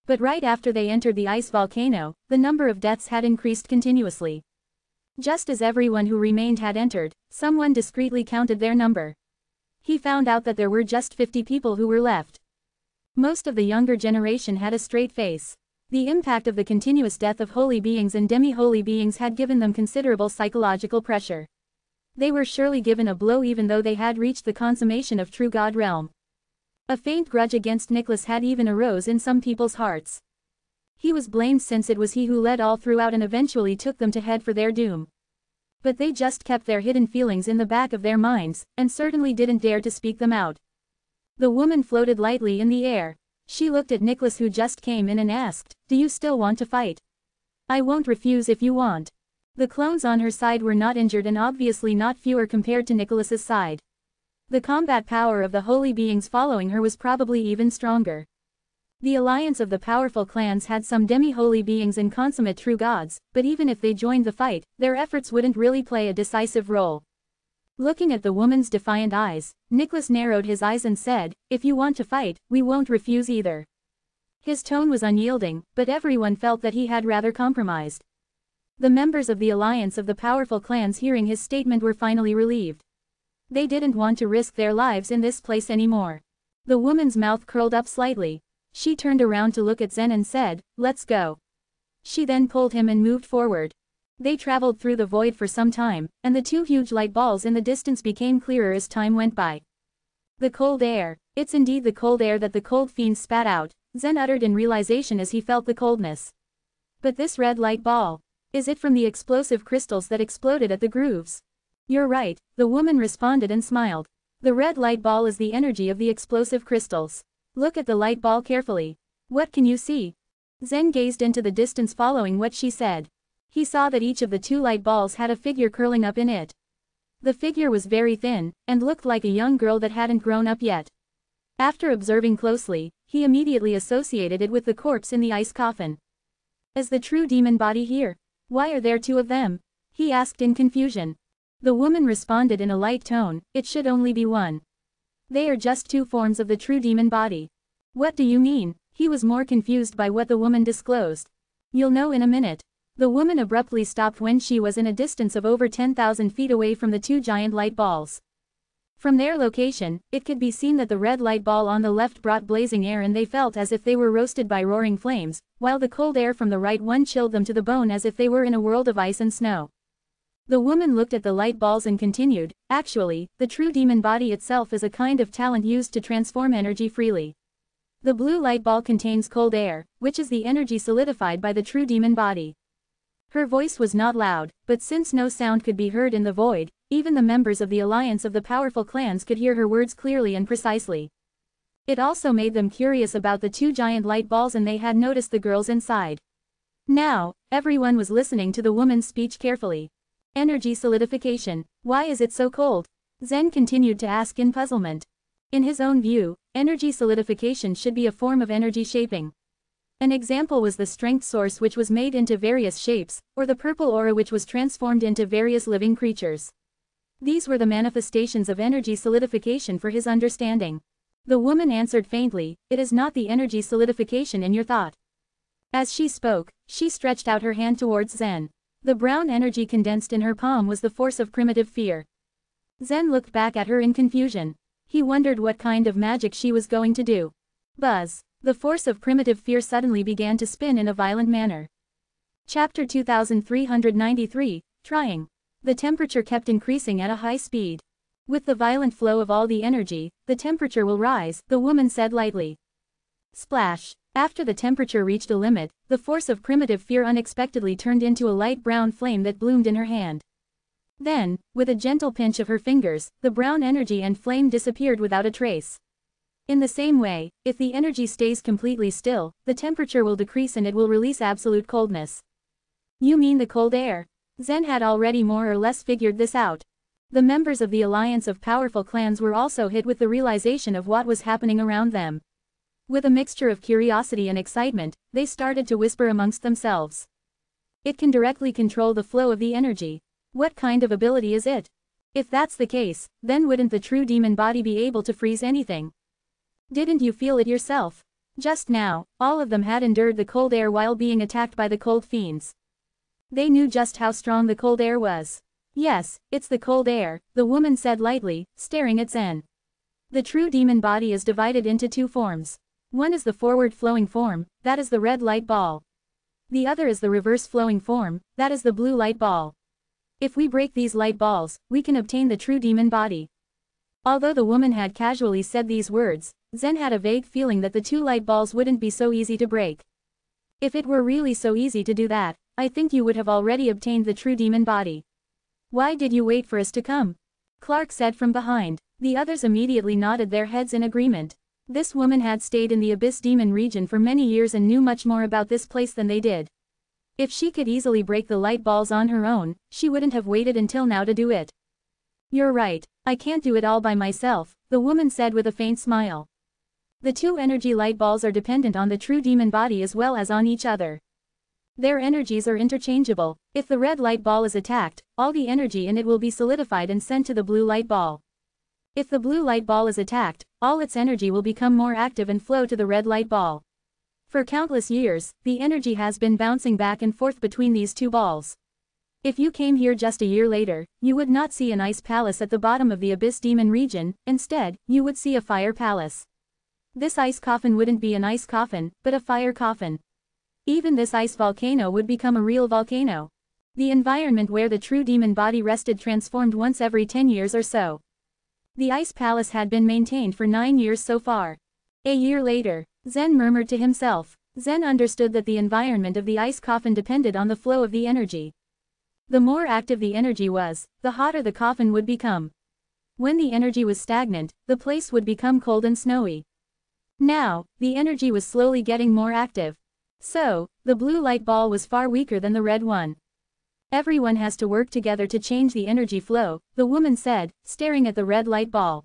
A: But right after they entered the ice volcano, the number of deaths had increased continuously. Just as everyone who remained had entered, someone discreetly counted their number. He found out that there were just 50 people who were left. Most of the younger generation had a straight face. The impact of the continuous death of holy beings and demi-holy beings had given them considerable psychological pressure. They were surely given a blow even though they had reached the consummation of true God realm. A faint grudge against Nicholas had even arose in some people's hearts. He was blamed since it was he who led all throughout and eventually took them to head for their doom. But they just kept their hidden feelings in the back of their minds, and certainly didn't dare to speak them out. The woman floated lightly in the air. She looked at Nicholas who just came in and asked, "Do you still want to fight?" "I won't refuse if you want." The clones on her side were not injured and obviously not fewer compared to Nicholas's side. The combat power of the holy beings following her was probably even stronger. The alliance of the powerful clans had some demi-holy beings and consummate true gods, but even if they joined the fight, their efforts wouldn't really play a decisive role. Looking at the woman's defiant eyes, Nicholas narrowed his eyes and said, "If you want to fight, we won't refuse either." His tone was unyielding, but everyone felt that he had rather compromised. The members of the alliance of the powerful clans hearing his statement were finally relieved. They didn't want to risk their lives in this place anymore. The woman's mouth curled up slightly. She turned around to look at Zen and said, "Let's go." She then pulled him and moved forward. They traveled through the void for some time, and the two huge light balls in the distance became clearer as time went by. The cold air. It's indeed the cold air that the cold fiends spat out, Zen uttered in realization as he felt the coldness. But this red light ball. Is it from the explosive crystals that exploded at the grooves? You're right, the woman responded and smiled. The red light ball is the energy of the explosive crystals. Look at the light ball carefully. What can you see? Zen gazed into the distance following what she said. He saw that each of the two light balls had a figure curling up in it. The figure was very thin, and looked like a young girl that hadn't grown up yet. After observing closely, he immediately associated it with the corpse in the ice coffin. Is the true demon body here? Why are there two of them? He asked in confusion. The woman responded in a light tone, it should only be one. They are just two forms of the true demon body. What do you mean? He was more confused by what the woman disclosed. You'll know in a minute. The woman abruptly stopped when she was in a distance of over 10,000 feet away from the two giant light balls. From their location, it could be seen that the red light ball on the left brought blazing air and they felt as if they were roasted by roaring flames, while the cold air from the right one chilled them to the bone as if they were in a world of ice and snow. The woman looked at the light balls and continued, actually, the true demon body itself is a kind of talent used to transform energy freely. The blue light ball contains cold air, which is the energy solidified by the true demon body. Her voice was not loud, but since no sound could be heard in the void, even the members of the alliance of the powerful clans could hear her words clearly and precisely. It also made them curious about the two giant light balls and they had noticed the girls inside. Now, everyone was listening to the woman's speech carefully. Energy solidification. Why is it so cold? Zen continued to ask in puzzlement. In his own view, energy solidification should be a form of energy shaping. An example was the strength source which was made into various shapes, or the purple aura which was transformed into various living creatures. These were the manifestations of energy solidification for his understanding. The woman answered faintly, it is not the energy solidification in your thought. As she spoke, she stretched out her hand towards Zen. The brown energy condensed in her palm was the force of primitive fear. Zen looked back at her in confusion. He wondered what kind of magic she was going to do. Buzz. The force of primitive fear suddenly began to spin in a violent manner. Chapter 2393, Trying. The temperature kept increasing at a high speed. With the violent flow of all the energy, the temperature will rise, the woman said lightly. Splash. After the temperature reached a limit, the force of primitive fear unexpectedly turned into a light brown flame that bloomed in her hand. Then, with a gentle pinch of her fingers, the brown energy and flame disappeared without a trace. In the same way, if the energy stays completely still, the temperature will decrease and it will release absolute coldness. You mean the cold air? Zen had already more or less figured this out. The members of the alliance of powerful clans were also hit with the realization of what was happening around them. With a mixture of curiosity and excitement, they started to whisper amongst themselves. It can directly control the flow of the energy. What kind of ability is it? If that's the case, then wouldn't the true demon body be able to freeze anything? Didn't you feel it yourself? Just now, all of them had endured the cold air while being attacked by the cold fiends. They knew just how strong the cold air was. Yes, it's the cold air, the woman said lightly, staring at Zen. The true demon body is divided into two forms. One is the forward-flowing form, that is the red light ball. The other is the reverse-flowing form, that is the blue light ball. If we break these light balls, we can obtain the true demon body. Although the woman had casually said these words, Zen had a vague feeling that the two light balls wouldn't be so easy to break. If it were really so easy to do that, I think you would have already obtained the true demon body. Why did you wait for us to come? Clark said from behind. The others immediately nodded their heads in agreement. This woman had stayed in the Abyss Demon region for many years and knew much more about this place than they did. If she could easily break the light balls on her own, she wouldn't have waited until now to do it. You're right, I can't do it all by myself, the woman said with a faint smile. The two energy light balls are dependent on the true demon body as well as on each other. Their energies are interchangeable. If the red light ball is attacked, all the energy in it will be solidified and sent to the blue light ball. If the blue light ball is attacked, all its energy will become more active and flow to the red light ball. For countless years, the energy has been bouncing back and forth between these two balls. If you came here just a year later, you would not see an ice palace at the bottom of the Abyss Demon region, instead, you would see a fire palace. This ice coffin wouldn't be an ice coffin, but a fire coffin. Even this ice volcano would become a real volcano. The environment where the true demon body rested transformed once every 10 years or so. The ice palace had been maintained for 9 years so far. A year later, Zen murmured to himself. Zen understood that the environment of the ice coffin depended on the flow of the energy. The more active the energy was, the hotter the coffin would become. When the energy was stagnant, the place would become cold and snowy. Now, the energy was slowly getting more active. So, the blue light ball was far weaker than the red one. Everyone has to work together to change the energy flow, the woman said, staring at the red light ball.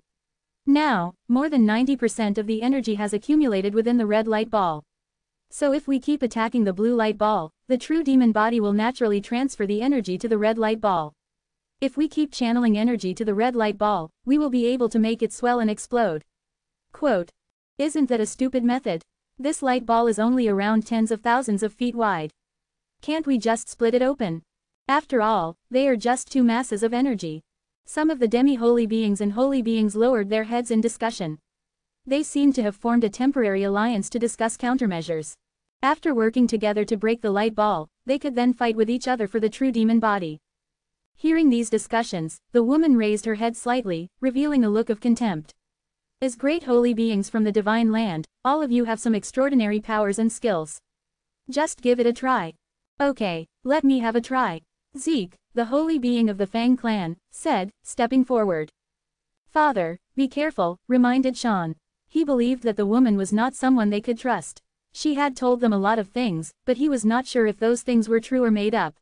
A: Now, more than 90% of the energy has accumulated within the red light ball. So if we keep attacking the blue light ball, the true demon body will naturally transfer the energy to the red light ball. If we keep channeling energy to the red light ball, we will be able to make it swell and explode. Quote, "Isn't that a stupid method? This light ball is only around tens of thousands of feet wide. Can't we just split it open? After all, they are just two masses of energy." Some of the demi-holy beings and holy beings lowered their heads in discussion. They seemed to have formed a temporary alliance to discuss countermeasures. After working together to break the light ball, they could then fight with each other for the true demon body. Hearing these discussions, the woman raised her head slightly, revealing a look of contempt. As great holy beings from the divine land, all of you have some extraordinary powers and skills. Just give it a try. Okay, let me have a try. Zeke, the holy being of the Fang clan, said, stepping forward. Father, be careful, reminded Sean. He believed that the woman was not someone they could trust. She had told them a lot of things, but he was not sure if those things were true or made up.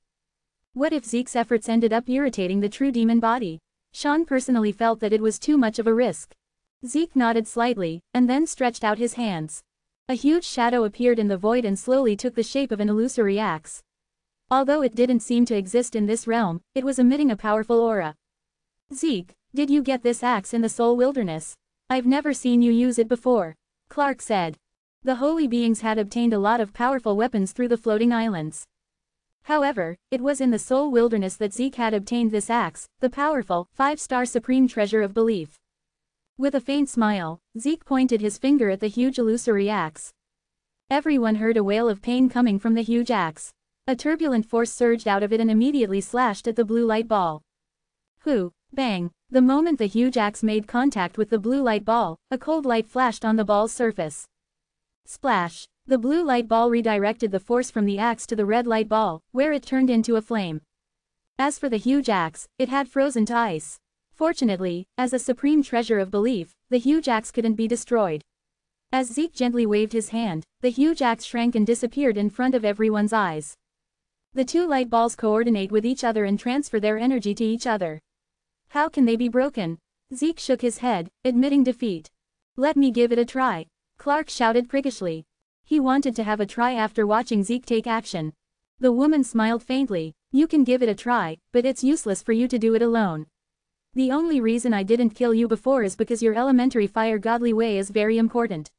A: What if Zeke's efforts ended up irritating the true demon body? Sean personally felt that it was too much of a risk. Zeke nodded slightly, and then stretched out his hands. A huge shadow appeared in the void and slowly took the shape of an illusory axe. Although it didn't seem to exist in this realm, it was emitting a powerful aura. Zeke, did you get this axe in the Soul Wilderness? I've never seen you use it before. Clark said. The holy beings had obtained a lot of powerful weapons through the floating islands. However, it was in the Soul Wilderness that Zeke had obtained this axe, the powerful, 5-star supreme treasure of belief. With a faint smile, Zeke pointed his finger at the huge illusory axe. Everyone heard a wail of pain coming from the huge axe. A turbulent force surged out of it and immediately slashed at the blue light ball. Whoo, bang, the moment the huge axe made contact with the blue light ball, a cold light flashed on the ball's surface. Splash! The blue light ball redirected the force from the axe to the red light ball, where it turned into a flame. As for the huge axe, it had frozen to ice. Fortunately, as a supreme treasure of belief, the huge axe couldn't be destroyed. As Zeke gently waved his hand, the huge axe shrank and disappeared in front of everyone's eyes. The two light balls coordinate with each other and transfer their energy to each other. How can they be broken? Zeke shook his head, admitting defeat. Let me give it a try. Clark shouted prickishly. He wanted to have a try after watching Zeke take action. The woman smiled faintly. You can give it a try, but it's useless for you to do it alone. The only reason I didn't kill you before is because your elementary fire godly way is very important.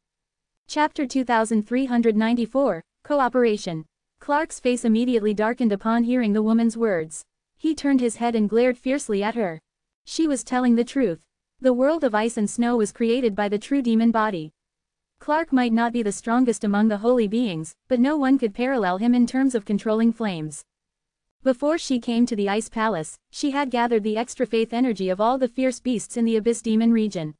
A: Chapter 2394, Cooperation. Clark's face immediately darkened upon hearing the woman's words. He turned his head and glared fiercely at her. She was telling the truth. The world of ice and snow was created by the true demon body. Clark might not be the strongest among the holy beings, but no one could parallel him in terms of controlling flames. Before she came to the Ice Palace, she had gathered the extra faith energy of all the fierce beasts in the Abyss Demon region.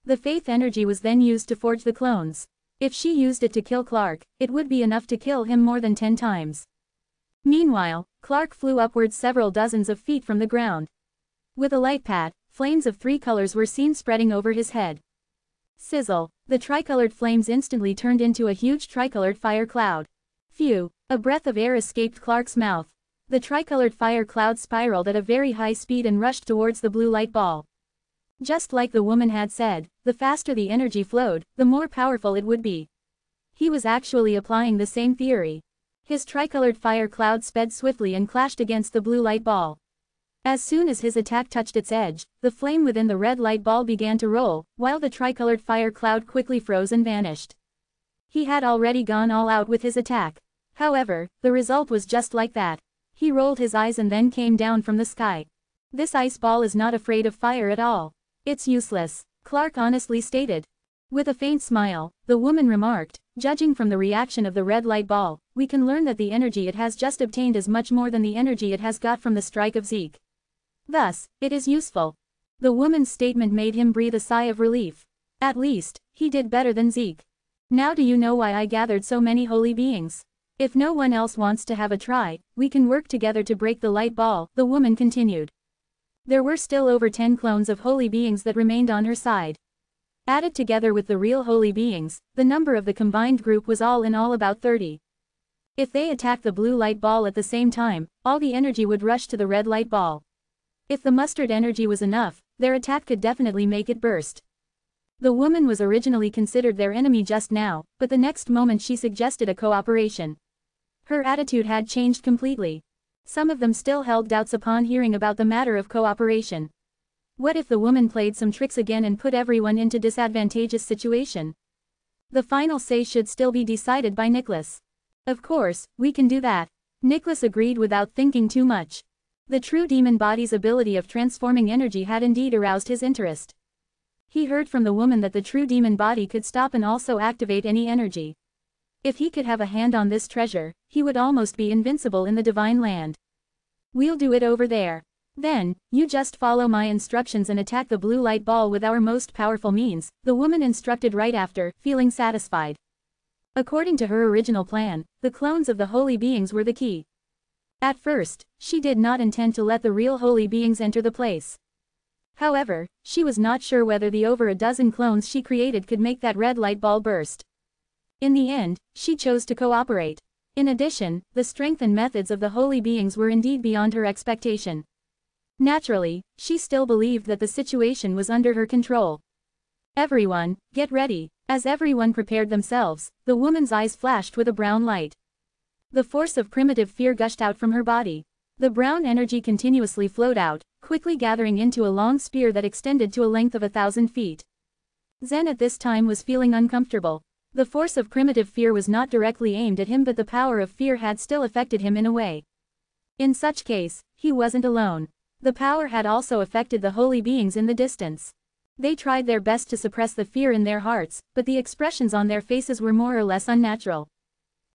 A: The faith energy was then used to forge the clones. If she used it to kill Clark, it would be enough to kill him more than 10 times. Meanwhile, Clark flew upwards several dozens of feet from the ground. With a light pat, flames of 3 colors were seen spreading over his head. Sizzle! The tricolored flames instantly turned into a huge tricolored fire cloud. Phew! A breath of air escaped Clark's mouth. The tricolored fire cloud spiraled at a very high speed and rushed towards the blue light ball. Just like the woman had said, the faster the energy flowed, the more powerful it would be. He was actually applying the same theory. His tricolored fire cloud sped swiftly and clashed against the blue light ball. As soon as his attack touched its edge, the flame within the red light ball began to roll, while the tricolored fire cloud quickly froze and vanished. He had already gone all out with his attack. However, the result was just like that. He rolled his eyes and then came down from the sky. This ice ball is not afraid of fire at all. It's useless, Clark honestly stated. With a faint smile, the woman remarked, Judging from the reaction of the red light ball, we can learn that the energy it has just obtained is much more than the energy it has got from the strike of Zeke. Thus, it is useful. The woman's statement made him breathe a sigh of relief. At least, he did better than Zeke. Now do you know why I gathered so many holy beings? If no one else wants to have a try, we can work together to break the light ball, the woman continued. There were still over 10 clones of holy beings that remained on her side. Added together with the real holy beings, the number of the combined group was all in all about 30. If they attacked the blue light ball at the same time, all the energy would rush to the red light ball. If the mustered energy was enough, their attack could definitely make it burst. The woman was originally considered their enemy just now, but the next moment she suggested a cooperation. Her attitude had changed completely. Some of them still held doubts upon hearing about the matter of cooperation. What if the woman played some tricks again and put everyone into disadvantageous situation? The final say should still be decided by Nicholas. Of course, we can do that. Nicholas agreed without thinking too much. The true demon body's ability of transforming energy had indeed aroused his interest. He heard from the woman that the true demon body could stop and also activate any energy. If he could have a hand on this treasure, he would almost be invincible in the divine land. We'll do it over there. Then, you just follow my instructions and attack the blue light ball with our most powerful means, the woman instructed right after, feeling satisfied. According to her original plan, the clones of the holy beings were the key. At first, she did not intend to let the real holy beings enter the place. However, she was not sure whether the over a dozen clones she created could make that red light ball burst. In the end, she chose to cooperate. In addition, the strength and methods of the holy beings were indeed beyond her expectation. Naturally, she still believed that the situation was under her control. Everyone, get ready. As everyone prepared themselves, the woman's eyes flashed with a brown light. The force of primitive fear gushed out from her body. The brown energy continuously flowed out, quickly gathering into a long spear that extended to a length of 1,000 feet. Zen at this time was feeling uncomfortable. The force of primitive fear was not directly aimed at him, but the power of fear had still affected him in a way. In such case, he wasn't alone. The power had also affected the holy beings in the distance. They tried their best to suppress the fear in their hearts, but the expressions on their faces were more or less unnatural.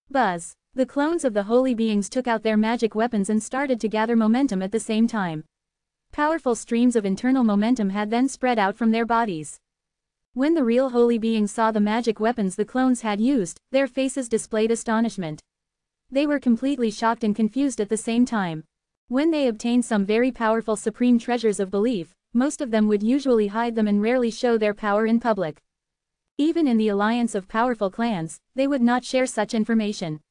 A: Buzz. The clones of the holy beings took out their magic weapons and started to gather momentum at the same time. Powerful streams of internal momentum had then spread out from their bodies. When the real holy beings saw the magic weapons the clones had used, their faces displayed astonishment. They were completely shocked and confused at the same time. When they obtained some very powerful supreme treasures of belief, most of them would usually hide them and rarely show their power in public. Even in the alliance of powerful clans, they would not share such information.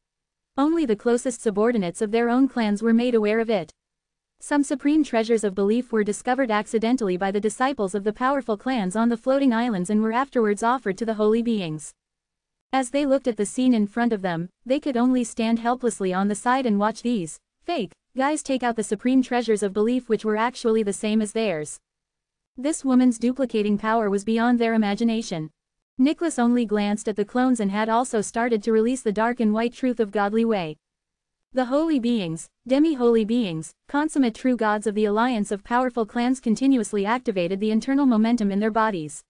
A: Only the closest subordinates of their own clans were made aware of it. Some supreme treasures of belief were discovered accidentally by the disciples of the powerful clans on the floating islands and were afterwards offered to the holy beings. As they looked at the scene in front of them, they could only stand helplessly on the side and watch these fake guys take out the supreme treasures of belief which were actually the same as theirs. This woman's duplicating power was beyond their imagination. Nicholas only glanced at the clones and had also started to release the dark and white truth of godly way. The holy beings, demi-holy beings, consummate true gods of the alliance of powerful clans continuously activated the internal momentum in their bodies.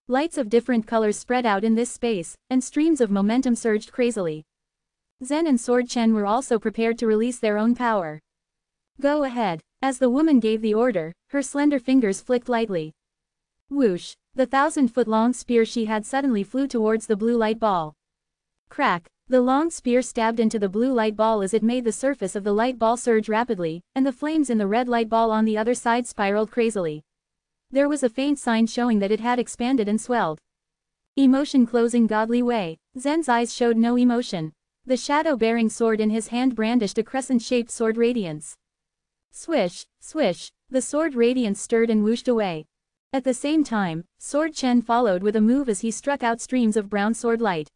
A: Lights of different colors spread out in this space, and streams of momentum surged crazily. Zen and Sword Chen were also prepared to release their own power. Go ahead. As the woman gave the order, her slender fingers flicked lightly. Whoosh! The 1,000-foot-long spear she had suddenly flew towards the blue light ball. Crack! The long spear stabbed into the blue light ball as it made the surface of the light ball surge rapidly, and the flames in the red light ball on the other side spiraled crazily. There was a faint sign showing that it had expanded and swelled. Emotion closing godly way. Zen's eyes showed no emotion. The shadow-bearing sword in his hand brandished a crescent-shaped sword radiance. Swish, swish, the sword radiance stirred and whooshed away. At the same time, Sword Chen followed with a move as he struck out streams of brown sword light.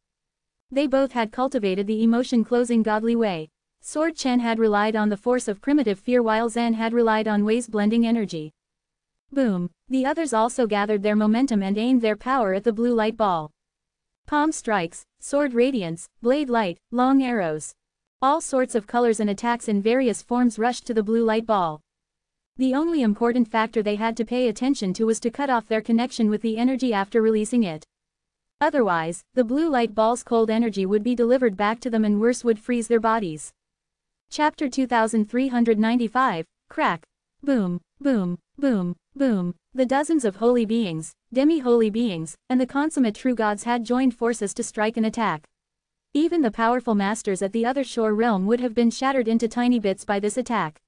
A: They both had cultivated the emotion-closing godly way. Sword Chen had relied on the force of primitive fear while Zen had relied on Wei's blending energy. Boom! The others also gathered their momentum and aimed their power at the blue light ball. Palm strikes, sword radiance, blade light, long arrows. All sorts of colors and attacks in various forms rushed to the blue light ball. The only important factor they had to pay attention to was to cut off their connection with the energy after releasing it. Otherwise, the blue light ball's cold energy would be delivered back to them and worse would freeze their bodies. Chapter 2395, Crack. Boom, boom, boom, boom. The dozens of holy beings, demi-holy beings, and the consummate true gods had joined forces to strike an attack. Even the powerful masters at the other shore realm would have been shattered into tiny bits by this attack.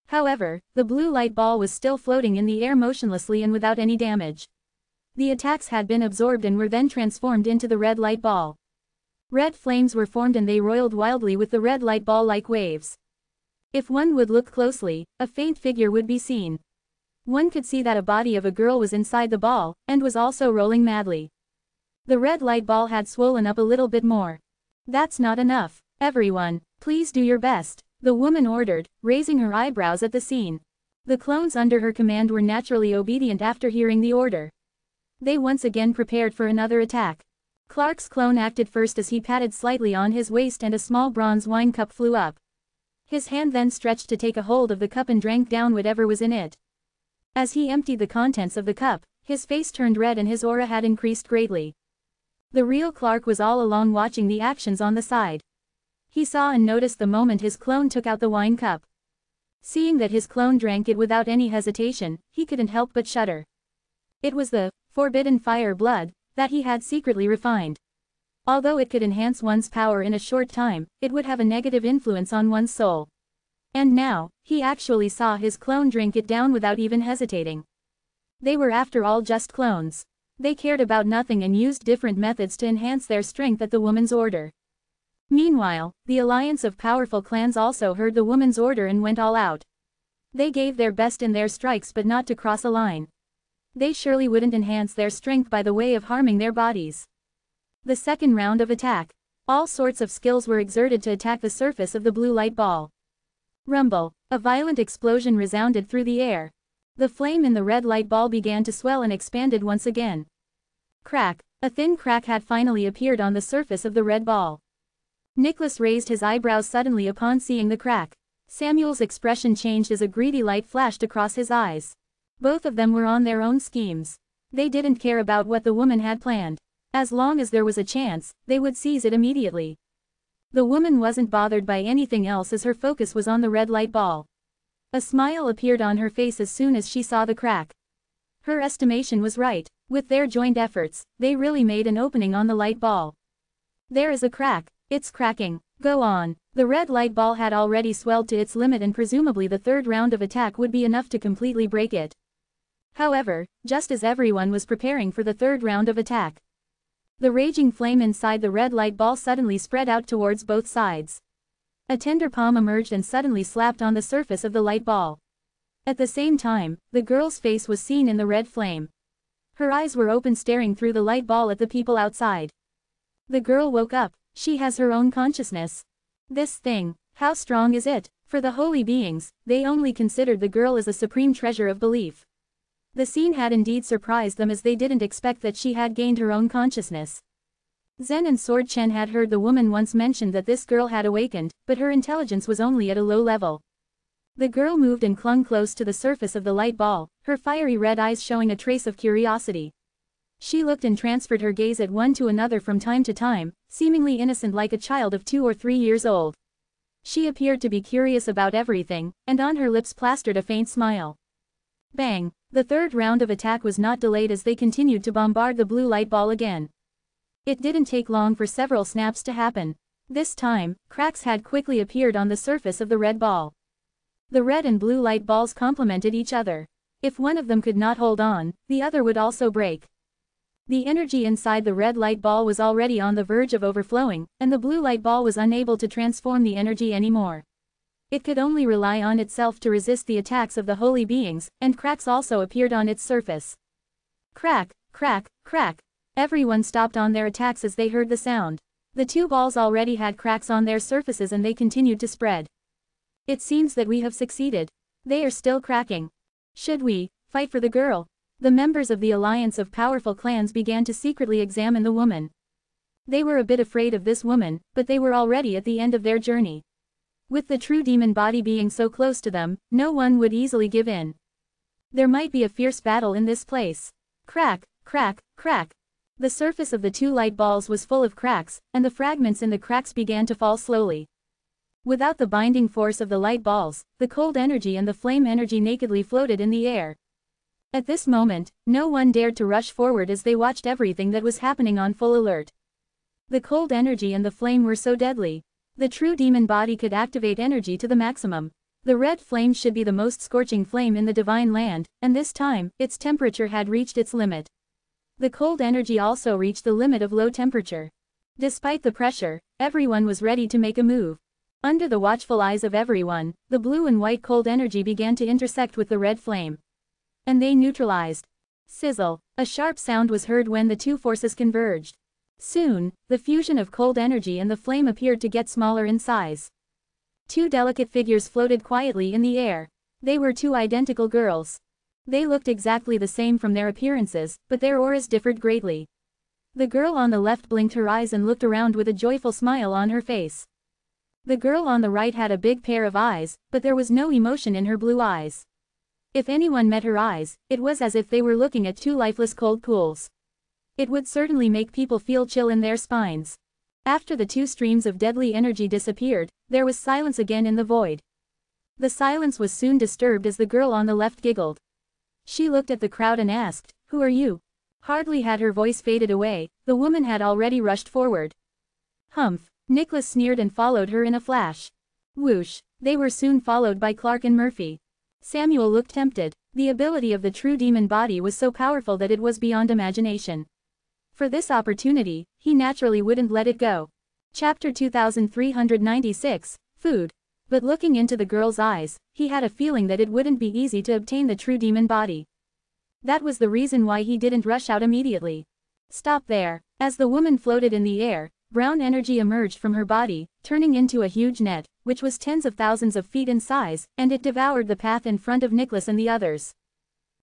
A: However, the blue light ball was still floating in the air motionlessly and without any damage. The attacks had been absorbed and were then transformed into the red light ball. Red flames were formed and they roiled wildly with the red light ball like waves. If one would look closely, a faint figure would be seen. One could see that a body of a girl was inside the ball, and was also rolling madly. The red light ball had swollen up a little bit more. That's not enough. Everyone, please do your best, the woman ordered, raising her eyebrows at the scene. The clones under her command were naturally obedient after hearing the order. They once again prepared for another attack. Clark's clone acted first as he patted slightly on his waist and a small bronze wine cup flew up. His hand then stretched to take a hold of the cup and drank down whatever was in it. As he emptied the contents of the cup, his face turned red and his aura had increased greatly. The real Clark was all along watching the actions on the side. He saw and noticed the moment his clone took out the wine cup. Seeing that his clone drank it without any hesitation, he couldn't help but shudder. It was the forbidden fire blood that he had secretly refined. Although it could enhance one's power in a short time, it would have a negative influence on one's soul. And now, he actually saw his clone drink it down without even hesitating. They were after all just clones. They cared about nothing and used different methods to enhance their strength at the woman's order. Meanwhile, the alliance of powerful clans also heard the woman's order and went all out. They gave their best in their strikes but not to cross a line. They surely wouldn't enhance their strength by the way of harming their bodies. The second round of attack. All sorts of skills were exerted to attack the surface of the blue light ball. Rumble. A violent explosion resounded through the air. The flame in the red light ball began to swell and expanded once again. Crack. A thin crack had finally appeared on the surface of the red ball. Nicholas raised his eyebrows suddenly upon seeing the crack. Samuel's expression changed as a greedy light flashed across his eyes. Both of them were on their own schemes. They didn't care about what the woman had planned. As long as there was a chance, they would seize it immediately. The woman wasn't bothered by anything else as her focus was on the red light ball. A smile appeared on her face as soon as she saw the crack. Her estimation was right. With their joint efforts, they really made an opening on the light ball. There is a crack. It's cracking. Go on. The red light ball had already swelled to its limit and presumably the third round of attack would be enough to completely break it. However, just as everyone was preparing for the third round of attack, the raging flame inside the red light ball suddenly spread out towards both sides. A tender palm emerged and suddenly slapped on the surface of the light ball. At the same time, the girl's face was seen in the red flame. Her eyes were open staring through the light ball at the people outside. The girl woke up. She has her own consciousness. This thing, how strong is it? For the holy beings, they only considered the girl as a supreme treasure of belief. The scene had indeed surprised them as they didn't expect that she had gained her own consciousness. Zen and Sword Chen had heard the woman once mention that this girl had awakened, but her intelligence was only at a low level. The girl moved and clung close to the surface of the light ball, her fiery red eyes showing a trace of curiosity. She looked and transferred her gaze at one to another from time to time, seemingly innocent like a child of 2 or 3 years old. She appeared to be curious about everything, and on her lips plastered a faint smile. Bang! The third round of attack was not delayed as they continued to bombard the blue light ball again. It didn't take long for several snaps to happen. This time, cracks had quickly appeared on the surface of the red ball. The red and blue light balls complemented each other. If one of them could not hold on, the other would also break. The energy inside the red light ball was already on the verge of overflowing, and the blue light ball was unable to transform the energy anymore. It could only rely on itself to resist the attacks of the holy beings, and cracks also appeared on its surface. Crack, crack, crack. Everyone stopped on their attacks as they heard the sound. The two balls already had cracks on their surfaces and they continued to spread. It seems that we have succeeded. They are still cracking. Should we fight for the girl? The members of the alliance of powerful clans began to secretly examine the woman. They were a bit afraid of this woman, but they were already at the end of their journey. With the true demon body being so close to them, no one would easily give in. There might be a fierce battle in this place. Crack, crack, crack. The surface of the two light balls was full of cracks, and the fragments in the cracks began to fall slowly. Without the binding force of the light balls, the cold energy and the flame energy nakedly floated in the air. At this moment, no one dared to rush forward as they watched everything that was happening on full alert. The cold energy and the flame were so deadly. The true demon body could activate energy to the maximum. The red flame should be the most scorching flame in the divine land, and this time, its temperature had reached its limit. The cold energy also reached the limit of low temperature. Despite the pressure, everyone was ready to make a move. Under the watchful eyes of everyone, the blue and white cold energy began to intersect with the red flame. And they neutralized. Sizzle. A sharp sound was heard when the two forces converged. Soon, the fusion of cold energy and the flame appeared to get smaller in size. Two delicate figures floated quietly in the air. They were two identical girls. They looked exactly the same from their appearances, but their auras differed greatly. The girl on the left blinked her eyes and looked around with a joyful smile on her face. The girl on the right had a big pair of eyes, but there was no emotion in her blue eyes. If anyone met her eyes, it was as if they were looking at two lifeless cold pools. It would certainly make people feel chill in their spines. After the two streams of deadly energy disappeared, there was silence again in the void. The silence was soon disturbed as the girl on the left giggled. She looked at the crowd and asked, "Who are you?" Hardly had her voice faded away, the woman had already rushed forward. "Humph," Nicholas sneered and followed her in a flash. Whoosh, they were soon followed by Clark and Murphy. Samuel looked tempted. The ability of the true demon body was so powerful that it was beyond imagination. For this opportunity, he naturally wouldn't let it go. Chapter 2396, Food. But looking into the girl's eyes, he had a feeling that it wouldn't be easy to obtain the true demon body. That was the reason why he didn't rush out immediately. Stop there. As the woman floated in the air, brown energy emerged from her body, turning into a huge net, which was tens of thousands of feet in size, and it devoured the path in front of Nicholas and the others.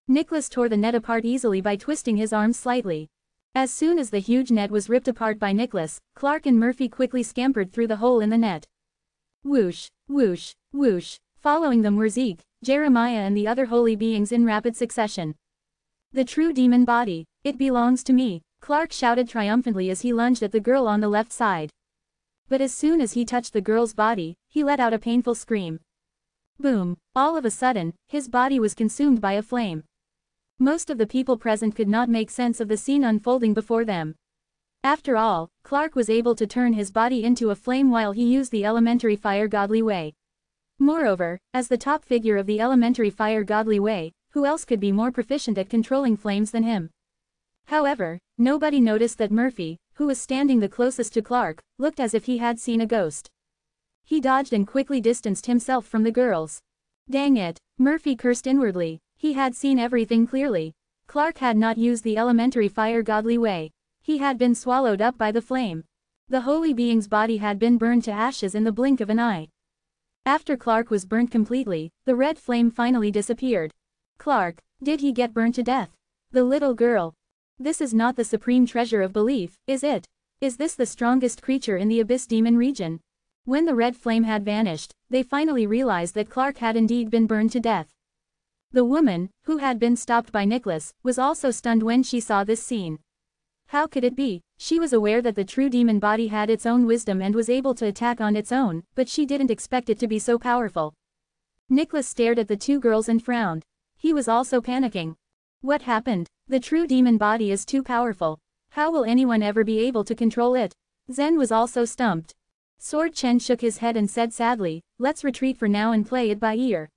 A: Nicholas tore the net apart easily by twisting his arms slightly. As soon as the huge net was ripped apart by Nicholas, Clark and Murphy quickly scampered through the hole in the net. Whoosh, whoosh, whoosh. Following them were Zeke, Jeremiah and the other holy beings in rapid succession. The true demon body, it belongs to me, Clark shouted triumphantly as he lunged at the girl on the left side. But as soon as he touched the girl's body, he let out a painful scream. Boom! All of a sudden, his body was consumed by a flame. Most of the people present could not make sense of the scene unfolding before them. After all, Clark was able to turn his body into a flame while he used the elementary fire godly way. Moreover, as the top figure of the elementary fire godly way, who else could be more proficient at controlling flames than him? However, nobody noticed that Murphy, who was standing the closest to Clark, looked as if he had seen a ghost. He dodged and quickly distanced himself from the girls. Dang it, Murphy cursed inwardly. He had seen everything clearly. Clark had not used the elementary fire godly way. He had been swallowed up by the flame. The holy being's body had been burned to ashes in the blink of an eye. After Clark was burnt completely, the red flame finally disappeared. Clark, did he get burned to death? The little girl. This is not the supreme treasure of belief, is it? Is this the strongest creature in the abyss demon region? When the red flame had vanished, they finally realized that Clark had indeed been burned to death. The woman, who had been stopped by Nicholas, was also stunned when she saw this scene. How could it be? She was aware that the true demon body had its own wisdom and was able to attack on its own, but she didn't expect it to be so powerful. Nicholas stared at the two girls and frowned. He was also panicking. What happened? The true demon body is too powerful. How will anyone ever be able to control it? Zen was also stumped. Sword Chen shook his head and said sadly, "Let's retreat for now and play it by ear."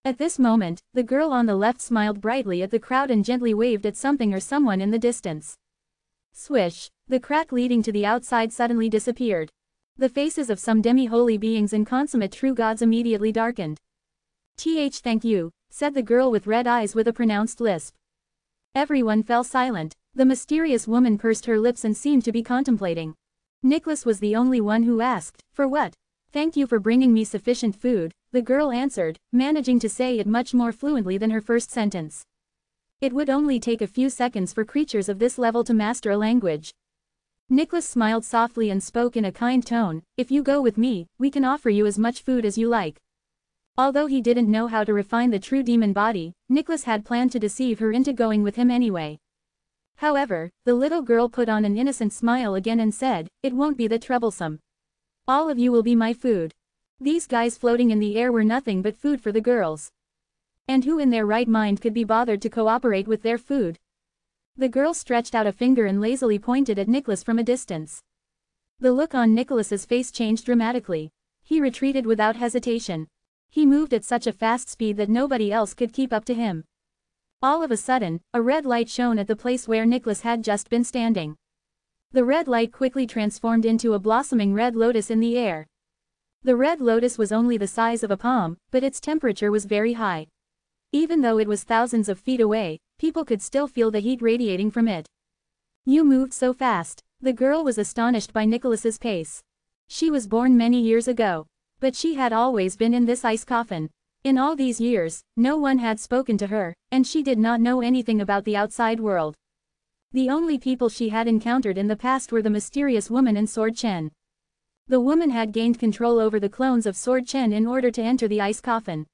A: At this moment, the girl on the left smiled brightly at the crowd and gently waved at something or someone in the distance. Swish! The crack leading to the outside suddenly disappeared. The faces of some demi-holy beings and consummate true gods immediately darkened. Thank you, said the girl with red eyes with a pronounced lisp. Everyone fell silent. The mysterious woman pursed her lips and seemed to be contemplating. Nicholas was the only one who asked, "For what?" "Thank you for bringing me sufficient food," the girl answered, managing to say it much more fluently than her first sentence. It would only take a few seconds for creatures of this level to master a language. Nicholas smiled softly and spoke in a kind tone, "If you go with me, we can offer you as much food as you like." Although he didn't know how to refine the true demon body, Nicholas had planned to deceive her into going with him anyway. However, the little girl put on an innocent smile again and said, "It won't be that troublesome. All of you will be my food." These guys floating in the air were nothing but food for the girls. And who in their right mind could be bothered to cooperate with their food? The girl stretched out a finger and lazily pointed at Nicholas from a distance. The look on Nicholas's face changed dramatically. He retreated without hesitation. He moved at such a fast speed that nobody else could keep up to him. All of a sudden, a red light shone at the place where Nicholas had just been standing. The red light quickly transformed into a blossoming red lotus in the air. The red lotus was only the size of a palm, but its temperature was very high. Even though it was thousands of feet away, people could still feel the heat radiating from it. "You moved so fast." The girl was astonished by Nicholas's pace. She was born many years ago. But she had always been in this ice coffin. In all these years, no one had spoken to her, and she did not know anything about the outside world. The only people she had encountered in the past were the mysterious woman and Sword Chen. The woman had gained control over the clones of Sword Chen in order to enter the ice coffin.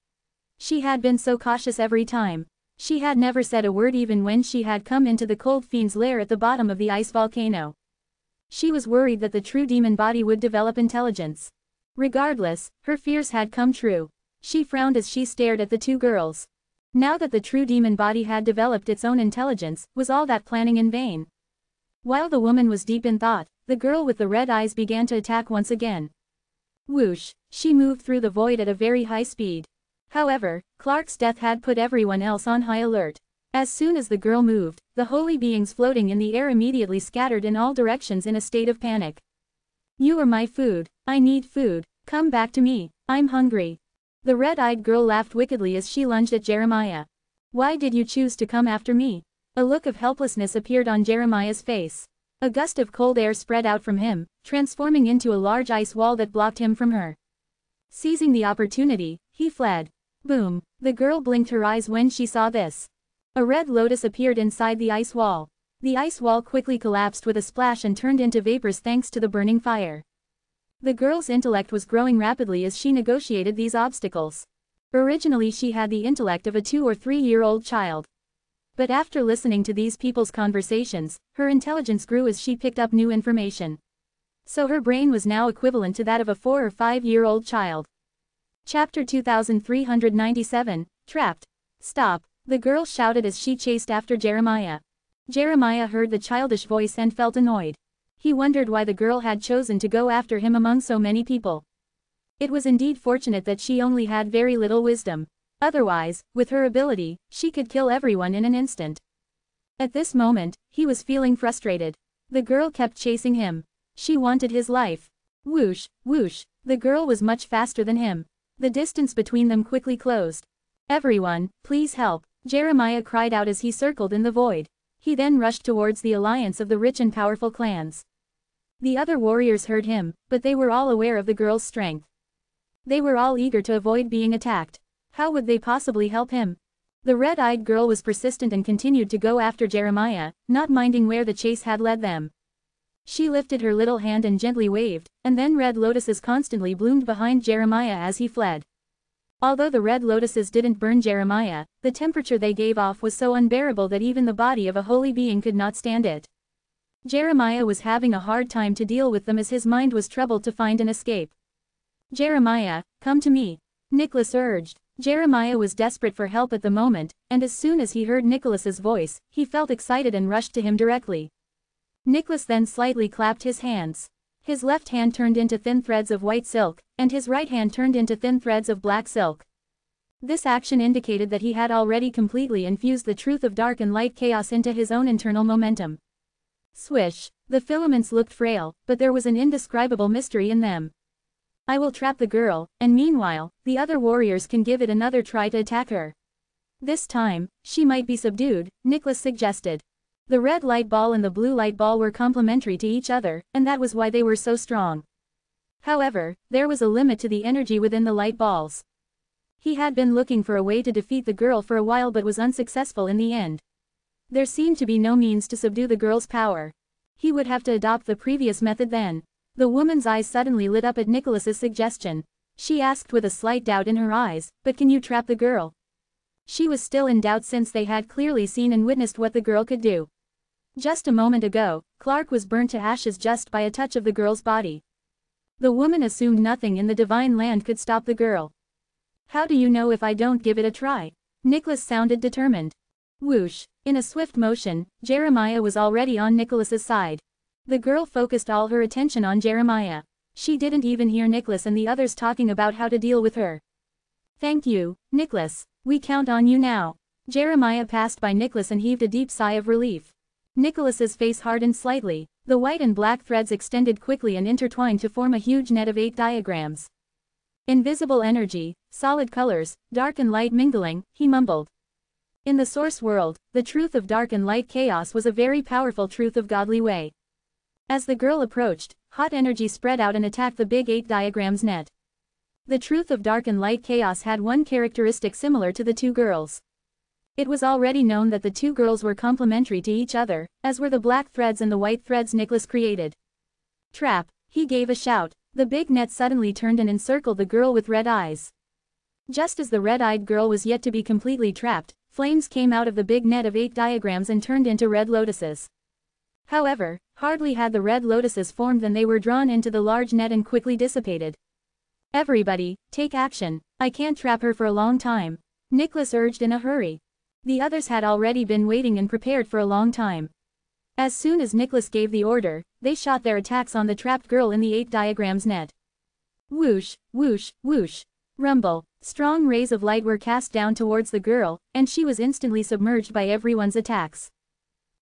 A: She had been so cautious every time. She had never said a word even when she had come into the cold fiend's lair at the bottom of the ice volcano. She was worried that the true demon body would develop intelligence. Regardless, her fears had come true. She frowned as she stared at the two girls. Now that the true demon body had developed its own intelligence, was all that planning in vain? While the woman was deep in thought, the girl with the red eyes began to attack once again. Whoosh! She moved through the void at a very high speed. However, Clark's death had put everyone else on high alert. As soon as the girl moved, the holy beings floating in the air immediately scattered in all directions in a state of panic. "You are my food. I need food. Come back to me. I'm hungry." The red-eyed girl laughed wickedly as she lunged at Jeremiah. "Why did you choose to come after me?" A look of helplessness appeared on Jeremiah's face. A gust of cold air spread out from him, transforming into a large ice wall that blocked him from her. Seizing the opportunity, he fled. Boom! The girl blinked her eyes when she saw this. A red lotus appeared inside the ice wall. The ice wall quickly collapsed with a splash and turned into vapors thanks to the burning fire. The girl's intellect was growing rapidly as she negotiated these obstacles. Originally she had the intellect of a 2- or 3-year-old child. But after listening to these people's conversations, her intelligence grew as she picked up new information. So her brain was now equivalent to that of a 4- or 5-year-old child. Chapter 2397, Trapped. "Stop!" the girl shouted as she chased after Jeremiah. Jeremiah heard the childish voice and felt annoyed. He wondered why the girl had chosen to go after him among so many people. It was indeed fortunate that she only had very little wisdom. Otherwise, with her ability, she could kill everyone in an instant. At this moment, he was feeling frustrated. The girl kept chasing him. She wanted his life. Whoosh, whoosh, the girl was much faster than him. The distance between them quickly closed. "Everyone, please help," Jeremiah cried out as he circled in the void. He then rushed towards the alliance of the rich and powerful clans. The other warriors heard him, but they were all aware of the girl's strength. They were all eager to avoid being attacked. How would they possibly help him? The red-eyed girl was persistent and continued to go after Jeremiah, not minding where the chase had led them. She lifted her little hand and gently waved, and then red lotuses constantly bloomed behind Jeremiah as he fled. Although the red lotuses didn't burn Jeremiah, the temperature they gave off was so unbearable that even the body of a holy being could not stand it. Jeremiah was having a hard time to deal with them as his mind was troubled to find an escape. "Jeremiah, come to me," Nicholas urged. Jeremiah was desperate for help at the moment, and as soon as he heard Nicholas's voice, he felt excited and rushed to him directly. Nicholas then slightly clapped his hands. His left hand turned into thin threads of white silk, and his right hand turned into thin threads of black silk. This action indicated that he had already completely infused the truth of dark and light chaos into his own internal momentum. Swish! The filaments looked frail, but there was an indescribable mystery in them. "I will trap the girl, and meanwhile, the other warriors can give it another try to attack her. This time, she might be subdued," Nicholas suggested. The red light ball and the blue light ball were complementary to each other, and that was why they were so strong. However, there was a limit to the energy within the light balls. He had been looking for a way to defeat the girl for a while but was unsuccessful in the end. There seemed to be no means to subdue the girl's power. He would have to adopt the previous method then. The woman's eyes suddenly lit up at Nicholas's suggestion. She asked with a slight doubt in her eyes, "But can you trap the girl?" She was still in doubt since they had clearly seen and witnessed what the girl could do. Just a moment ago, Clark was burnt to ashes just by a touch of the girl's body. The woman assumed nothing in the divine land could stop the girl. How do you know if I don't give it a try? Nicholas sounded determined. Whoosh! In a swift motion, Jeremiah was already on Nicholas's side. The girl focused all her attention on Jeremiah. She didn't even hear Nicholas and the others talking about how to deal with her. Thank you, Nicholas. We count on you now. Jeremiah passed by Nicholas and heaved a deep sigh of relief. Nicholas's face hardened slightly. The white and black threads extended quickly and intertwined to form a huge net of 8 diagrams. Invisible energy, solid colors, dark and light mingling, he mumbled. In the source world, the truth of dark and light chaos was a very powerful truth of godly way. As the girl approached, hot energy spread out and attacked the big 8 diagrams net. The truth of dark and light chaos had one characteristic similar to the two girls. It was already known that the two girls were complementary to each other, as were the black threads and the white threads Nicholas created. Trap! He gave a shout. The big net suddenly turned and encircled the girl with red eyes. Just as the red-eyed girl was yet to be completely trapped, flames came out of the big net of 8 diagrams and turned into red lotuses. However, hardly had the red lotuses formed than they were drawn into the large net and quickly dissipated. Everybody, take action. I can't trap her for a long time. Nicholas urged in a hurry. The others had already been waiting and prepared for a long time. As soon as Nicholas gave the order, they shot their attacks on the trapped girl in the 8 diagrams net. Whoosh, whoosh, whoosh. Rumble. Strong rays of light were cast down towards the girl, and she was instantly submerged by everyone's attacks.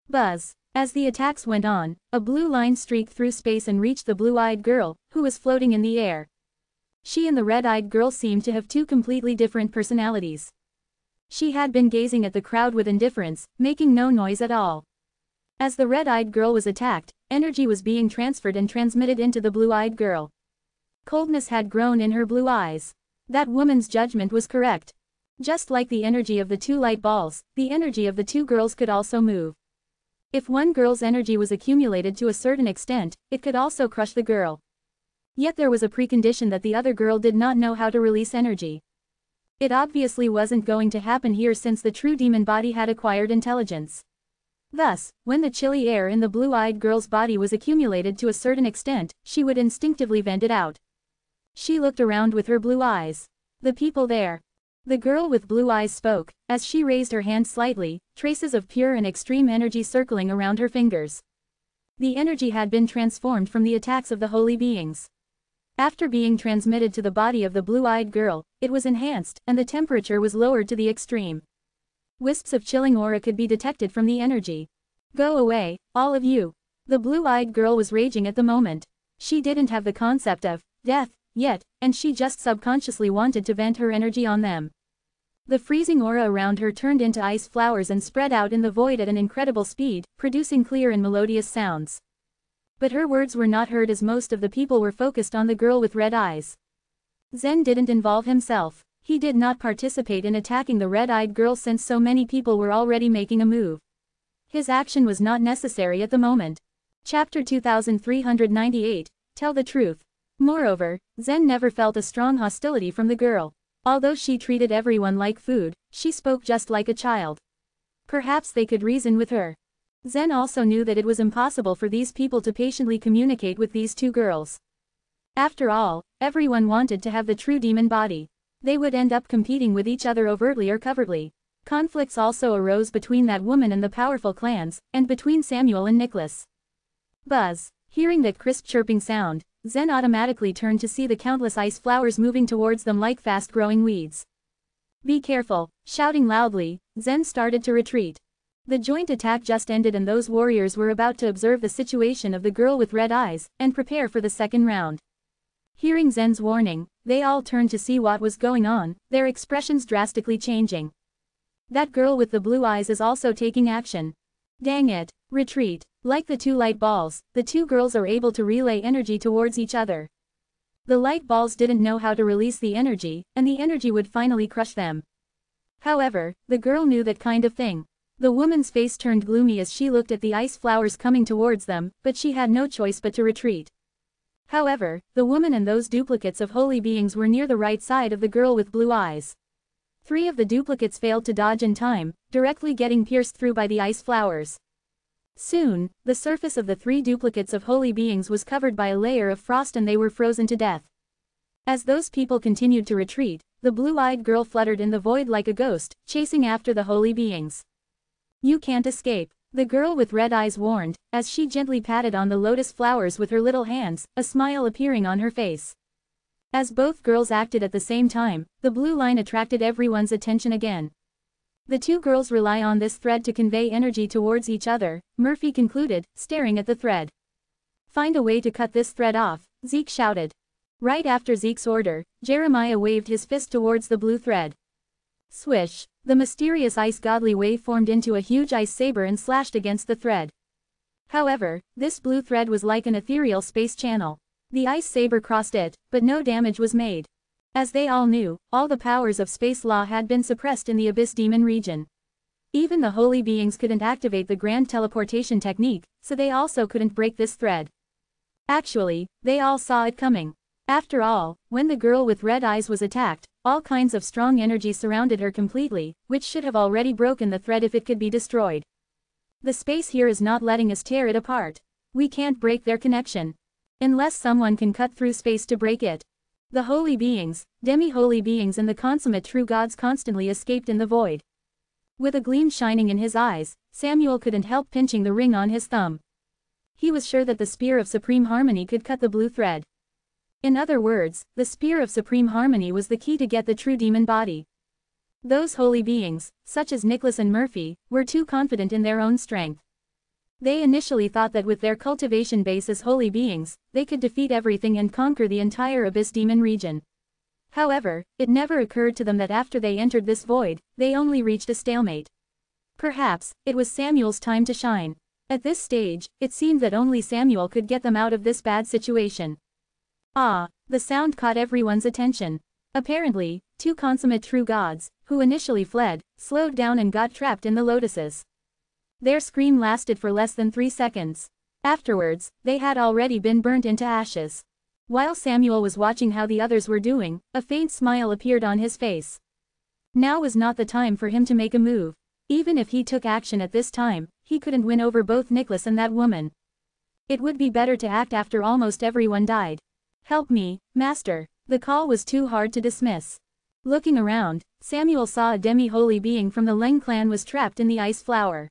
A: Buzz. As the attacks went on, a blue line streaked through space and reached the blue-eyed girl, who was floating in the air. She and the red-eyed girl seemed to have two completely different personalities. She had been gazing at the crowd with indifference, making no noise at all. As the red-eyed girl was attacked, energy was being transferred and transmitted into the blue-eyed girl. Coldness had grown in her blue eyes. That woman's judgment was correct. Just like the energy of the 2 light balls, the energy of the 2 girls could also move. If one girl's energy was accumulated to a certain extent, it could also crush the girl. Yet there was a precondition that the other girl did not know how to release energy. It obviously wasn't going to happen here since the true demon body had acquired intelligence. Thus, when the chilly air in the blue-eyed girl's body was accumulated to a certain extent, she would instinctively vent it out. She looked around with her blue eyes. The people there. The girl with blue eyes spoke, as she raised her hand slightly, traces of pure and extreme energy circling around her fingers. The energy had been transformed from the attacks of the holy beings. After being transmitted to the body of the blue-eyed girl, it was enhanced, and the temperature was lowered to the extreme. Wisps of chilling aura could be detected from the energy. Go away, all of you. The blue-eyed girl was raging at the moment. She didn't have the concept of death yet, and she just subconsciously wanted to vent her energy on them. The freezing aura around her turned into ice flowers and spread out in the void at an incredible speed, producing clear and melodious sounds. But her words were not heard as most of the people were focused on the girl with red eyes. Zen didn't involve himself. He did not participate in attacking the red-eyed girl since so many people were already making a move. His action was not necessary at the moment. Chapter 2398, Tell the Truth. Moreover, Zen never felt a strong hostility from the girl. Although she treated everyone like food, she spoke just like a child. Perhaps they could reason with her. Zen also knew that it was impossible for these people to patiently communicate with these 2 girls. After all, everyone wanted to have the true demon body. They would end up competing with each other overtly or covertly. Conflicts also arose between that woman and the powerful clans, and between Samuel and Nicholas. Buzz. Hearing that crisp chirping sound, Zen automatically turned to see the countless ice flowers moving towards them like fast-growing weeds. Be careful. Shouting loudly, Zen started to retreat. The joint attack just ended and those warriors were about to observe the situation of the girl with red eyes, and prepare for the second round. Hearing Zen's warning, they all turned to see what was going on, their expressions drastically changing. That girl with the blue eyes is also taking action. Dang it. Retreat. Like the 2 light balls, the 2 girls are able to relay energy towards each other. The light balls didn't know how to release the energy, and the energy would finally crush them. However, the girl knew that kind of thing. The woman's face turned gloomy as she looked at the ice flowers coming towards them, but she had no choice but to retreat. However, the woman and those duplicates of holy beings were near the right side of the girl with blue eyes. 3 of the duplicates failed to dodge in time, directly getting pierced through by the ice flowers. Soon, the surface of the 3 duplicates of holy beings was covered by a layer of frost and they were frozen to death. As those people continued to retreat, the blue-eyed girl fluttered in the void like a ghost, chasing after the holy beings. "You can't escape," the girl with red eyes warned, as she gently patted on the lotus flowers with her little hands, a smile appearing on her face. As both girls acted at the same time, the blue line attracted everyone's attention again. "The 2 girls rely on this thread to convey energy towards each other," Murphy concluded, staring at the thread. "Find a way to cut this thread off," Zeke shouted. Right after Zeke's order, Jeremiah waved his fist towards the blue thread. Swish! The mysterious ice godly wave formed into a huge ice saber and slashed against the thread. However, this blue thread was like an ethereal space channel. The ice saber crossed it, but no damage was made. As they all knew, all the powers of space law had been suppressed in the Abyss Demon region. Even the holy beings couldn't activate the grand teleportation technique, so they also couldn't break this thread. Actually, they all saw it coming. After all, when the girl with red eyes was attacked, all kinds of strong energy surrounded her completely, which should have already broken the thread if it could be destroyed. The space here is not letting us tear it apart. We can't break their connection. Unless someone can cut through space to break it. The holy beings, demi-holy beings and the consummate true gods constantly escaped in the void. With a gleam shining in his eyes, Samuel couldn't help pinching the ring on his thumb. He was sure that the spear of supreme harmony could cut the blue thread. In other words, the spear of supreme harmony was the key to get the true demon body. Those holy beings, such as Nicholas and Murphy, were too confident in their own strength. They initially thought that with their cultivation base as holy beings, they could defeat everything and conquer the entire Abyss Demon region. However, it never occurred to them that after they entered this void, they only reached a stalemate. Perhaps, it was Samuel's time to shine. At this stage, it seemed that only Samuel could get them out of this bad situation. Ah, the sound caught everyone's attention. Apparently, 2 consummate true gods, who initially fled, slowed down and got trapped in the lotuses. Their scream lasted for less than 3 seconds. Afterwards, they had already been burnt into ashes. While Samuel was watching how the others were doing, a faint smile appeared on his face. Now was not the time for him to make a move. Even if he took action at this time, he couldn't win over both Nicholas and that woman. It would be better to act after almost everyone died. "Help me, Master." The call was too hard to dismiss. Looking around, Samuel saw a demi-holy being from the Leng clan was trapped in the ice flower.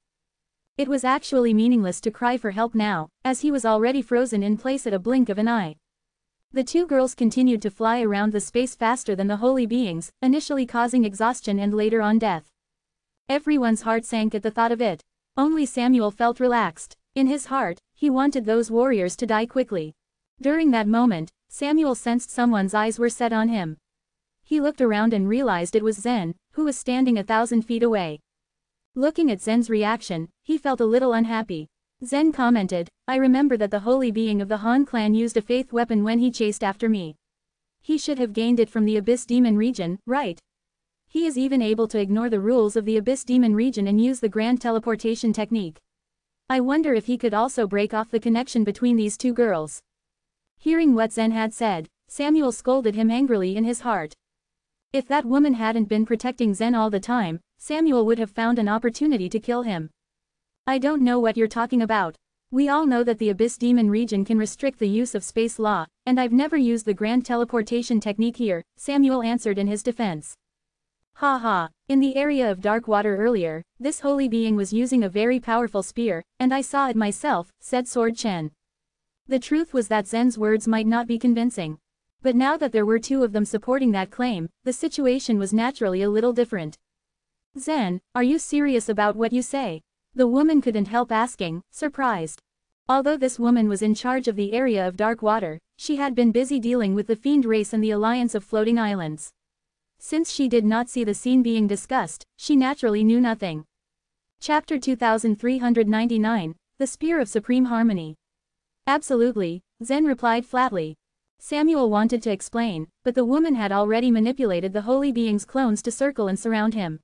A: It was actually meaningless to cry for help now, as he was already frozen in place at a blink of an eye. The 2 girls continued to fly around the space faster than the holy beings, initially causing exhaustion and later on death. Everyone's heart sank at the thought of it. Only Samuel felt relaxed. In his heart, he wanted those warriors to die quickly. During that moment, Samuel sensed someone's eyes were set on him. He looked around and realized it was Zen, who was standing 1,000 feet away. Looking at Zen's reaction, he felt a little unhappy. Zen commented, "I remember that the holy being of the Han clan used a faith weapon when he chased after me. He should have gained it from the Abyss Demon region, right? He is even able to ignore the rules of the Abyss Demon region and use the grand teleportation technique. I wonder if he could also break off the connection between these 2 girls." Hearing what Zen had said, Samuel scolded him angrily in his heart. If that woman hadn't been protecting Zen all the time, Samuel would have found an opportunity to kill him. "I don't know what you're talking about. We all know that the Abyss Demon region can restrict the use of space law, and I've never used the grand teleportation technique here," Samuel answered in his defense. "Ha ha, in the area of dark water earlier, this holy being was using a very powerful spear, and I saw it myself," said Sword Chen. The truth was that Zen's words might not be convincing. But now that there were 2 of them supporting that claim, the situation was naturally a little different. "Zen, are you serious about what you say?" The woman couldn't help asking, surprised. Although this woman was in charge of the area of dark water, she had been busy dealing with the Fiend race and the Alliance of Floating Islands. Since she did not see the scene being discussed, she naturally knew nothing. Chapter 2399, The Spear of Supreme Harmony. "Absolutely," Zen replied flatly. Samuel wanted to explain, but the woman had already manipulated the holy being's clones to circle and surround him.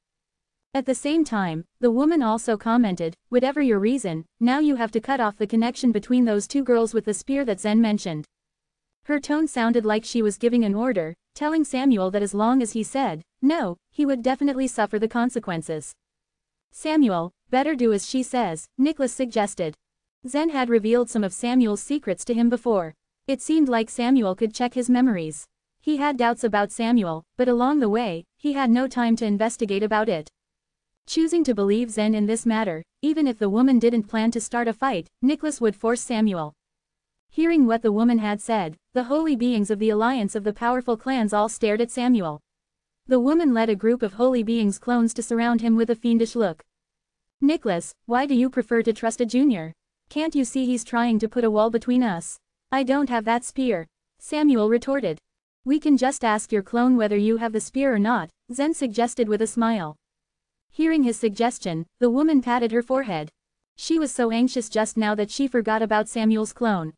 A: At the same time, the woman also commented, "Whatever your reason, now you have to cut off the connection between those 2 girls with the spear that Zen mentioned." Her tone sounded like she was giving an order, telling Samuel that as long as he said no, he would definitely suffer the consequences. "Samuel, Better do as she says, Nicholas suggested. Zen had revealed some of Samuel's secrets to him before. It seemed like Samuel could check his memories. He had doubts about Samuel, but along the way, he had no time to investigate about it. Choosing to believe Zen in this matter, even if the woman didn't plan to start a fight, Nicholas would force Samuel. Hearing what the woman had said, the holy beings of the alliance of the powerful clans all stared at Samuel. The woman led a group of holy beings clones to surround him with a fiendish look. Nicholas, why do you prefer to trust a junior? Can't you see he's trying to put a wall between us? I don't have that spear. Samuel retorted. We can just ask your clone whether you have the spear or not, Zen suggested with a smile. Hearing his suggestion, the woman patted her forehead. She was so anxious just now that she forgot about Samuel's clone.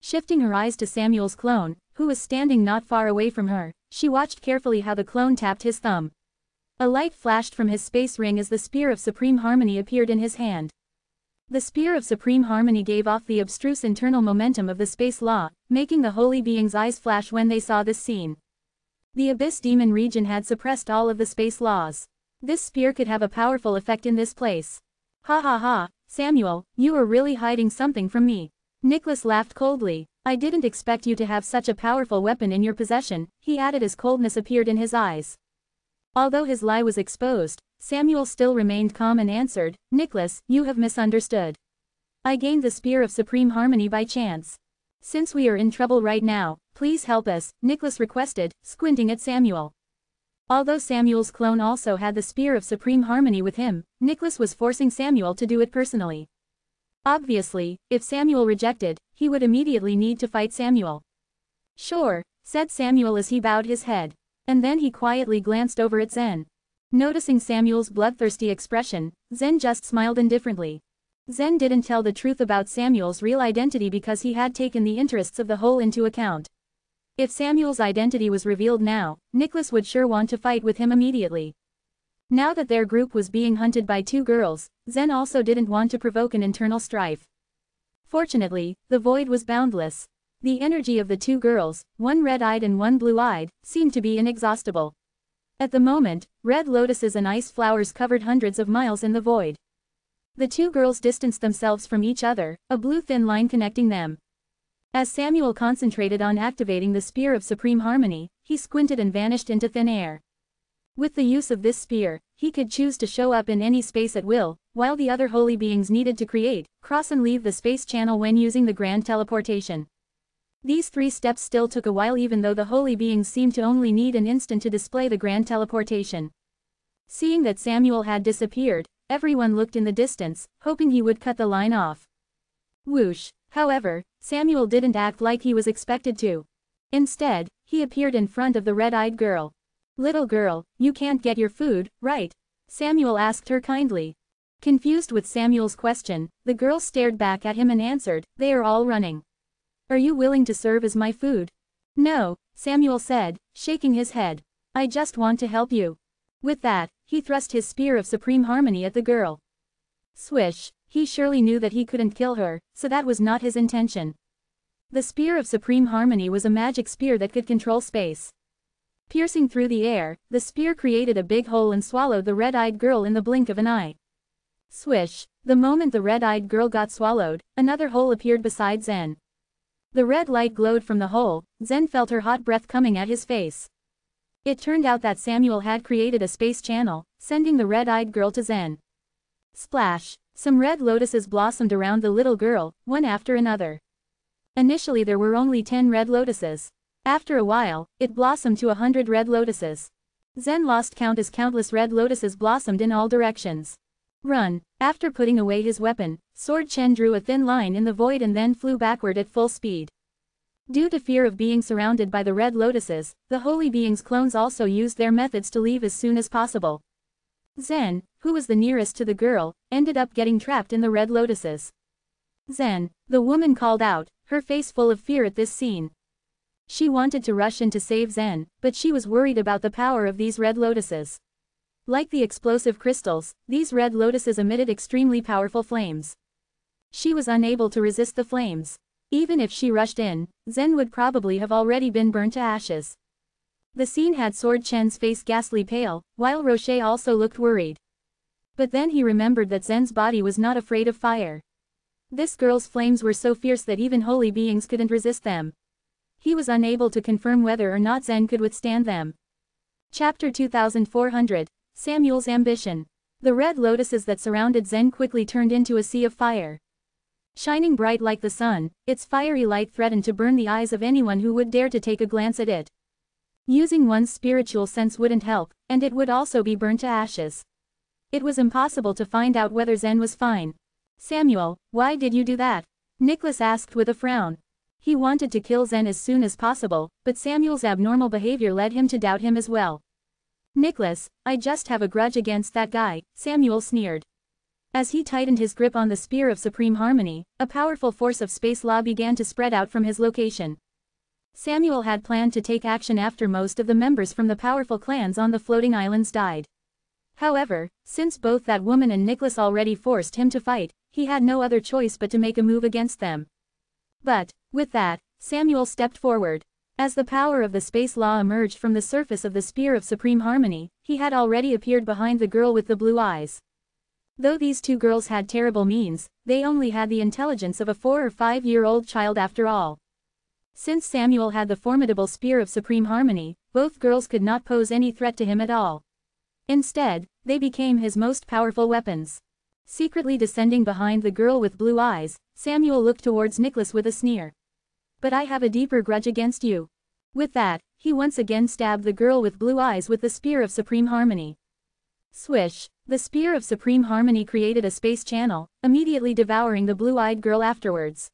A: Shifting her eyes to Samuel's clone, who was standing not far away from her, she watched carefully how the clone tapped his thumb. A light flashed from his space ring as the Spear of Supreme Harmony appeared in his hand. The Spear of Supreme Harmony gave off the abstruse internal momentum of the space law, making the holy beings' eyes flash when they saw this scene. The Abyss Demon region had suppressed all of the space laws. This spear could have a powerful effect in this place. Ha ha ha, Samuel, you are really hiding something from me. Nicholas laughed coldly. I didn't expect you to have such a powerful weapon in your possession, he added as coldness appeared in his eyes. Although his lie was exposed, Samuel still remained calm and answered, Nicholas, you have misunderstood. I gained the Spear of Supreme Harmony by chance. Since we are in trouble right now, please help us, Nicholas requested, squinting at Samuel. Although Samuel's clone also had the Spear of Supreme Harmony with him, Nicholas was forcing Samuel to do it personally. Obviously, if Samuel rejected, he would immediately need to fight Samuel. Sure, said Samuel as he bowed his head. And then he quietly glanced over at Zen. Noticing Samuel's bloodthirsty expression, Zen just smiled indifferently. Zen didn't tell the truth about Samuel's real identity because he had taken the interests of the whole into account. If Samuel's identity was revealed now, Nicholas would sure want to fight with him immediately. Now that their group was being hunted by two girls, Zen also didn't want to provoke an internal strife. Fortunately, the void was boundless. The energy of the two girls, one red-eyed and one blue-eyed, seemed to be inexhaustible. At the moment, red lotuses and ice flowers covered hundreds of miles in the void. The two girls distanced themselves from each other, a blue thin line connecting them. As Samuel concentrated on activating the Spear of Supreme Harmony, he squinted and vanished into thin air. With the use of this spear, he could choose to show up in any space at will, while the other holy beings needed to create, cross and leave the space channel when using the grand teleportation. These 3 steps still took a while even though the holy beings seemed to only need an instant to display the grand teleportation. Seeing that Samuel had disappeared, everyone looked in the distance, hoping he would cut the line off. Whoosh! However, Samuel didn't act like he was expected to. Instead, he appeared in front of the red-eyed girl. Little girl, you can't get your food, right? Samuel asked her kindly. Confused with Samuel's question, the girl stared back at him and answered, they are all running. Are you willing to serve as my food? No, Samuel said, shaking his head. I just want to help you. With that, he thrust his Spear of Supreme Harmony at the girl. Swish! He surely knew that he couldn't kill her, so that was not his intention. The Spear of Supreme Harmony was a magic spear that could control space. Piercing through the air, the spear created a big hole and swallowed the red-eyed girl in the blink of an eye. Swish! The moment the red-eyed girl got swallowed, another hole appeared beside Zen. The red light glowed from the hole. Zen felt her hot breath coming at his face. It turned out that Samuel had created a space channel, sending the red-eyed girl to Zen. Splash! Some red lotuses blossomed around the little girl, one after another. Initially there were only 10 red lotuses. After a while, it blossomed to 100 red lotuses. Zen lost count as countless red lotuses blossomed in all directions. Run! After putting away his weapon, Sword Chen drew a thin line in the void and then flew backward at full speed. Due to fear of being surrounded by the red lotuses, the holy beings' clones also used their methods to leave as soon as possible. Zen, who was the nearest to the girl, ended up getting trapped in the red lotuses. Zen, the woman called out, her face full of fear at this scene. She wanted to rush in to save Zen, but she was worried about the power of these red lotuses. Like the explosive crystals, these red lotuses emitted extremely powerful flames. She was unable to resist the flames. Even if she rushed in, Zen would probably have already been burnt to ashes. The scene had Sword Chen's face ghastly pale, while Rocher also looked worried. But then he remembered that Zen's body was not afraid of fire. This girl's flames were so fierce that even holy beings couldn't resist them. He was unable to confirm whether or not Zen could withstand them. Chapter 2400, Samuel's Ambition. The red lotuses that surrounded Zen quickly turned into a sea of fire. Shining bright like the sun, its fiery light threatened to burn the eyes of anyone who would dare to take a glance at it. Using one's spiritual sense wouldn't help, and it would also be burned to ashes. It was impossible to find out whether Zen was fine. "Samuel, why did you do that?" Nicholas asked with a frown. He wanted to kill Zen as soon as possible, but Samuel's abnormal behavior led him to doubt him as well. "Nicholas, I just have a grudge against that guy," Samuel sneered. As he tightened his grip on the Spear of Supreme Harmony, a powerful force of space law began to spread out from his location. Samuel had planned to take action after most of the members from the powerful clans on the floating islands died. However, since both that woman and Nicholas already forced him to fight, he had no other choice but to make a move against them. But, with that, Samuel stepped forward. As the power of the space law emerged from the surface of the Spear of Supreme Harmony, he had already appeared behind the girl with the blue eyes. Though these two girls had terrible means, they only had the intelligence of a 4- or 5-year-old child after all. Since Samuel had the formidable Spear of Supreme Harmony, both girls could not pose any threat to him at all. Instead, they became his most powerful weapons. Secretly descending behind the girl with blue eyes, Samuel looked towards Nicholas with a sneer. "But I have a deeper grudge against you." With that, he once again stabbed the girl with blue eyes with the Spear of Supreme Harmony. Swish! The Spear of Supreme Harmony created a space channel, immediately devouring the blue-eyed girl afterwards.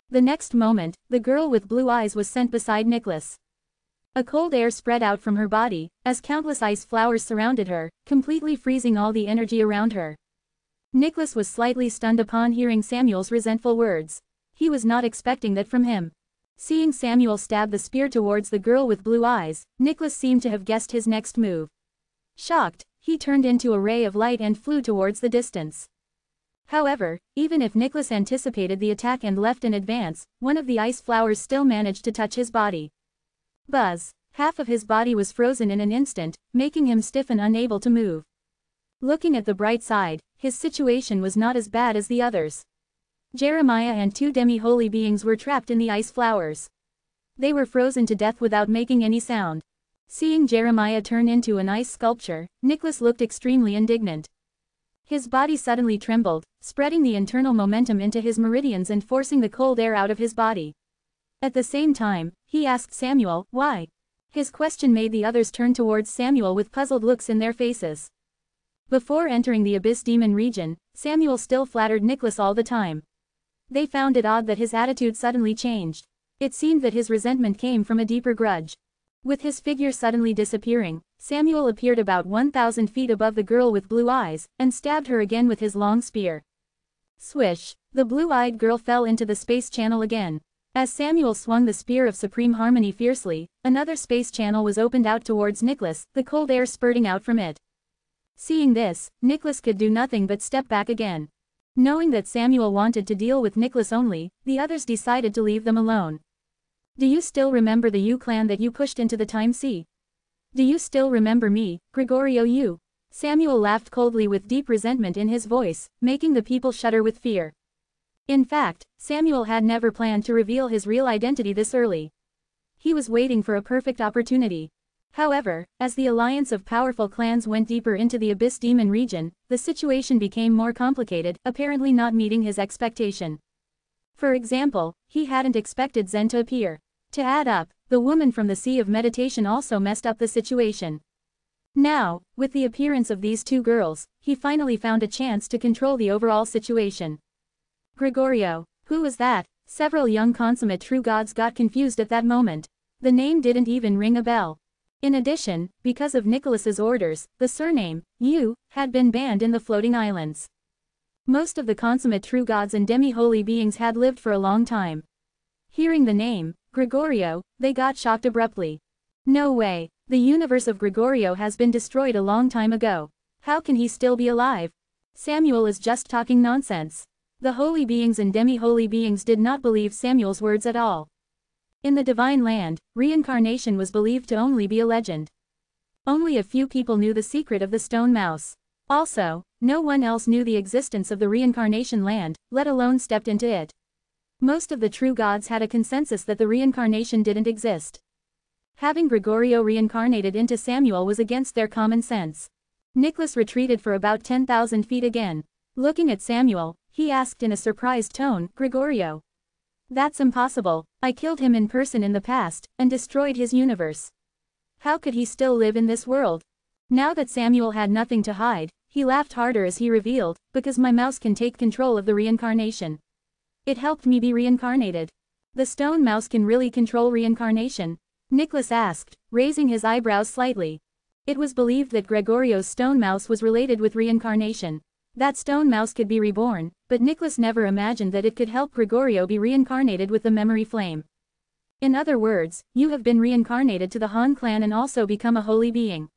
A: The next moment, the girl with blue eyes was sent beside Nicholas. A cold air spread out from her body, as countless ice flowers surrounded her, completely freezing all the energy around her. Nicholas was slightly stunned upon hearing Samuel's resentful words. He was not expecting that from him. Seeing Samuel stab the spear towards the girl with blue eyes, Nicholas seemed to have guessed his next move. Shocked, he turned into a ray of light and flew towards the distance. However, even if Nicholas anticipated the attack and left in advance, one of the ice flowers still managed to touch his body. Buzz! Half of his body was frozen in an instant, making him stiff and unable to move. Looking at the bright side, his situation was not as bad as the others. Jeremiah and 2 demi-holy beings were trapped in the ice flowers. They were frozen to death without making any sound. Seeing Jeremiah turn into an ice sculpture, Nicholas looked extremely indignant. His body suddenly trembled, spreading the internal momentum into his meridians and forcing the cold air out of his body. At the same time, he asked Samuel, "Why?" His question made the others turn towards Samuel with puzzled looks in their faces. Before entering the Abyss Demon region, Samuel still flattered Nicholas all the time. They found it odd that his attitude suddenly changed. It seemed that his resentment came from a deeper grudge. With his figure suddenly disappearing, Samuel appeared about 1,000 feet above the girl with blue eyes, and stabbed her again with his long spear. Swish! The blue-eyed girl fell into the space channel again. As Samuel swung the Spear of Supreme Harmony fiercely, another space channel was opened out towards Nicholas, the cold air spurting out from it. Seeing this, Nicholas could do nothing but step back again. Knowing that Samuel wanted to deal with Nicholas only, the others decided to leave them alone. "Do you still remember the U clan that you pushed into the time sea? Do you still remember me, Gregorio U?" Samuel laughed coldly with deep resentment in his voice, making the people shudder with fear. In fact, Samuel had never planned to reveal his real identity this early. He was waiting for a perfect opportunity. However, as the alliance of powerful clans went deeper into the Abyss Demon region, the situation became more complicated, apparently not meeting his expectation. For example, he hadn't expected Zen to appear. To add up, the woman from the Sea of Meditation also messed up the situation. Now, with the appearance of these two girls, he finally found a chance to control the overall situation. Gregorio, who was that? Several young consummate true gods got confused at that moment. The name didn't even ring a bell. In addition, because of Nicholas's orders, the surname, Yu, had been banned in the floating islands. Most of the consummate true gods and demi-holy beings had lived for a long time. Hearing the name, Gregorio, they got shocked abruptly. No way, the universe of Gregorio has been destroyed a long time ago. How can he still be alive? Samuel is just talking nonsense. The holy beings and demi-holy beings did not believe Samuel's words at all. In the divine land, reincarnation was believed to only be a legend. Only a few people knew the secret of the stone mouse. Also, No one else knew the existence of the reincarnation land, let alone stepped into it. Most of the true gods had a consensus that the reincarnation didn't exist. Having Gregorio reincarnated into Samuel was against their common sense. Nicholas retreated for about 10,000 feet again. Looking at Samuel, he asked in a surprised tone, "Gregorio? That's impossible. I killed him in person in the past, and destroyed his universe. How could he still live in this world?" Now that Samuel had nothing to hide, he laughed harder as he revealed, "Because my mouse can take control of the reincarnation. It helped me be reincarnated." "The stone mouse can really control reincarnation?" Nicholas asked, raising his eyebrows slightly. It was believed that Gregorio's stone mouse was related with reincarnation. That stone mouse could be reborn, but Nicholas never imagined that it could help Gregorio be reincarnated with the memory flame. "In other words, you have been reincarnated to the Han clan and also become a holy being,"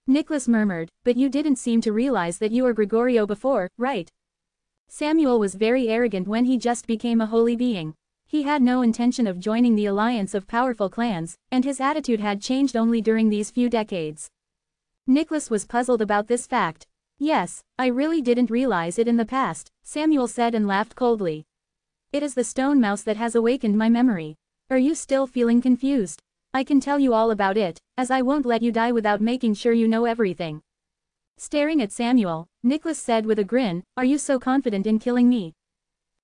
A: Nicholas murmured, "but you didn't seem to realize that you were Gregorio before, right?" Samuel was very arrogant when he just became a holy being. He had no intention of joining the alliance of powerful clans, and his attitude had changed only during these few decades. Nicholas was puzzled about this fact. "Yes, I really didn't realize it in the past," Samuel said and laughed coldly. "It is the stone mouse that has awakened my memory. Are you still feeling confused? I can tell you all about it, as I won't let you die without making sure you know everything." Staring at Samuel, Nicholas said with a grin, "Are you so confident in killing me?"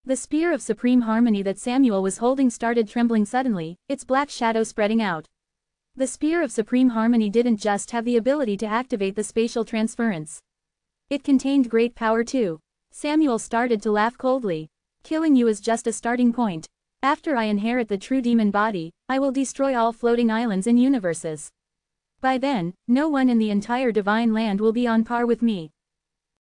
A: The spear of supreme harmony that Samuel was holding started trembling suddenly, its black shadow spreading out. The spear of supreme harmony didn't just have the ability to activate the spatial transference. It contained great power too. Samuel started to laugh coldly. "Killing you is just a starting point. After I inherit the true demon body, I will destroy all floating islands and universes. By then, no one in the entire divine land will be on par with me.